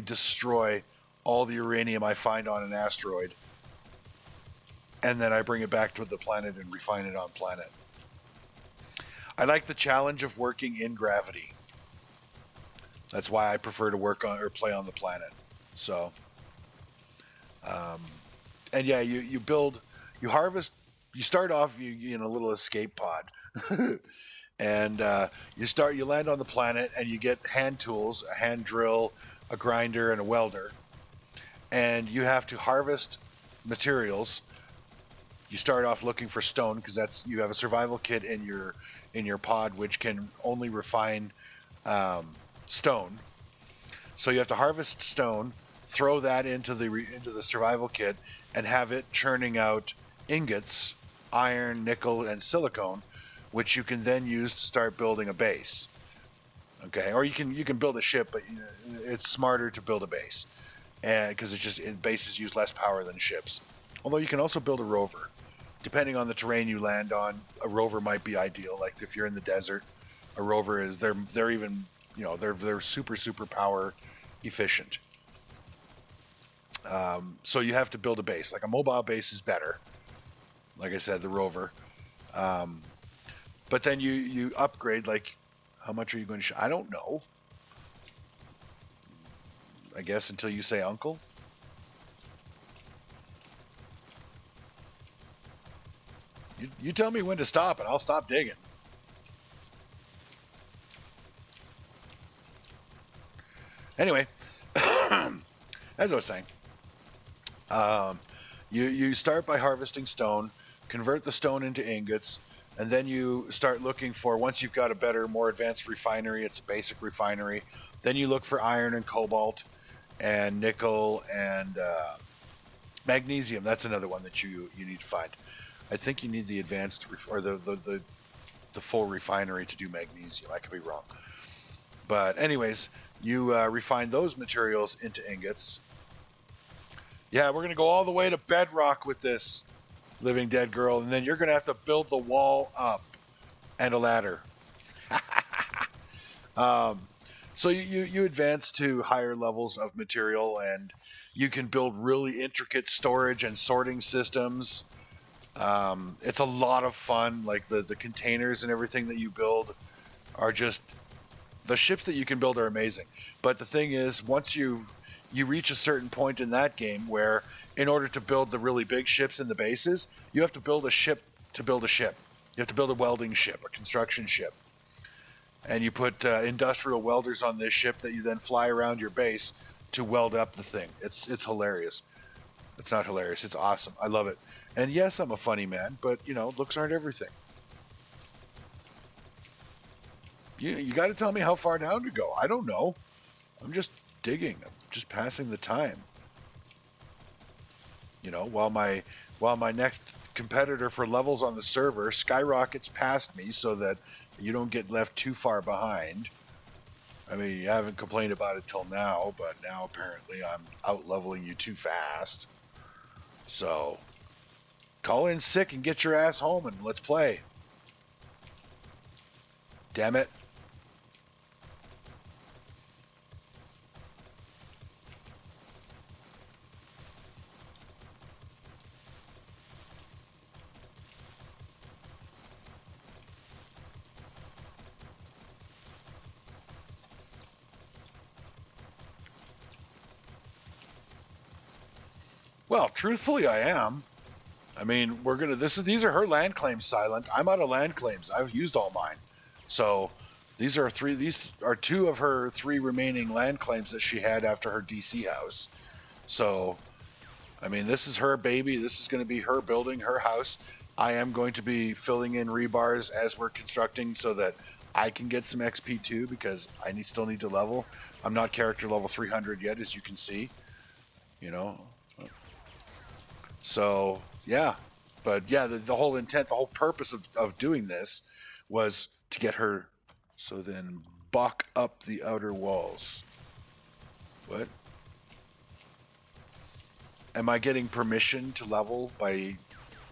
destroy all the uranium I find on an asteroid. And then I bring it back to the planet and refine it on planet. I like the challenge of working in gravity. That's why I prefer to work on or play on the planet. So, and yeah, you harvest. You start off in a little escape pod, and you land on the planet, and you get hand tools, a hand drill, a grinder, and a welder, and you have to harvest materials. You start off looking for stone because you have a survival kit in your pod which can only refine stone. So you have to harvest stone, throw that into the survival kit, and have it churning out ingots, iron, nickel, and silicone, which you can then use to start building a base. Okay, or you can build a ship, but it's smarter to build a base, and because bases use less power than ships. Although you can also build a rover, depending on the terrain you land on. A rover might be ideal. Like if you're in the desert, a rover is they're even they're super power efficient. So you have to build a base. Like a mobile base is better. Like I said, the rover. But then you upgrade. Like, how much are you going to? I don't know. I guess until you say uncle. You tell me when to stop, and I'll stop digging. Anyway, as I was saying, you start by harvesting stone, convert the stone into ingots, and then you start looking for, once you've got a better, more advanced refinery, it's a basic refinery, then you look for iron and cobalt and nickel and magnesium. That's another one that you need to find. I think you need the advanced or the full refinery to do magnesium. I could be wrong. But anyways, you refine those materials into ingots. Yeah, we're going to go all the way to bedrock with this, Living Dead Girl, and then you're going to have to build the wall up and a ladder. So you advance to higher levels of material, and you can build really intricate storage and sorting systems. It's a lot of fun. Like the containers and everything that you build are just, the ships that you can build are amazing. But the thing is, once you reach a certain point in that game where, in order to build the really big ships in the bases, you have to build a ship to build a ship. You have to build a welding ship, a construction ship. And you put industrial welders on this ship that you then fly around your base to weld up the thing. It's hilarious. It's not hilarious. It's awesome. I love it. And yes, I'm a funny man, but, looks aren't everything. You got to tell me how far down to go. I don't know. I'm just digging. I'm just passing the time. While my next competitor for levels on the server skyrockets past me so that you don't get left too far behind. I mean, you haven't complained about it till now, but now apparently I'm out leveling you too fast. So, call in sick and get your ass home and let's play. Damn it. Well, truthfully, I am. I mean, these are her land claims, Silent. I'm out of land claims. I've used all mine. So these are two of her 3 remaining land claims that she had after her DC house. So, I mean, this is her baby. This is going to be her building, her house. I am going to be filling in rebars as we're constructing so that I can get some XP too, because I still need to level. I'm not character level 300 yet, as you can see. So, yeah. But, yeah, the whole intent, the whole purpose of doing this was to get her, so then buck up the outer walls. What? Am I getting permission to level by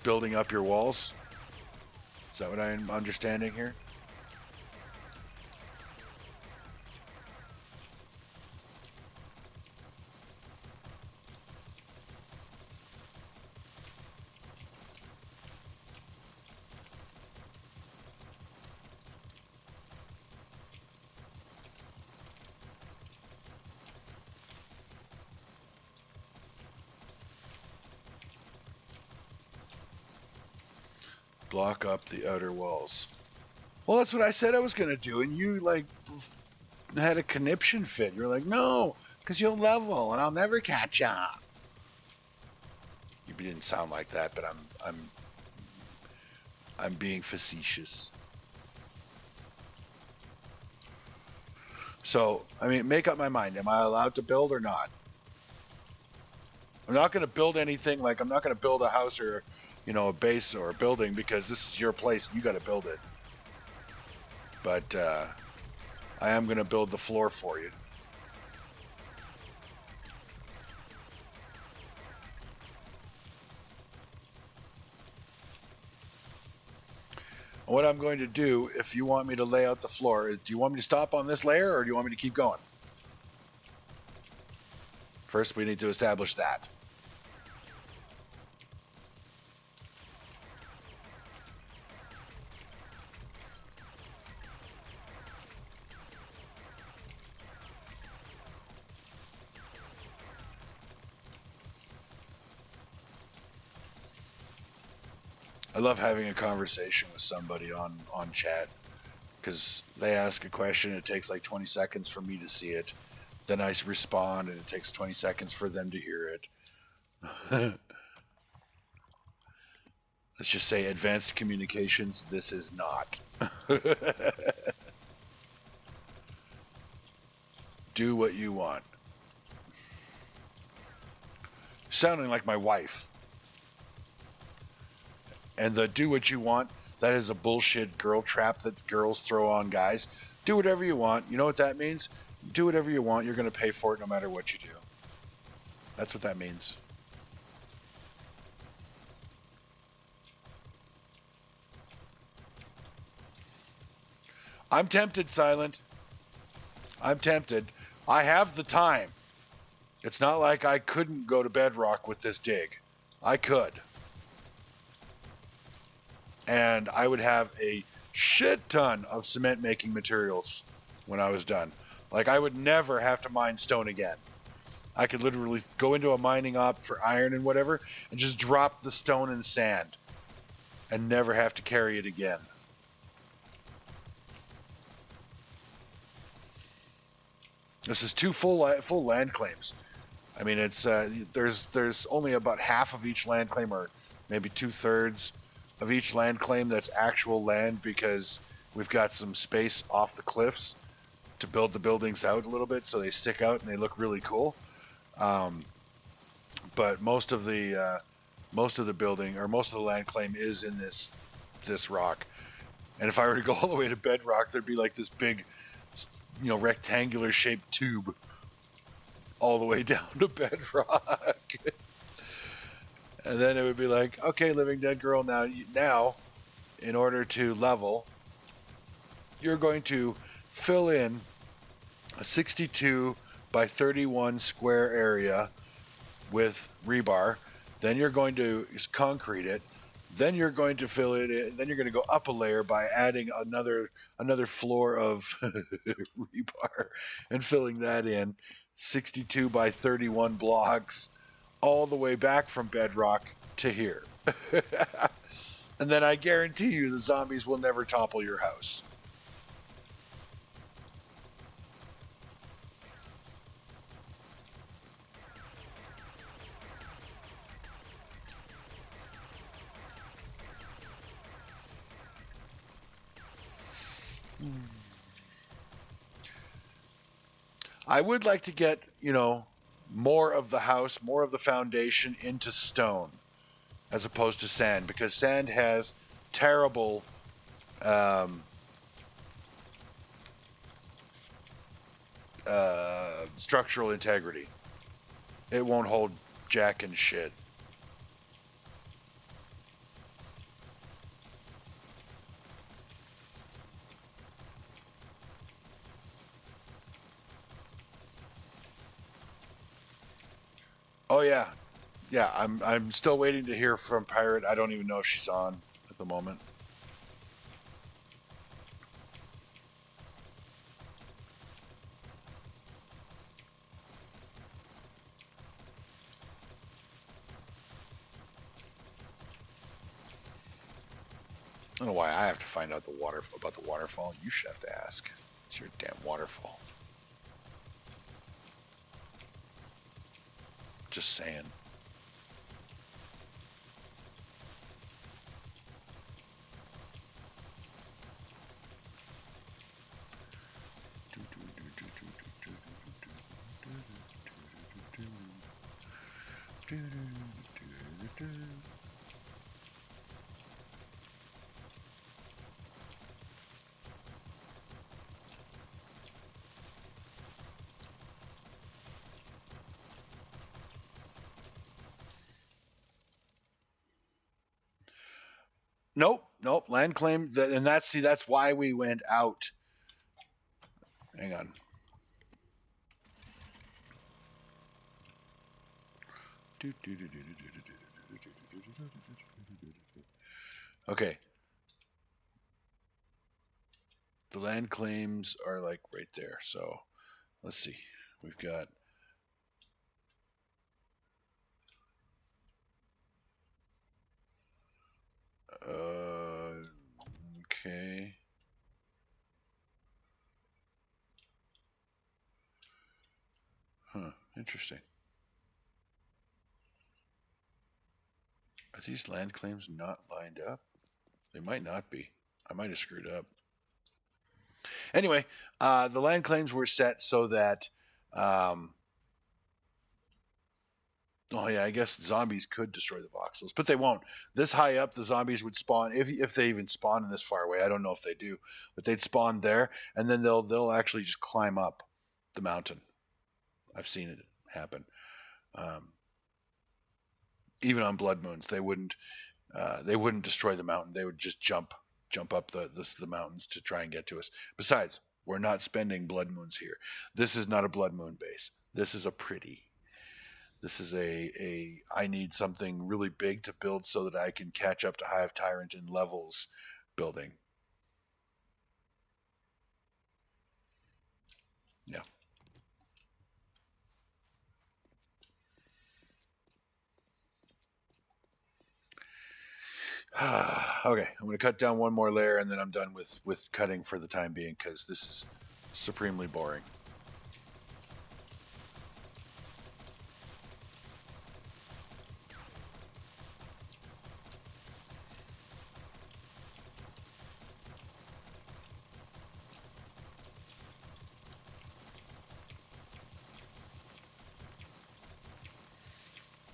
building up your walls? Is that what I'm understanding here? Block up the outer walls. Well, that's what I said I was going to do, and you, had a conniption fit. You're like, no, because you'll level, and I'll never catch up. You didn't sound like that, but I'm being facetious. So, I mean, make up my mind. Am I allowed to build or not? I'm not going to build anything, I'm not going to build a house or a base or a building, because this is your place. You got to build it. But I am going to build the floor for you. What I'm going to do, if you want me to lay out the floor, do you want me to stop on this layer or do you want me to keep going? First, we need to establish that. I love having a conversation with somebody on chat because they ask a question. It takes like 20 seconds for me to see it. Then I respond and it takes 20 seconds for them to hear it. Let's just say advanced communications. This is not. Do what you want. Sounding like my wife. And the do what you want, that is a bullshit girl trap that girls throw on guys. Do whatever you want. You know what that means? Do whatever you want. You're going to pay for it no matter what you do. That's what that means. I'm tempted, Silent. I'm tempted. I have the time. It's not like I couldn't go to Bedrock with this dig. I could. And I would have a shit ton of cement making materials when I was done. Like, I would never have to mine stone again. I could literally go into a mining op for iron and whatever and just drop the stone and sand and never have to carry it again. This is two full land claims. I mean, it's there's only about half of each land claim, or maybe 2/3 of each land claim that's actual land, because we've got some space off the cliffs to build the buildings out a little bit so they stick out and they look really cool. But most of the building, or most of the land claim, is in this rock. And if I were to go all the way to Bedrock, there'd be like this big, rectangular shaped tube all the way down to Bedrock. And then it would be like, okay, Living Dead Girl, now, in order to level, you're going to fill in a 62 by 31 square area with rebar. Then you're going to concrete it. Then you're going to fill it in. Then you're going to go up a layer by adding another floor of rebar and filling that in. 62 by 31 blocks all the way back from Bedrock to here. And then I guarantee you the zombies will never topple your house. I would like to get, more of the house, more of the foundation into stone as opposed to sand, because sand has terrible structural integrity. It won't hold jack and shit. Oh yeah. Yeah, I'm still waiting to hear from Pirate. I don't even know if she's on at the moment. I don't know why I have to find out about the waterfall. You should have to ask. It's your damn waterfall. Just saying. Nope, nope. Land claim that, and that's why we went out. Hang on. Okay. The land claims are like right there. So let's see. We've got okay. Huh, interesting. Are these land claims not lined up? They might not be. I might have screwed up. Anyway, the land claims were set so that, oh yeah, I guess zombies could destroy the voxels, but they won't. This high up, the zombies would spawn if they even spawn in this far away. I don't know if they do, but they'd spawn there, and then they'll actually just climb up the mountain. I've seen it happen. Um, Even on blood moons, they wouldn't destroy the mountain. They would just jump up the mountains to try and get to us. Besides, we're not spending blood moons here. This is not a blood moon base. This is a pretty. This is a I need something really big to build so that I can catch up to Hive Tyrant in levels building. Yeah. Okay, I'm going to cut down one more layer and then I'm done with cutting for the time being because this is supremely boring.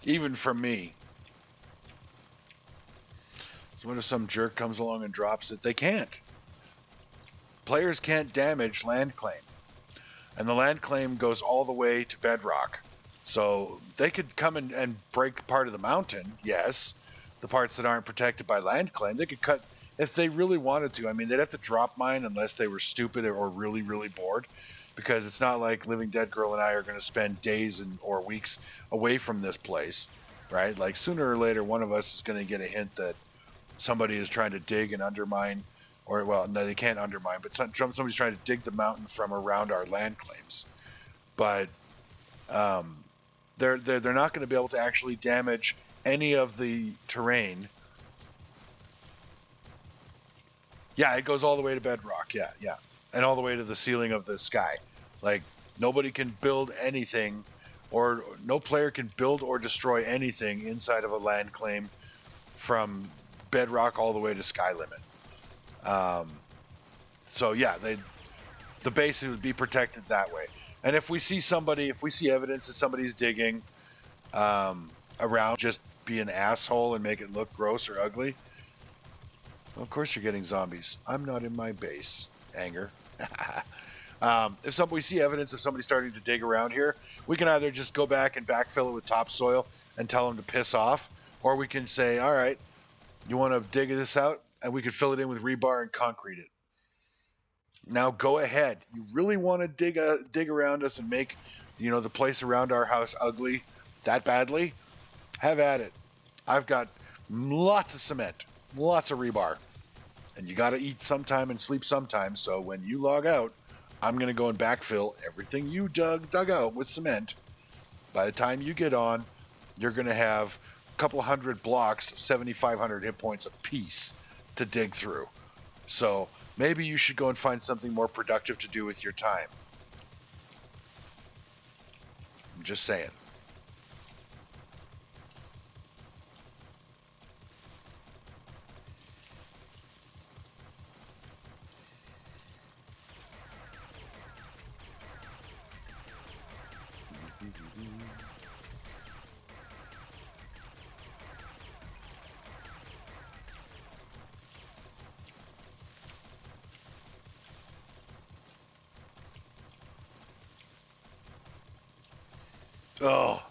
Even from me. So what if some jerk comes along and drops it? They can't. Players can't damage land claim. And the land claim goes all the way to bedrock. So they could come and break part of the mountain, yes. The parts that aren't protected by land claim, they could cut if they really wanted to. I mean, they'd have to drop mine unless they were stupid or really, really bored. Because it's not like Living Dead Girl and I are going to spend days or weeks away from this place, right? Like sooner or later, one of us is going to get a hint that somebody is trying to dig and undermine, or well, no, they can't undermine, but somebody's trying to dig the mountain from around our land claims. But they're not going to be able to actually damage any of the terrain. Yeah, it goes all the way to bedrock. Yeah, and all the way to the ceiling of the sky. Like nobody can build anything, or no player can build or destroy anything inside of a land claim from bedrock all the way to sky limit. So yeah, the base would be protected that way. And if we see evidence that somebody's digging around, just be an asshole and make it look gross or ugly, well, of course you're getting zombies. I'm not in my base. Anger. If we see evidence of somebody starting to dig around here, we can either just go back and backfill it with topsoil and tell them to piss off, or we can say, all right, you want to dig this out? And we could fill it in with rebar and concrete it. Now go ahead. You really want to dig around us and make, the place around our house ugly that badly? Have at it. I've got lots of cement, lots of rebar, and you got to eat sometime and sleep sometime. So when you log out, I'm going to go and backfill everything you dug out with cement. By the time you get on, you're going to have a couple hundred blocks of 7,500 hit points apiece to dig through. So maybe you should go and find something more productive to do with your time. I'm just saying. Oh.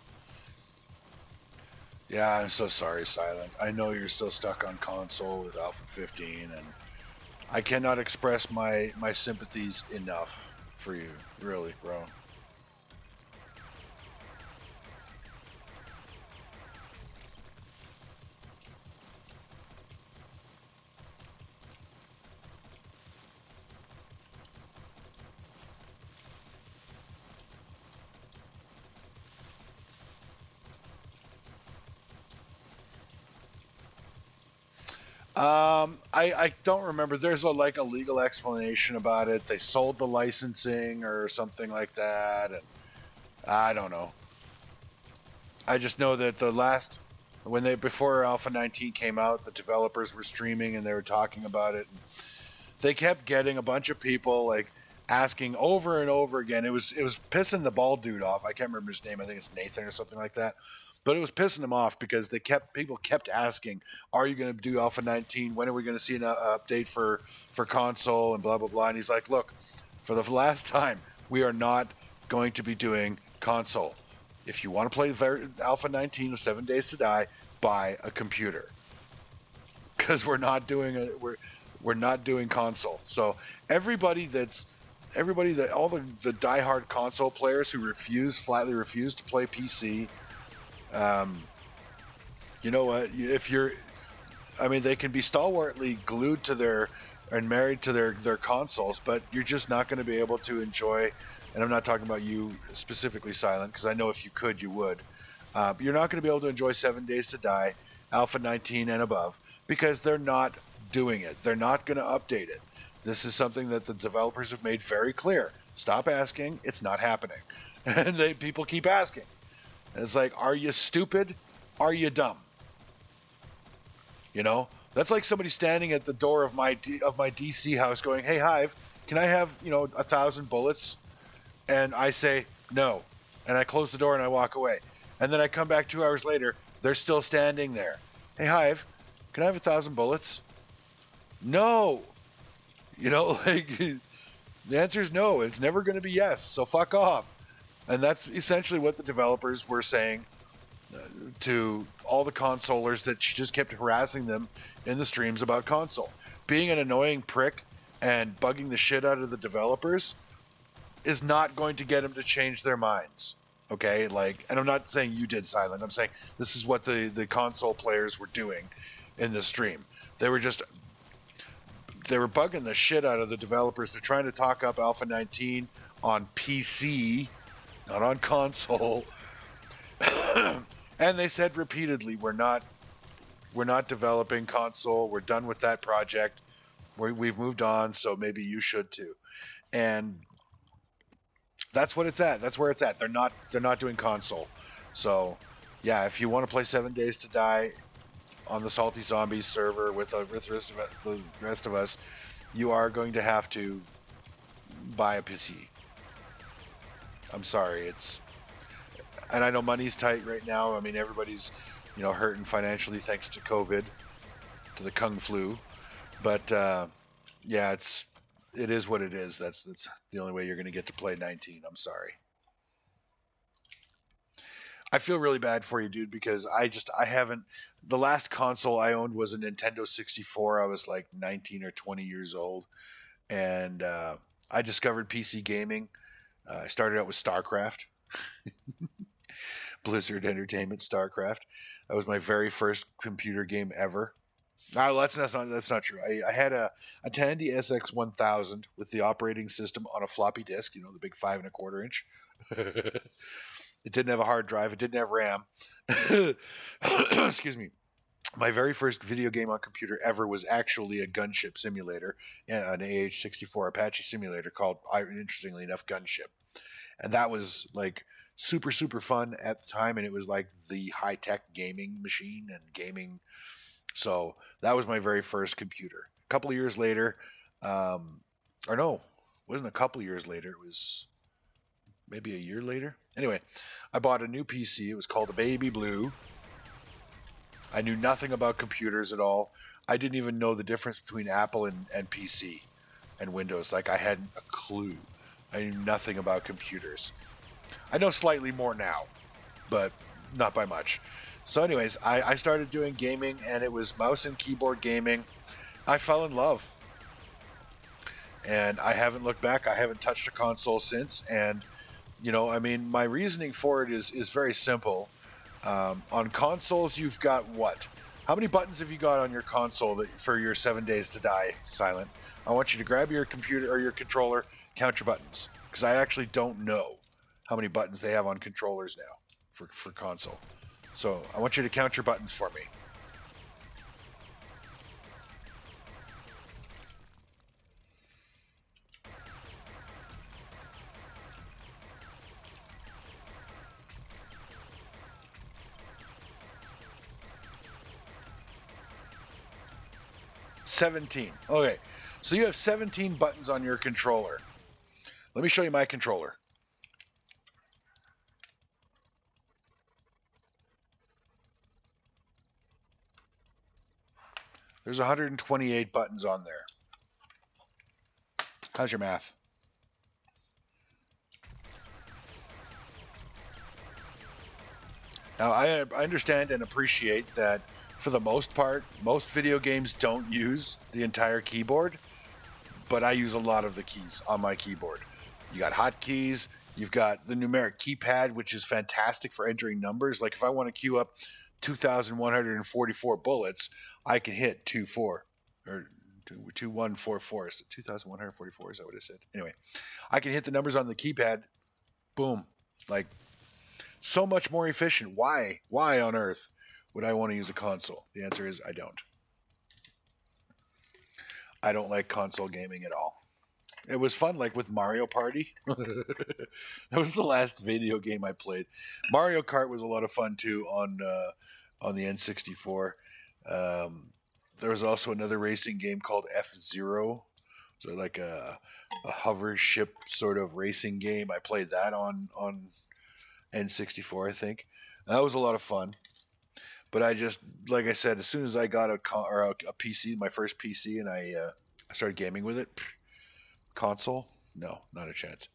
Yeah, I'm so sorry, Silent. I know you're still stuck on console with Alpha 15, and I cannot express my sympathies enough for you, really, bro. I don't remember. There's a like a legal explanation about it. They sold the licensing or something like that, and I don't know. I just know that the last when they before Alpha 19 came out, the developers were streaming and they were talking about it. And they kept getting a bunch of people like asking over and over again. It was pissing the bald dude off. I can't remember his name. I think it's Nathan or something like that. But it was pissing him off because people kept asking, "Are you going to do Alpha 19? When are we going to see an update for console and blah blah blah?" And he's like, "Look, for the last time, we are not going to be doing console. If you want to play Alpha 19 with 7 Days to Die, buy a computer because we're not doing it. We're not doing console." So everybody that all the diehard console players who flatly refuse to play PC, you know what? I mean, they can be stalwartly glued to their and married to their consoles, but you're just not going to be able to enjoy. And I'm not talking about you specifically, Silent, because I know if you could, you would. But you're not going to be able to enjoy 7 Days to Die, Alpha 19 and above, because they're not doing it. They're not going to update it. This is something that the developers have made very clear. Stop asking. It's not happening. And people keep asking. And it's like, are you stupid? Are you dumb? You know, that's like somebody standing at the door of my DC house going, "Hey Hive, can I have 1,000 bullets?" And I say no, and I close the door and I walk away. And then I come back 2 hours later, they're still standing there. "Hey Hive, can I have 1,000 bullets?" No, like the answer is no. It's never going to be yes. So fuck off. And that's essentially what the developers were saying to all the consolers, that she just kept harassing them in the streams about console. Being an annoying prick and bugging the shit out of the developers is not going to get them to change their minds. Okay, and I'm not saying you did, Silent. I'm saying this is what the console players were doing in the stream. They were bugging the shit out of the developers. They're trying to talk up Alpha 19 on PC, not on console. And they said repeatedly, we're not developing console. We're done with that project. We've moved on, so maybe you should too. And that's what it's at. That's where it's at. They're not doing console. So yeah, if you want to play 7 Days to Die on the Salty Zombies server with the rest of us, you are going to have to buy a PC. I'm sorry, and I know money's tight right now. I mean, everybody's, hurting financially thanks to COVID, to the Kung Flu. But yeah, it is what it is. That's the only way you're going to get to play 19. I'm sorry. I feel really bad for you, dude, because I haven't. The last console I owned was a Nintendo 64. I was like 19 or 20 years old, and I discovered PC gaming. I started out with StarCraft. Blizzard Entertainment StarCraft. That was my very first computer game ever. No, that's not true. I had a Tandy SX1000 with the operating system on a floppy disk, the big 5 1/4 inch. It didn't have a hard drive. It didn't have RAM. Excuse me. My very first video game on computer ever was actually a gunship simulator, an AH-64 Apache simulator called, interestingly enough, Gunship. And that was like super, super fun at the time, and it was like the high-tech gaming machine and gaming. So that was my very first computer. A couple of years later, or no, it wasn't a couple of years later. It was maybe a year later. Anyway, I bought a new PC. It was called a Baby Blue. I knew nothing about computers at all. I didn't even know the difference between Apple and PC and Windows. Like, I hadn't a clue. I knew nothing about computers. I know slightly more now, but not by much. So anyways, I started doing gaming, and it was mouse and keyboard gaming. I fell in love, and I haven't looked back. I haven't touched a console since. And you know, I mean, my reasoning for it is very simple. On consoles, you've got what? How many buttons have you got on your console for your 7 Days to Die, Silent? I want you to grab your computer or your controller, count your buttons, because I actually don't know how many buttons they have on controllers now for console. So I want you to count your buttons for me. $17. Okay, so you have 17 buttons on your controller. Let me show you my controller. There's 128 buttons on there. How's your math? Now, I understand and appreciate that for the most part, most video games don't use the entire keyboard, but I use a lot of the keys on my keyboard. You got hotkeys, you've got the numeric keypad, which is fantastic for entering numbers. Like if I want to queue up 2,144 bullets, I can hit 24 or 2144. Is it 2,144? Is that what it said? Anyway, I can hit the numbers on the keypad. Boom. Like so much more efficient. Why? Why on earth would I want to use a console? The answer is I don't. I don't like console gaming at all. It was fun, like with Mario Party. That was the last video game I played. Mario Kart was a lot of fun too on the N64. There was also another racing game called F-Zero. So like a hover ship sort of racing game. I played that on N64, I think. That was a lot of fun. But I just, like I said, as soon as I got a PC, my first PC, and I started gaming with it, console, no, not a chance.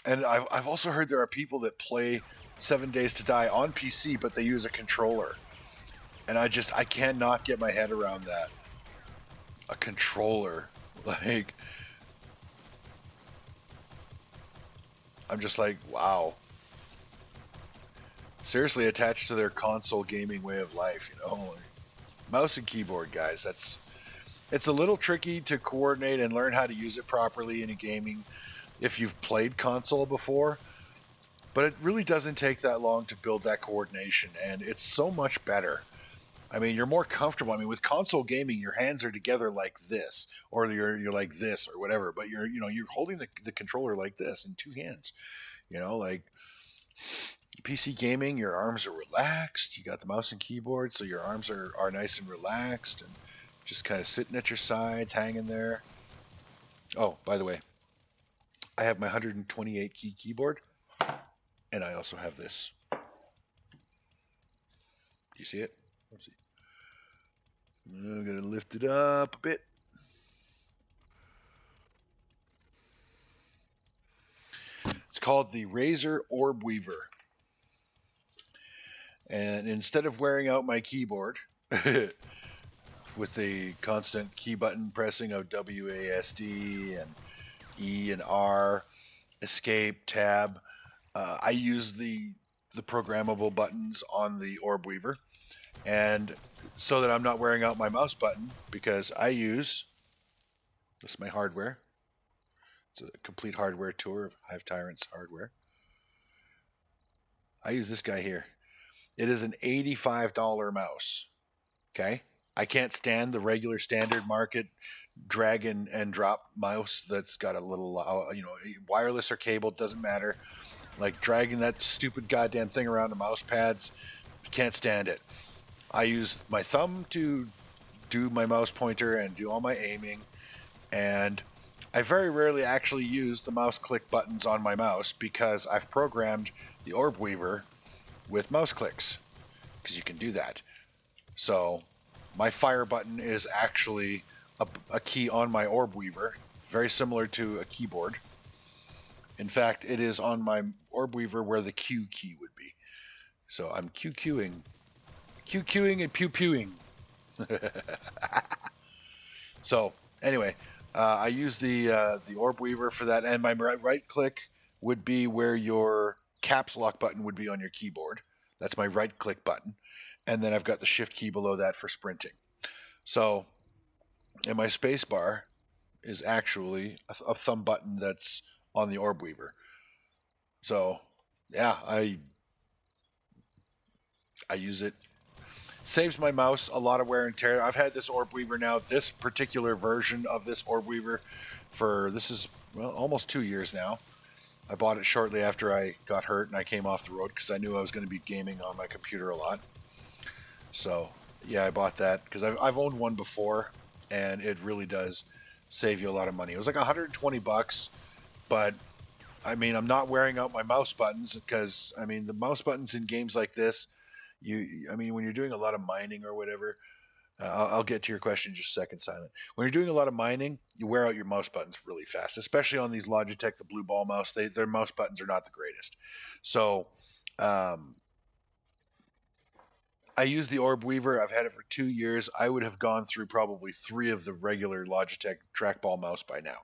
And I've also heard there are people that play 7 Days to Die on PC, but they use a controller. And I cannot get my head around that. A controller. Like, I'm just like, wow. Seriously attached to their console gaming way of life, you know? Like, mouse and keyboard, guys. It's a little tricky to coordinate and learn how to use it properly in a gaming if you've played console before. But it really doesn't take that long to build that coordination, and it's so much better. I mean, you're more comfortable. I mean, with console gaming, your hands are together like this, or you're like this, or whatever. But you're holding the controller like this in two hands. You know, like PC gaming, your arms are relaxed. You got the mouse and keyboard, so your arms are nice and relaxed, and just kind of sitting at your sides, hanging there. Oh, by the way, I have my 128 key keyboard, and I also have this. Do you see it? Let's see. I'm going to lift it up a bit. It's called the Razer Orb Weaver. And instead of wearing out my keyboard with the constant key button pressing of WASD and E and R, escape, tab, I use the programmable buttons on the Orb Weaver. And so that I'm not wearing out my mouse button, because I use, this is my hardware. It's a complete hardware tour of Hive Tyrant's hardware. I use this guy here. It is an $85 mouse. Okay? I can't stand the regular standard market drag and drop mouse that's got a little, wireless or cable, doesn't matter. Like dragging that stupid goddamn thing around the mouse pads, can't stand it. I use my thumb to do my mouse pointer and do all my aiming, and I very rarely actually use the mouse click buttons on my mouse because I've programmed the Orb Weaver with mouse clicks, because you can do that. So my fire button is actually a key on my Orb Weaver, very similar to a keyboard. In fact, it is on my Orb Weaver where the Q key would be. So I'm QQing and pew-pewing. So anyway, I use the Orb Weaver for that, and my right click would be where your caps lock button would be on your keyboard. That's my right click button, and then I've got the shift key below that for sprinting. So, and my space bar is actually a thumb button that's on the Orb Weaver. So yeah, I use it. Saves my mouse a lot of wear and tear. I've had this Orb Weaver now, this particular version of this Orb Weaver, for this is almost 2 years now. I bought it shortly after I got hurt and I came off the road because I knew I was going to be gaming on my computer a lot. So yeah, I bought that because I've owned one before, and it really does save you a lot of money. It was like $120, but I mean, I'm not wearing out my mouse buttons because I mean the mouse buttons in games like this, I mean, when you're doing a lot of mining or whatever, I'll get to your question in just a second, Silent. When you're doing a lot of mining, you wear out your mouse buttons really fast, especially on these Logitech, the Blue Ball mouse. Their mouse buttons are not the greatest. So I use the Orb Weaver. I've had it for 2 years. I would have gone through probably 3 of the regular Logitech trackball mouse by now.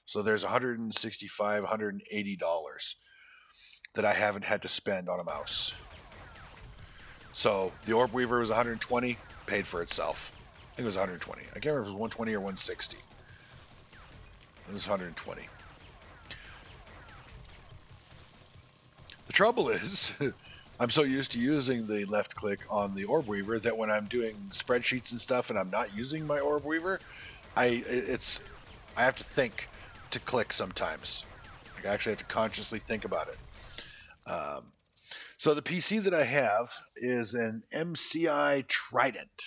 So there's $165, $180 that I haven't had to spend on a mouse. So the Orb Weaver was 120, paid for itself. I think it was 120. I can't remember if it was 120 or 160. It was 120. The trouble is, I'm so used to using the left click on the Orb Weaver that when I'm doing spreadsheets and stuff and I'm not using my Orb Weaver, I have to think to click sometimes. Like I actually have to consciously think about it. So the PC that I have is an MCI Trident.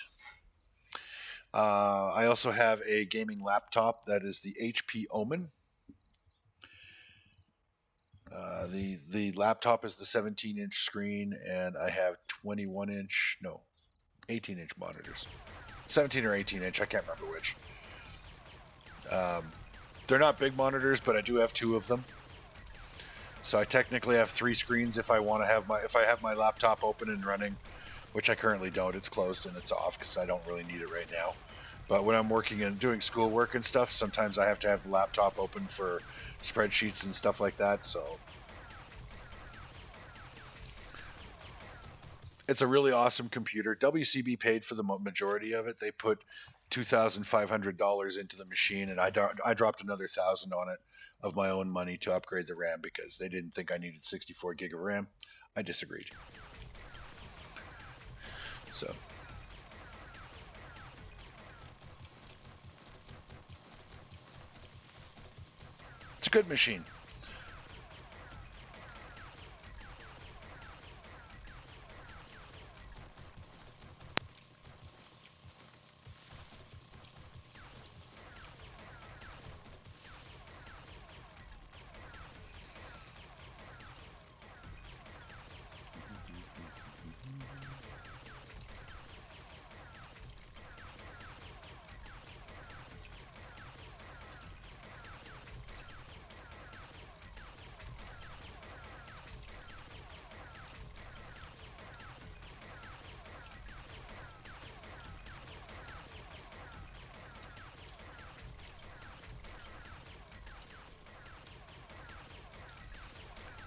I also have a gaming laptop that is the HP Omen. The laptop is the 17-inch screen, and I have 18-inch monitors. 17 or 18-inch, I can't remember which. They're not big monitors, but I do have 2 of them. So I technically have 3 screens if I have my laptop open and running, which I currently don't. It's closed and it's off because I don't really need it right now. But when I'm working and doing schoolwork and stuff, sometimes I have to have the laptop open for spreadsheets and stuff like that. So it's a really awesome computer. WCB paid for the majority of it. They put $2,500 into the machine, and I dropped another $1,000 on it of my own money to upgrade the RAM because they didn't think I needed 64 gig of RAM. I disagreed. So it's a good machine.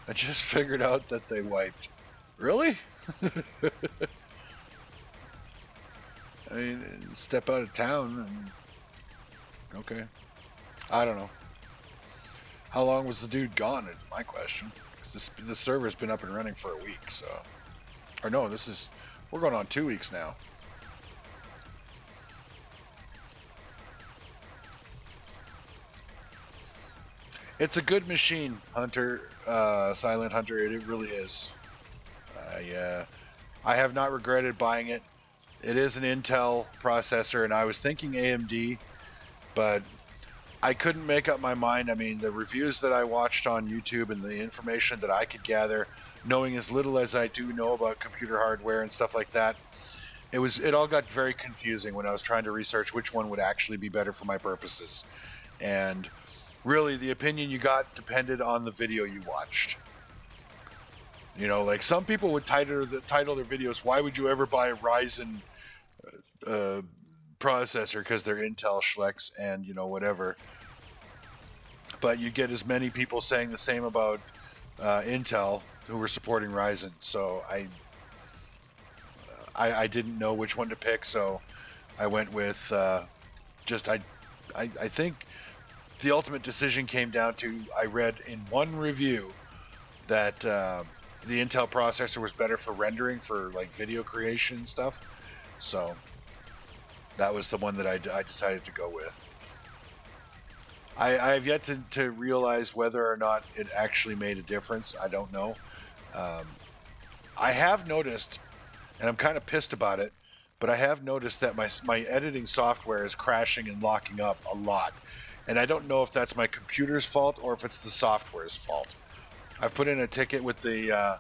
I just figured out that they wiped. Really? I mean, step out of town and... Okay. I don't know. How long was the dude gone is my question. The server's been up and running for a week, so... Or no, we're going on 2 weeks now. It's a good machine, Hunter, Silent Hunter. It really is. I have not regretted buying it. It is an Intel processor, and I was thinking AMD, but I couldn't make up my mind. I mean, the reviews that I watched on YouTube and the information that I could gather, knowing as little as I do know about computer hardware and stuff like that, it all got very confusing when I was trying to research which one would actually be better for my purposes. And really the opinion you got depended on the video you watched. You know, like some people would title their videos, "Why would you ever buy a Ryzen processor?" Because they're Intel schlecks and, you know, whatever. But you get as many people saying the same about Intel who were supporting Ryzen. So I didn't know which one to pick, so I went with I think the ultimate decision came down to, I read in one review that the Intel processor was better for rendering, for like video creation and stuff. So that was the one that I decided to go with. I have yet to realize whether or not it actually made a difference. I don't know. I have noticed, and I'm kind of pissed about it, but I have noticed that my editing software is crashing and locking up a lot. And I don't know if that's my computer's fault or if it's the software's fault. I've put in a ticket with the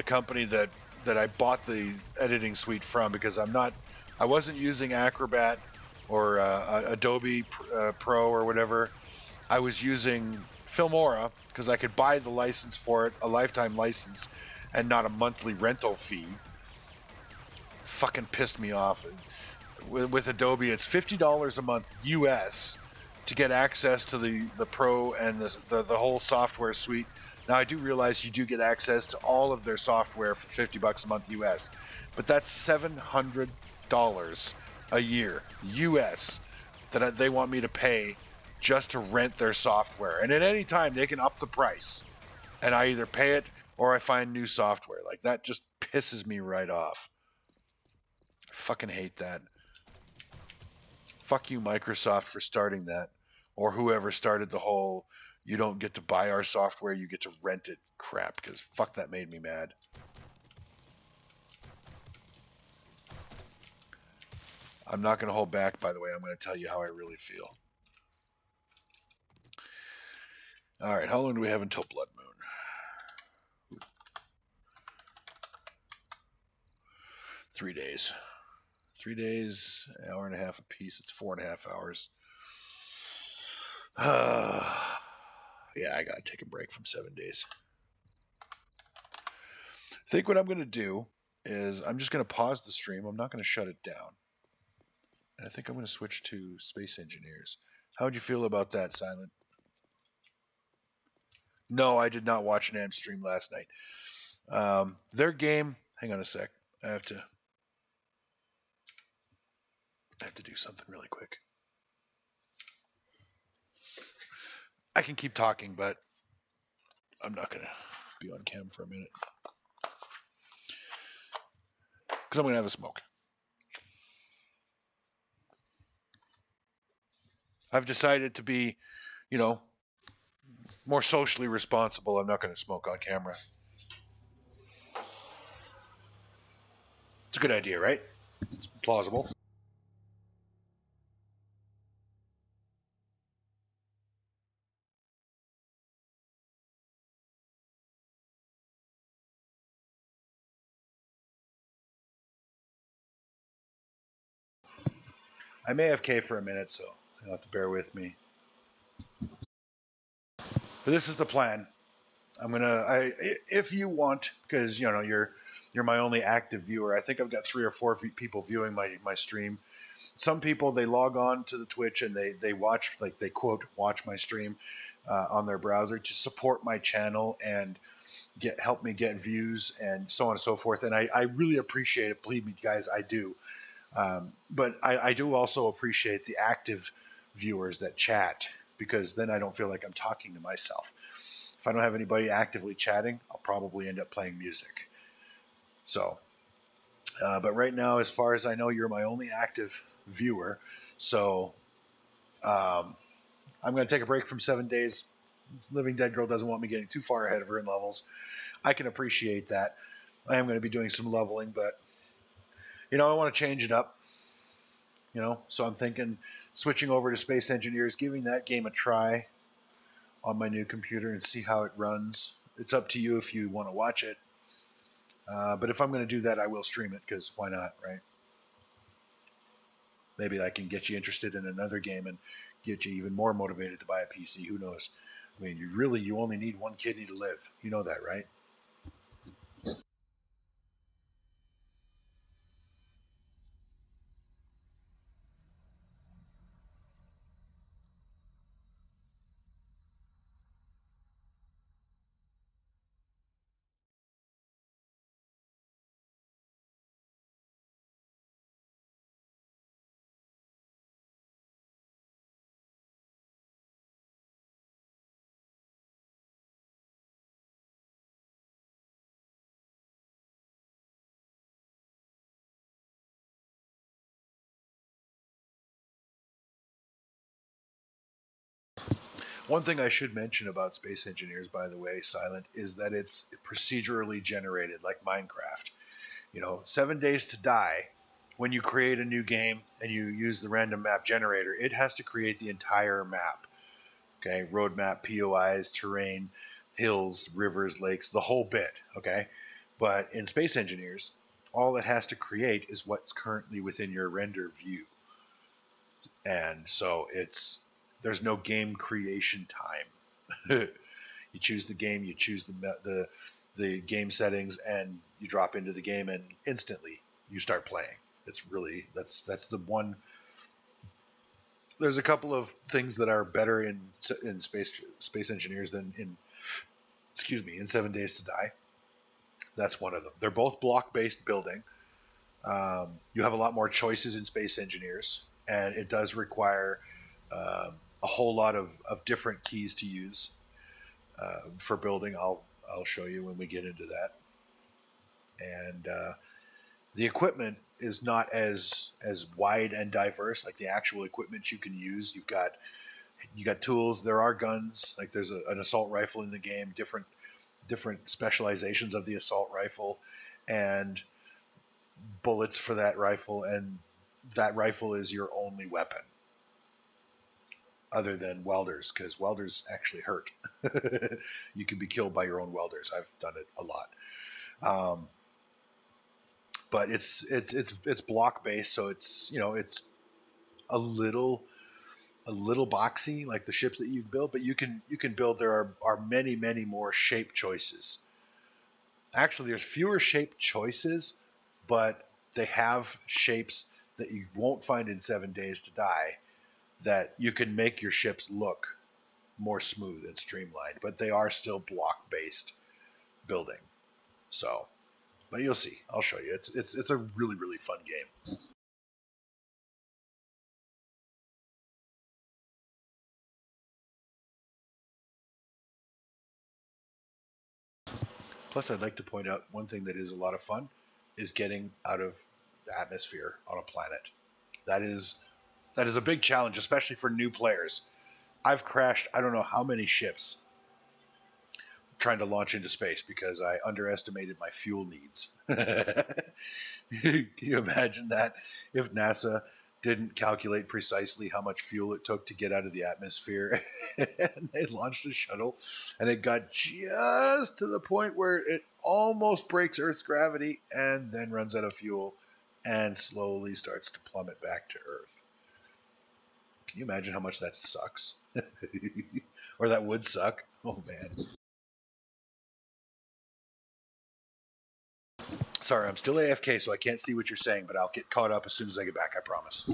company that I bought the editing suite from, because I wasn't using Acrobat or Adobe Pro or whatever. I was using Filmora because I could buy the license for it, a lifetime license, and not a monthly rental fee. Fucking pissed me off. With Adobe, it's $50 a month US to get access to the Pro and the whole software suite. Now, I do realize you do get access to all of their software for $50 a month US, but that's $700 a year US that they want me to pay just to rent their software. And at any time, they can up the price, and I either pay it or I find new software. Like, that just pisses me right off. Fucking hate that. Fuck you, Microsoft, for starting that, or whoever started the whole "you don't get to buy our software, you get to rent it" crap, because fuck, that made me mad. I'm not going to hold back, by the way. I'm going to tell you how I really feel. All right, how long do we have until Blood Moon? 3 days. 3 days, an hour and a half a piece. It's 4.5 hours. Yeah, I gotta take a break from 7 days. I think what I'm gonna do is I'm just gonna pause the stream. I'm not gonna shut it down. And I think I'm gonna switch to Space Engineers. How would you feel about that, Silent? No, I did not watch an AMP stream last night. Their game. Hang on a sec. I have to do something really quick. I can keep talking, but I'm not gonna be on cam for a minute because I'm gonna have a smoke. I've decided to be, you know, more socially responsible. I'm not going to smoke on camera. It's a good idea, right? It's plausible. I may have K for a minute, so you'll have to bear with me. But this is the plan. If you want, because you know you're my only active viewer. I think I've got 3 or 4 people viewing my stream. Some people, they log on to the Twitch and they watch, like they quote watch my stream on their browser to support my channel and help me get views and so on and so forth. And I really appreciate it. Believe me, guys, I do. But I do also appreciate the active viewers that chat, because then I don't feel like I'm talking to myself. If I don't have anybody actively chatting, I'll probably end up playing music. So, but right now, as far as I know, you're my only active viewer. So I'm going to take a break from 7 days. Living Dead Girl doesn't want me getting too far ahead of her in levels. I can appreciate that. I am going to be doing some leveling, but you know, I want to change it up. You know, so I'm thinking switching over to Space Engineers, giving that game a try on my new computer and see how it runs. It's up to you if you want to watch it. But if I'm going to do that, I will stream it, because why not, right? Maybe I can get you interested in another game and get you even more motivated to buy a PC. Who knows? I mean, you only need one kidney to live. You know that, right? One thing I should mention about Space Engineers, by the way, Silent, is that it's procedurally generated like Minecraft. 7 Days to Die, when you create a new game and you use the random map generator, it has to create the entire map. Okay, road map, POIs, terrain, hills, rivers, lakes, the whole bit. Okay, but in Space Engineers, all it has to create is what's currently within your render view, and so there's no game creation time. You choose the game, you choose the game settings, and you drop into the game, and instantly you start playing. It's really that's the one. There's a couple of things that are better in Space Engineers than in 7 Days to Die. That's one of them. They're both block based building. You have a lot more choices in Space Engineers, and it does require a whole lot of different keys to use for building. I'll show you when we get into that. And the equipment is not as wide and diverse. Like the actual equipment you can use, you got tools. There are guns. Like there's an assault rifle in the game. Different specializations of the assault rifle, and bullets for that rifle. And that rifle is your only weapon, other than welders, because welders actually hurt. You can be killed by your own welders. I've done it a lot. But it's block based, so it's a little boxy, like the ships that you build. But you can build. There are many more shape choices. Actually, there's fewer shape choices, but they have shapes that you won't find in 7 Days to Die, that you can make your ships look more smooth and streamlined, but they are still block based building. So, but you'll see. I'll show you. It's a really fun game. Plus, I'd like to point out one thing that is a lot of fun is getting out of the atmosphere on a planet. That is a big challenge, especially for new players. I've crashed I don't know how many ships trying to launch into space because I underestimated my fuel needs. Can you imagine that if NASA didn't calculate precisely how much fuel it took to get out of the atmosphere and they launched a shuttle and it got just to the point where it almost breaks Earth's gravity and then runs out of fuel and slowly starts to plummet back to Earth? Can you imagine how much that sucks? Or that would suck? Oh man. Sorry, I'm still AFK, so I can't see what you're saying, but I'll get caught up as soon as I get back, I promise.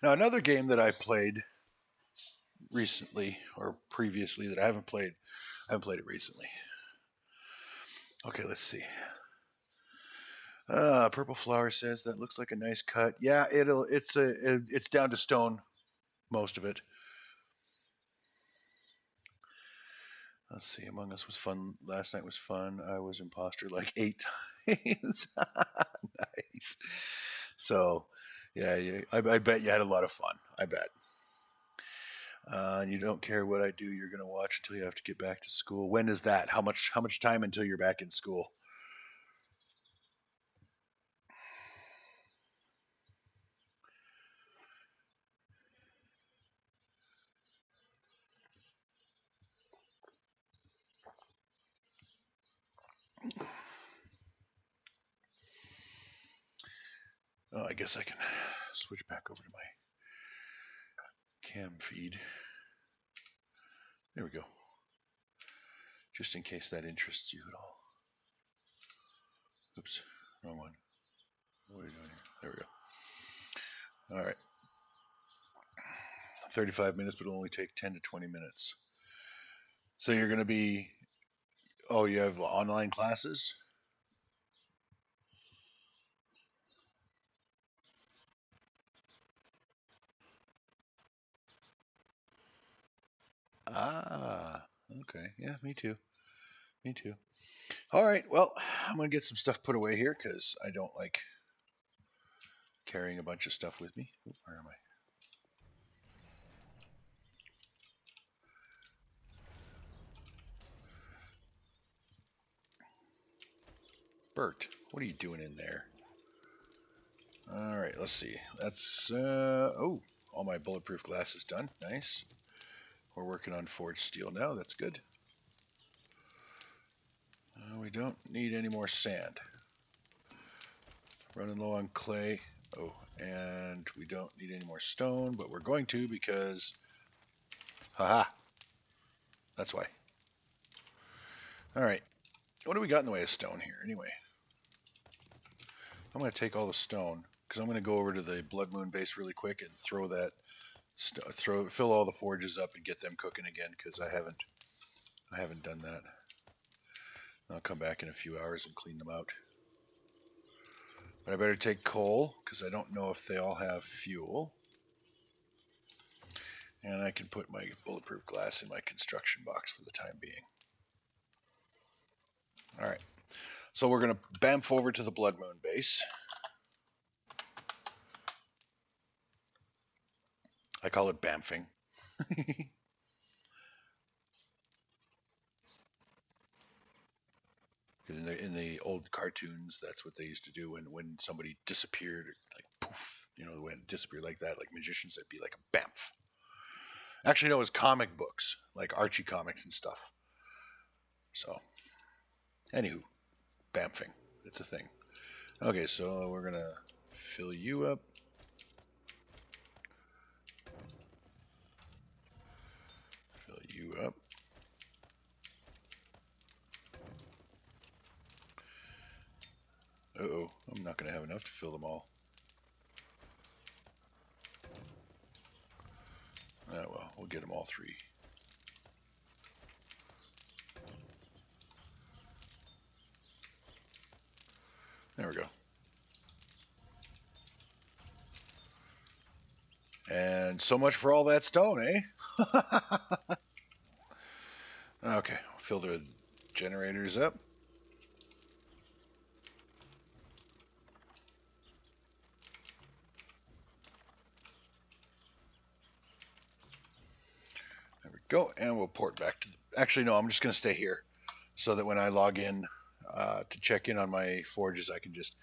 Now, another game that I played recently or previously that I haven't played it recently. Okay, let's see. Purple Flower says that looks like a nice cut. Yeah, it's down to stone, most of it. Let's see. Among Us was fun. Last night was fun. I was imposter like 8 times. Nice. So, yeah, I bet you had a lot of fun. I bet. You don't care what I do. You're gonna watch until you have to get back to school. When is that? How much time until you're back in school? Oh, I guess I can switch back over to my cam feed. There we go. Just in case that interests you at all. Oops, wrong one. What are we doing here? There we go. All right. 35 minutes, but it'll only take 10 to 20 minutes. So you're going to be, oh, you have online classes? Ah, okay. Yeah, me too. Me too. All right. Well, I'm going to get some stuff put away here because I don't like carrying a bunch of stuff with me. Where am I? Bert, what are you doing in there? All right, let's see. That's, oh, all my bulletproof glass is done. Nice. We're working on forged steel now. That's good. We don't need any more sand. Running low on clay. Oh, and we don't need any more stone, but we're going to because, haha, that's why. All right, what do we got in the way of stone here anyway? I'm going to take all the stone because I'm going to go over to the Blood Moon base really quick and throw that, fill all the forges up and get them cooking again because I haven't done that. I'll come back in a few hours and clean them out. But I better take coal because I don't know if they all have fuel. And I can put my bulletproof glass in my construction box for the time being. All right. So we're going to bamf over to the Blood Moon base. I call it bamfing. In the old cartoons, that's what they used to do when somebody disappeared, or like poof, when it disappeared like that, like magicians, that'd be like a bamf. Actually, no, it was comic books, like Archie comics and stuff. So, anywho, bamfing, it's a thing. Okay, so we're gonna fill you up. Fill you up. Uh-oh, I'm not gonna have enough to fill them all. Oh well, we'll get them all 3. There we go. And so much for all that stone, eh? Okay, fill the generators up. There we go, and we'll port back to actually, no, I'm just going to stay here so that when I log in to check in on my forges, I can just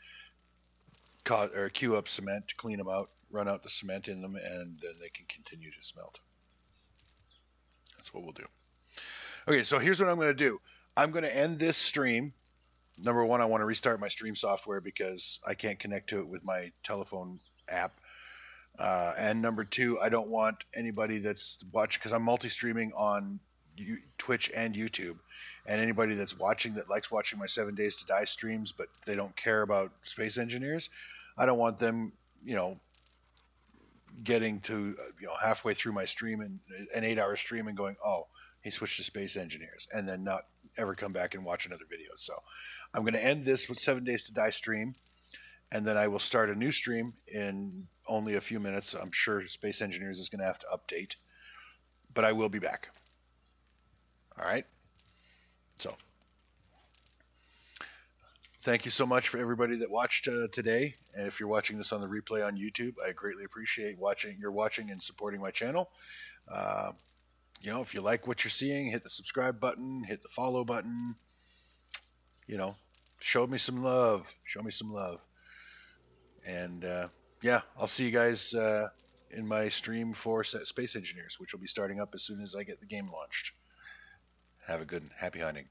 queue up cement, clean them out, run out the cement in them, and then they can continue to smelt. That's what we'll do. Okay, so here's what I'm going to do. I'm going to end this stream. Number one, I want to restart my stream software because I can't connect to it with my telephone app. And number two, I don't want anybody that's watching, because I'm multi-streaming on Twitch and YouTube, and anybody that's watching that likes watching my 7 Days to Die streams, but they don't care about Space Engineers, I don't want them, getting to halfway through my stream and an 8-hour stream and going, oh, he switched to Space Engineers, and then not ever come back and watch another video. So I'm going to end this with 7 Days to Die stream, and then I will start a new stream in only a few minutes. I'm sure Space Engineers is going to have to update, but I will be back. All right. So thank you so much for everybody that watched today. And if you're watching this on the replay on YouTube, I greatly appreciate your watching and supporting my channel. If you like what you're seeing, hit the subscribe button, hit the follow button. Show me some love. Show me some love. And I'll see you guys in my stream for Space Engineers, which will be starting up as soon as I get the game launched. Have a good and happy hunting.